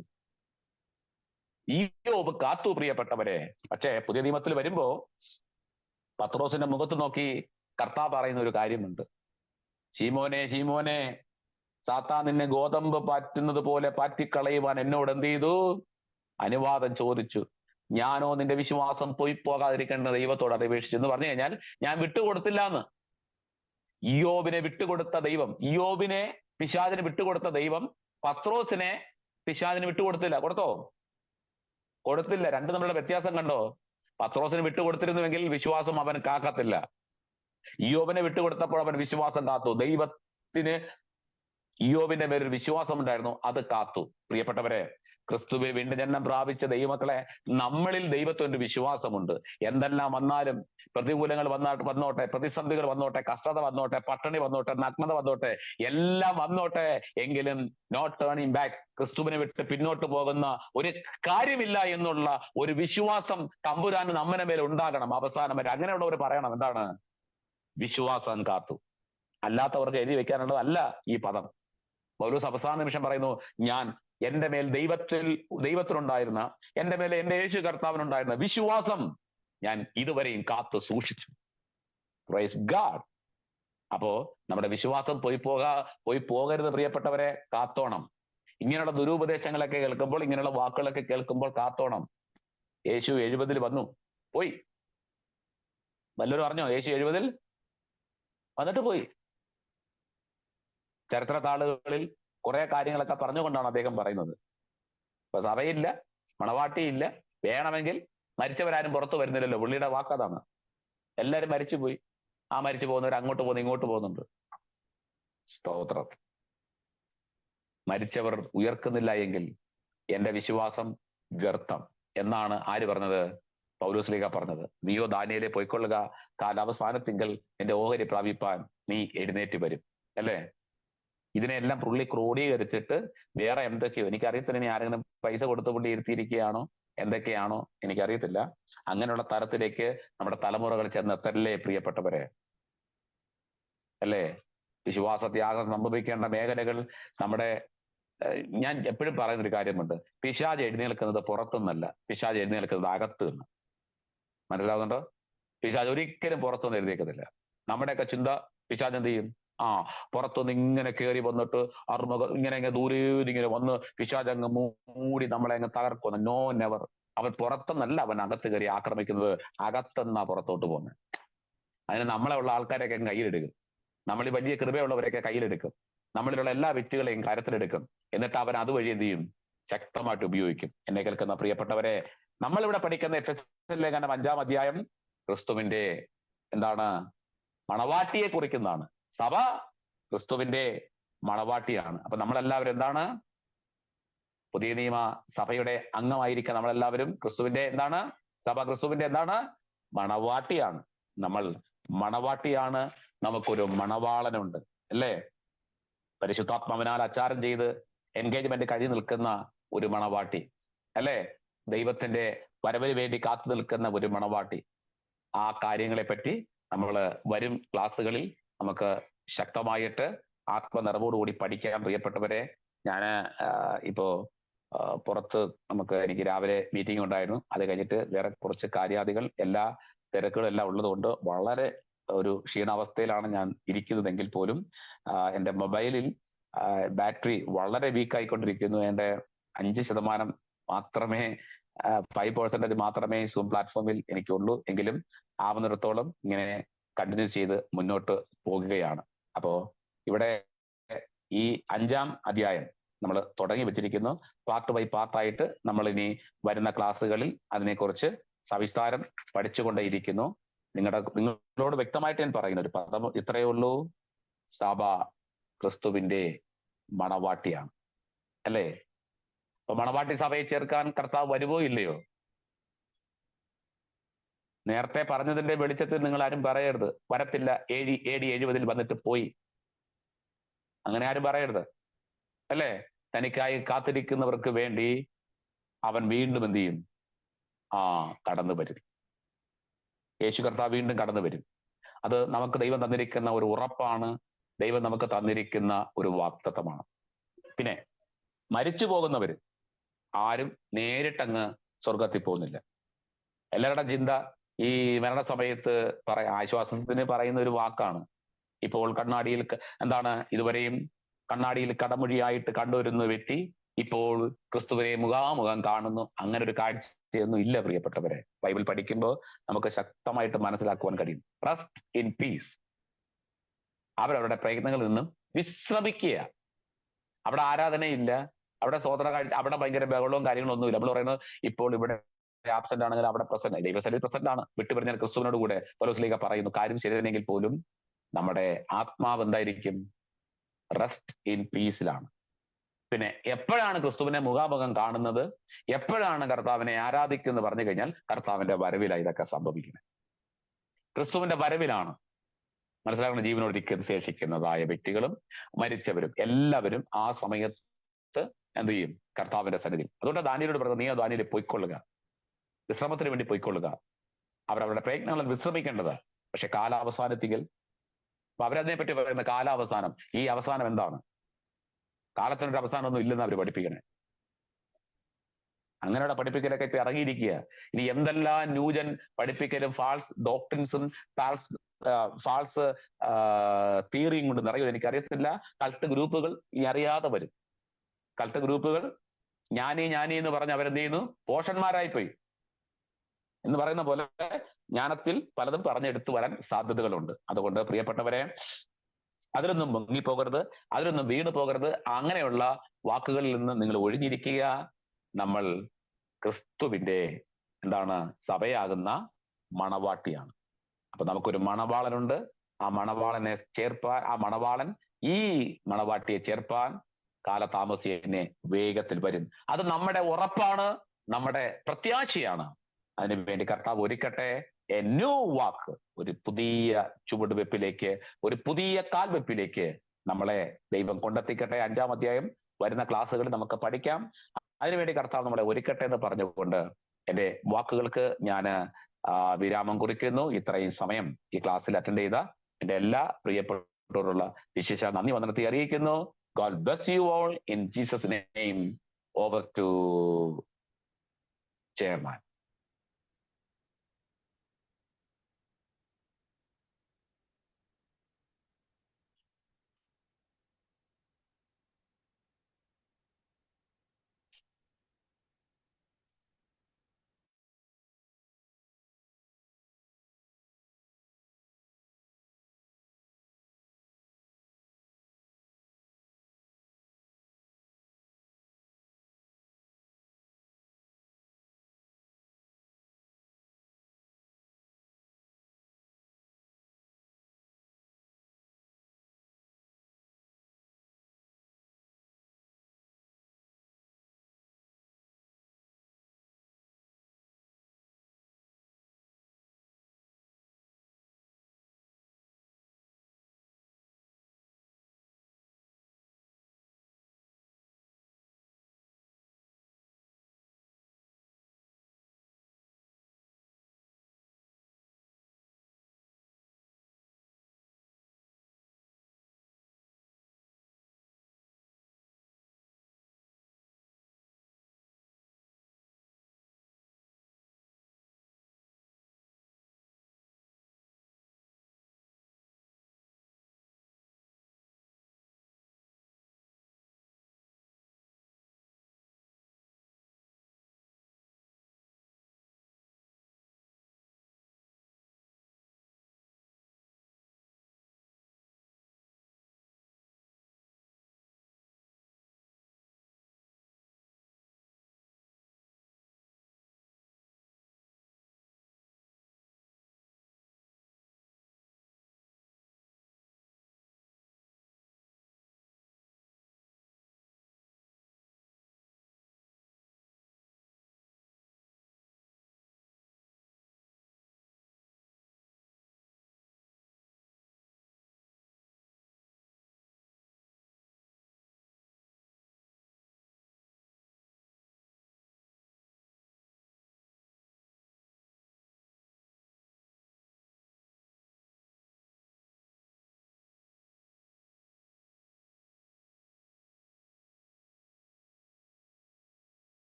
ഇയ്യോബ് കാത്തു, പ്രിയപ്പെട്ടവരെ. പക്ഷേ പുതിയ നിയമത്തിൽ വരുമ്പോ പത്രോസിന്റെ മുഖത്ത് നോക്കി കർത്താവ് പറയുന്ന ഒരു കാര്യമുണ്ട്. ശീമോനെ, ശീമോനെ, സാത്താൻ നിന്നെ ഗോതമ്പ് പാറ്റുന്നത് പോലെ പാറ്റിക്കളയുവാൻ എന്നോട് എന്ത് ചെയ്തു? അനുവാദം ചോദിച്ചു. ഞാനോ നിന്റെ വിശ്വാസം പോയി പോകാതിരിക്കേണ്ട ദൈവത്തോട് അപേക്ഷിച്ചു എന്ന് പറഞ്ഞു കഴിഞ്ഞാൽ ഞാൻ വിട്ടുകൊടുത്തില്ല എന്ന്. ഇയ്യോബിനെ വിട്ടുകൊടുത്ത ദൈവം, ഇയ്യോബിനെ പിശാചിന് വിട്ടുകൊടുത്ത ദൈവം പത്രോസിനെ പിശാചിന് വിട്ടുകൊടുത്തില്ല. കൊടുത്തോ? കൊടുത്തില്ല. രണ്ടും തമ്മിലുള്ള വ്യത്യാസം കണ്ടോ? പത്രോസിന് വിട്ടുകൊടുത്തിരുന്നുവെങ്കിൽ വിശ്വാസം അവൻ കാക്കത്തില്ല. ഇയ്യോബിനെ വിട്ടുകൊടുത്തപ്പോൾ അവൻ വിശ്വാസം കാത്തു. ദൈവത്തിന് ഇയ്യോബിന്റെ മേലൊരു വിശ്വാസം ഉണ്ടായിരുന്നു, അത് കാത്തു. പ്രിയപ്പെട്ടവരെ, ക്രിസ്തുവിൽ വീണ്ടും ജന്മം പ്രാപിച്ച ദൈവമക്കളെ, നമ്മളിൽ ദൈവത്തിനൊരു വിശ്വാസമുണ്ട്. എന്തെല്ലാം വന്നാലും, പ്രതികൂലങ്ങൾ വന്നോട്ടെ, പ്രതിസന്ധികൾ വന്നോട്ടെ, കഷ്ടത വന്നോട്ടെ, പട്ടിണി വന്നോട്ടെ, നഗ്നത വന്നോട്ടെ, എല്ലാം വന്നോട്ടെ, എങ്കിലും നോ ടേണിംഗ് ബാക്ക്, ക്രിസ്തുവിനെ വിട്ട് പിന്നോട്ട് പോകുന്ന ഒരു കാര്യമില്ല എന്നുള്ള ഒരു വിശ്വാസം തമ്പുരാന് നമ്മനെ മേൽ ഉണ്ടാകണം അവസാനം വരെ. അങ്ങനെയുള്ളവർ പറയണം, എന്താണ്? വിശ്വാസം കാത്തു. അല്ലാത്തവർക്ക് എഴുതി വെക്കാനുള്ളത് അല്ല ഈ പദം. പൗലോസ് അവസാന നിമിഷം പറയുന്നു, ഞാൻ എന്റെ മേൽ ദൈവത്തിനുണ്ടായിരുന്ന, എന്റെ മേലെ എന്റെ യേശു കർത്താവിനുണ്ടായിരുന്ന വിശ്വാസം ഞാൻ ഇതുവരെയും കാത്തു സൂക്ഷിച്ചു. Praise God. അപ്പോ നമ്മുടെ വിശ്വാസം പോയി പോകരുത് പ്രിയപ്പെട്ടവരെ, കാത്തോണം. ഇങ്ങനെയുള്ള ദുരുപദേശങ്ങളൊക്കെ കേൾക്കുമ്പോൾ, ഇങ്ങനെയുള്ള വാക്കുകളൊക്കെ കേൾക്കുമ്പോൾ കാത്തോണം. യേശു 70 വന്നു, പോയി. വല്ലവരും അറിഞ്ഞോ? യേശു 70 വന്നിട്ട് പോയി. ചരിത്ര താളുകളിൽ കുറെ കാര്യങ്ങളൊക്കെ പറഞ്ഞുകൊണ്ടാണ് അദ്ദേഹം പറയുന്നത്. ഇപ്പൊ സഭയില്ല, മണവാട്ടിയില്ല, വേണമെങ്കിൽ മരിച്ചവരാരും പുറത്തു വരുന്നില്ലല്ലോ. പുള്ളിയുടെ വാക്കതാണ്. എല്ലാരും മരിച്ചുപോയി. ആ മരിച്ചു പോകുന്നവർ അങ്ങോട്ട് പോകുന്നു, ഇങ്ങോട്ട് പോകുന്നുണ്ട്. സ്തോത്രം. മരിച്ചവർ ഉയർക്കുന്നില്ല എങ്കിൽ എന്റെ വിശ്വാസം വ്യർത്ഥം എന്നാണ് ആര് പറഞ്ഞത്? പൗലോസ്ലീഹ പറഞ്ഞത്. നീയോ ദാനിയേലേ പോയിക്കൊള്ളുക, കാലാവസാനത്തിങ്കൽ എന്റെ ഓഹരി പ്രാപിപ്പാൻ നീ എഴുന്നേറ്റ് വരും. അല്ലേ? ഇതിനെല്ലാം പുള്ളി ക്രോഡീകരിച്ചിട്ട് വേറെ എന്തൊക്കെയോ, എനിക്കറിയത്തില്ല, ഇനി ആരെങ്കിലും പൈസ കൊടുത്തുകൊണ്ട് ഇരുത്തിയിരിക്കുകയാണോ എന്തൊക്കെയാണോ എനിക്കറിയത്തില്ല. അങ്ങനെയുള്ള തരത്തിലേക്ക് നമ്മുടെ തലമുറകൾ ചെന്നെത്തല്ലേ പ്രിയപ്പെട്ടവരെ? അല്ലേ? വിശ്വാസത്യാഗം സംഭവിക്കേണ്ട മേഖലകൾ നമ്മുടെ, ഞാൻ എപ്പോഴും പറയുന്നൊരു കാര്യമുണ്ട്, പിശാച് എഴുന്നേൽക്കുന്നത് പുറത്തുനിന്നല്ല, പിശാച് എഴുന്നേൽക്കുന്നത് അകത്ത് നിന്ന്. മനസ്സിലാവുന്നുണ്ടോ? പിശാച് ഒരിക്കലും പുറത്തുനിന്ന് എഴുന്നേൽക്കത്തില്ല. നമ്മുടെയൊക്കെ ചിന്ത, പിശാച് എന്ത് ചെയ്യും? പുറത്തുനിന്ന് ഇങ്ങനെ കയറി വന്നിട്ട് ഇങ്ങനെ ദൂരെ ഇങ്ങനെ വന്ന് പിശാച് അങ്ങ് മൂടി നമ്മളെ അങ്ങ് തകർക്കുന്നു. No, never. അവൻ പുറത്തുനിന്നല്ല അവൻ അകത്ത് കയറി ആക്രമിക്കുന്നത്, അകത്തുനിന്നാ പുറത്തോട്ട് പോകുന്നത്. അതിന് നമ്മളെ ഉള്ള ആൾക്കാരെയൊക്കെ കയ്യിലെടുക്കും. നമ്മൾ ഈ വലിയ കൃപയുള്ളവരെയൊക്കെ കയ്യിലെടുക്കും. നമ്മളിലുള്ള എല്ലാ വ്യക്തികളെയും കാര്യത്തിലെടുക്കും. എന്നിട്ട് അവൻ അതുവഴി എന്ത് ചെയ്യും? ശക്തമായിട്ട് ഉപയോഗിക്കും. എന്നെ കേൾക്കുന്ന പ്രിയപ്പെട്ടവരെ, നമ്മളിവിടെ പഠിക്കുന്ന എഫെസ്യർ ലേഖനം 5-ാം അധ്യായം ക്രിസ്തുവിന്റെ എന്താണ്? മണവാട്ടിയെ കുറിക്കുന്നതാണ്. സഭ ക്രിസ്തുവിന്റെ മണവാട്ടിയാണ്. അപ്പൊ നമ്മളെല്ലാവരും എന്താണ്? പുതിയ നിയമ സഭയുടെ അംഗമായിരിക്കുക നമ്മളെല്ലാവരും ക്രിസ്തുവിന്റെ എന്താണ്? സഭ ക്രിസ്തുവിന്റെ എന്താണ്? മണവാട്ടിയാണ്. നമ്മൾ മണവാട്ടിയാണ്. നമുക്കൊരു മണവാളനുണ്ട്, അല്ലേ? പരിശുദ്ധാത്മാവിനാൽ അച്ചാരം ചെയ്ത് എൻഗേജ്മെന്റ് കഴിഞ്ഞു നിൽക്കുന്ന ഒരു മണവാട്ടി, അല്ലേ? ദൈവത്തിന്റെ വരവിന് വേണ്ടി കാത്തു നിൽക്കുന്ന ഒരു മണവാട്ടി. ആ കാര്യങ്ങളെ പറ്റി നമ്മൾ വരും ക്ലാസ്സുകളിൽ നമുക്ക് ശക്തമായിട്ട് ആത്മനിറവോടുകൂടി പഠിക്കാൻ. പ്രിയപ്പെട്ടവരെ, ഞാൻ ഇപ്പോ പുറത്ത് എനിക്ക് രാവിലെ മീറ്റിംഗ് ഉണ്ടായിരുന്നു. അത് കഴിഞ്ഞിട്ട് വേറെ കുറച്ച് കാര്യാദികൾ, എല്ലാ തിരക്കുകളും എല്ലാം ഉള്ളതുകൊണ്ട് വളരെ ഒരു ക്ഷീണാവസ്ഥയിലാണ് ഞാൻ ഇരിക്കുന്നതെങ്കിൽ പോലും എൻ്റെ മൊബൈലിൽ ബാറ്ററി വളരെ വീക്കായിക്കൊണ്ടിരിക്കുന്നു. എൻ്റെ 5% മാത്രമേ 5% മാത്രമേ സൂം പ്ലാറ്റ്ഫോമിൽ എനിക്കുള്ളൂ. എങ്കിലും ആവുന്നിടത്തോളം ഇങ്ങനെ കണ്ടിന്യൂ ചെയ്ത് മുന്നോട്ട് പോകുകയാണ്. അപ്പോ ഇവിടെ ഈ 5-ാം അധ്യായം നമ്മൾ തുടങ്ങി വെച്ചിരിക്കുന്നു. പാർട്ട് ബൈ പാർട്ടായിട്ട് നമ്മൾ ഇനി വരുന്ന ക്ലാസ്സുകളിൽ അതിനെക്കുറിച്ച് സവിസ്താരം പഠിച്ചുകൊണ്ടേയിരിക്കുന്നു. നിങ്ങളോട് വ്യക്തമായിട്ട് ഞാൻ പറയുന്ന ഒരു പദം ഇത്രയേ ഉള്ളൂ: സഭ ക്രിസ്തുവിന്റെ മണവാട്ടിയാണ്, അല്ലേ? അപ്പൊ മണവാട്ടി സഭയെ ചേർക്കാൻ കർത്താവ് വരുവോ ഇല്ലയോ? നേരത്തെ പറഞ്ഞതിന്റെ വെളിച്ചത്തിൽ നിങ്ങൾ ആരും പറയരുത് വരത്തില്ല, AD 70 വന്നിട്ട് പോയി, അങ്ങനെ ആരും പറയരുത്, അല്ലേ? തനിക്കായി കാത്തിരിക്കുന്നവർക്ക് വേണ്ടി അവൻ വീണ്ടും എന്ത് ചെയ്യും? കടന്നു വരും. യേശു കർത്താവ് വീണ്ടും കടന്നു വരും. അത് നമുക്ക് ദൈവം തന്നിരിക്കുന്ന ഒരു ഉറപ്പാണ്, ദൈവം നമുക്ക് തന്നിരിക്കുന്ന ഒരു വാഗ്ദത്തമാണ്. പിന്നെ മരിച്ചു പോകുന്നവര് ആരും നേരിട്ടങ്ങ് സ്വർഗത്തിൽ പോകുന്നില്ല. എല്ലാവരുടെ ചിന്ത ഈ മരണസമയത്ത് ആശ്വാസത്തിന് പറയുന്ന ഒരു വാക്കാണ്. ഇപ്പോൾ കണ്ണാടിയിൽ ഇതുവരെയും കണ്ണാടിയിൽ കടമൊഴിയായിട്ട് കണ്ടുവരുന്ന വ്യക്തി ഇപ്പോൾ ക്രിസ്തുവിനെ മുഖാമുഖം കാണുന്നു. അങ്ങനെ ഒരു കാഴ്ചയൊന്നും ഇല്ല പ്രിയപ്പെട്ടവരെ. ബൈബിൾ പഠിക്കുമ്പോൾ നമുക്ക് ശക്തമായിട്ട് മനസ്സിലാക്കുവാൻ കഴിയും. Rest in peace. അവരവരുടെ പ്രയത്നങ്ങളിൽ നിന്നും വിശ്രമിക്കുക. അവിടെ ആരാധനയില്ല, അവിടെ സ്വതന്ത്ര കാഴ്ച, അവിടെ ഭയങ്കര ബഹളവും കാര്യങ്ങളൊന്നുമില്ല. നമ്മൾ പറയുന്നത് ഇപ്പോൾ ഇവിടെ ആബ്സെന്റ് ആണെങ്കിൽ അവിടെ പ്രസന്റ്, ദൈവസ്ഥലിൽ പ്രസന്റ് ആണ്. വിട്ടുപിരിഞ്ഞാൽ ക്രിസ്തുവിനോട് കൂടെ പൗലോസ് പറയുന്നു. കാര്യം ശരിയാണെങ്കിൽ പോലും നമ്മുടെ ആത്മാവ് എന്തായിരിക്കും? റെസ്റ്റ് ഇൻ പീസിലാണ്. പിന്നെ എപ്പോഴാണ് ക്രിസ്തുവിനെ മുഖാമുഖം കാണുന്നത്, എപ്പോഴാണ് കർത്താവിനെ ആരാധിക്കുന്നത് പറഞ്ഞു കഴിഞ്ഞാൽ കർത്താവിന്റെ വരവിലാണ് ഇതൊക്കെ സംഭവിക്കുന്നത്. ക്രിസ്തുവിന്റെ വരവിലാണ് മനസ്സിലാക്കുന്ന ജീവനോടിരിക്കുന്ന ശേഷിക്കുന്നതായ വ്യക്തികളും മരിച്ചവരും എല്ലാവരും ആ സമയത്ത് എന്ത് ചെയ്യും? കർത്താവിന്റെ സന്നിധി. അതുകൊണ്ട് ദാനിയേലോട് പറയുന്നത്, നീ ദാനിയേൽ പോയിക്കൊള്ളുക, വിശ്രമത്തിന് വേണ്ടി പോയിക്കൊള്ളുക. അവരവരുടെ പ്രയത്നങ്ങളിൽ വിശ്രമിക്കേണ്ടത്. പക്ഷെ കാലാവസാനത്തികൾ, അപ്പൊ അവരതിനെ പറ്റി പറയുന്ന കാലാവസാനം, ഈ അവസാനം എന്താണ്? കാലത്തിനൊരു അവസാനമൊന്നും ഇല്ലെന്ന് അവർ പഠിപ്പിക്കണേ. അങ്ങനെയുള്ള പഠിപ്പിക്കലൊക്കെ ഇപ്പൊ ഇറങ്ങിയിരിക്കുക. ഇനി എന്തെല്ലാം ന്യൂജൻ പഠിപ്പിക്കലും ഫാൾസ് ഡോക്ട്രിൻസും ഫാൾസ് തിയറിയും കൊണ്ട് നിറയും എനിക്കറിയത്തില്ല. കൾട്ട് ഗ്രൂപ്പുകൾ ഇനി അറിയാതെ വരും. കൾട്ട് ഗ്രൂപ്പുകൾ ജ്ഞാനി എന്ന് പറഞ്ഞ് അവരെന്ത് ചെയ്യുന്നു? പോഷന്മാരായിപ്പോയി എന്ന് പറയുന്ന പോലെ ജ്ഞാനത്തിൽ പലതും പറഞ്ഞെടുത്തു വരാൻ സാധ്യതകളുണ്ട്. അതുകൊണ്ട് പ്രിയപ്പെട്ടവരെ, അതിലൊന്നും മുങ്ങിപ്പോകരുത്, അതിലൊന്നും വീണു പോകരുത്. അങ്ങനെയുള്ള വാക്കുകളിൽ നിന്ന് നിങ്ങൾ ഒഴിഞ്ഞിരിക്കുക. നമ്മൾ ക്രിസ്തുവിന്റെ സഭയാകുന്ന മണവാട്ടിയാണ്. അപ്പൊ നമുക്കൊരു മണവാളനുണ്ട്. ആ മണവാളനെ ചേർപ്പാൻ, ആ മണവാളൻ ഈ മണവാട്ടിയെ ചേർപ്പാൻ കാലതാമസിയെ വേഗത്തിൽ വരും. അത് നമ്മുടെ ഉറപ്പാണ്, നമ്മുടെ പ്രത്യാശയാണ്. അതിനുവേണ്ടി കർത്താവ് ഒരുക്കട്ടെ എ ന്യൂ വാക്ക്, ഒരു പുതിയ ചുവടുവെപ്പിലേക്ക്, ഒരു പുതിയ കാൽവെപ്പിലേക്ക് നമ്മളെ ദൈവം കൊണ്ടെത്തിക്കട്ടെ. 5-ാം അധ്യായം വരുന്ന ക്ലാസ്സുകളിൽ നമുക്ക് പഠിക്കാം. അതിനുവേണ്ടി കർത്താവ് നമ്മളെ ഒരുക്കട്ടെ എന്ന് പറഞ്ഞുകൊണ്ട് എൻ്റെ വാക്കുകൾക്ക് ഞാൻ വിരാമം കുറിക്കുന്നു. ഇത്രയും സമയം ഈ ക്ലാസ്സിൽ അറ്റൻഡ് ചെയ്ത എൻ്റെ എല്ലാ പ്രിയപ്പെട്ടവരുള്ള വിശേഷ നന്ദി വന്ദനത്തെ അറിയിക്കുന്നു. God bless you all in Jesus' name. Over to Chairman.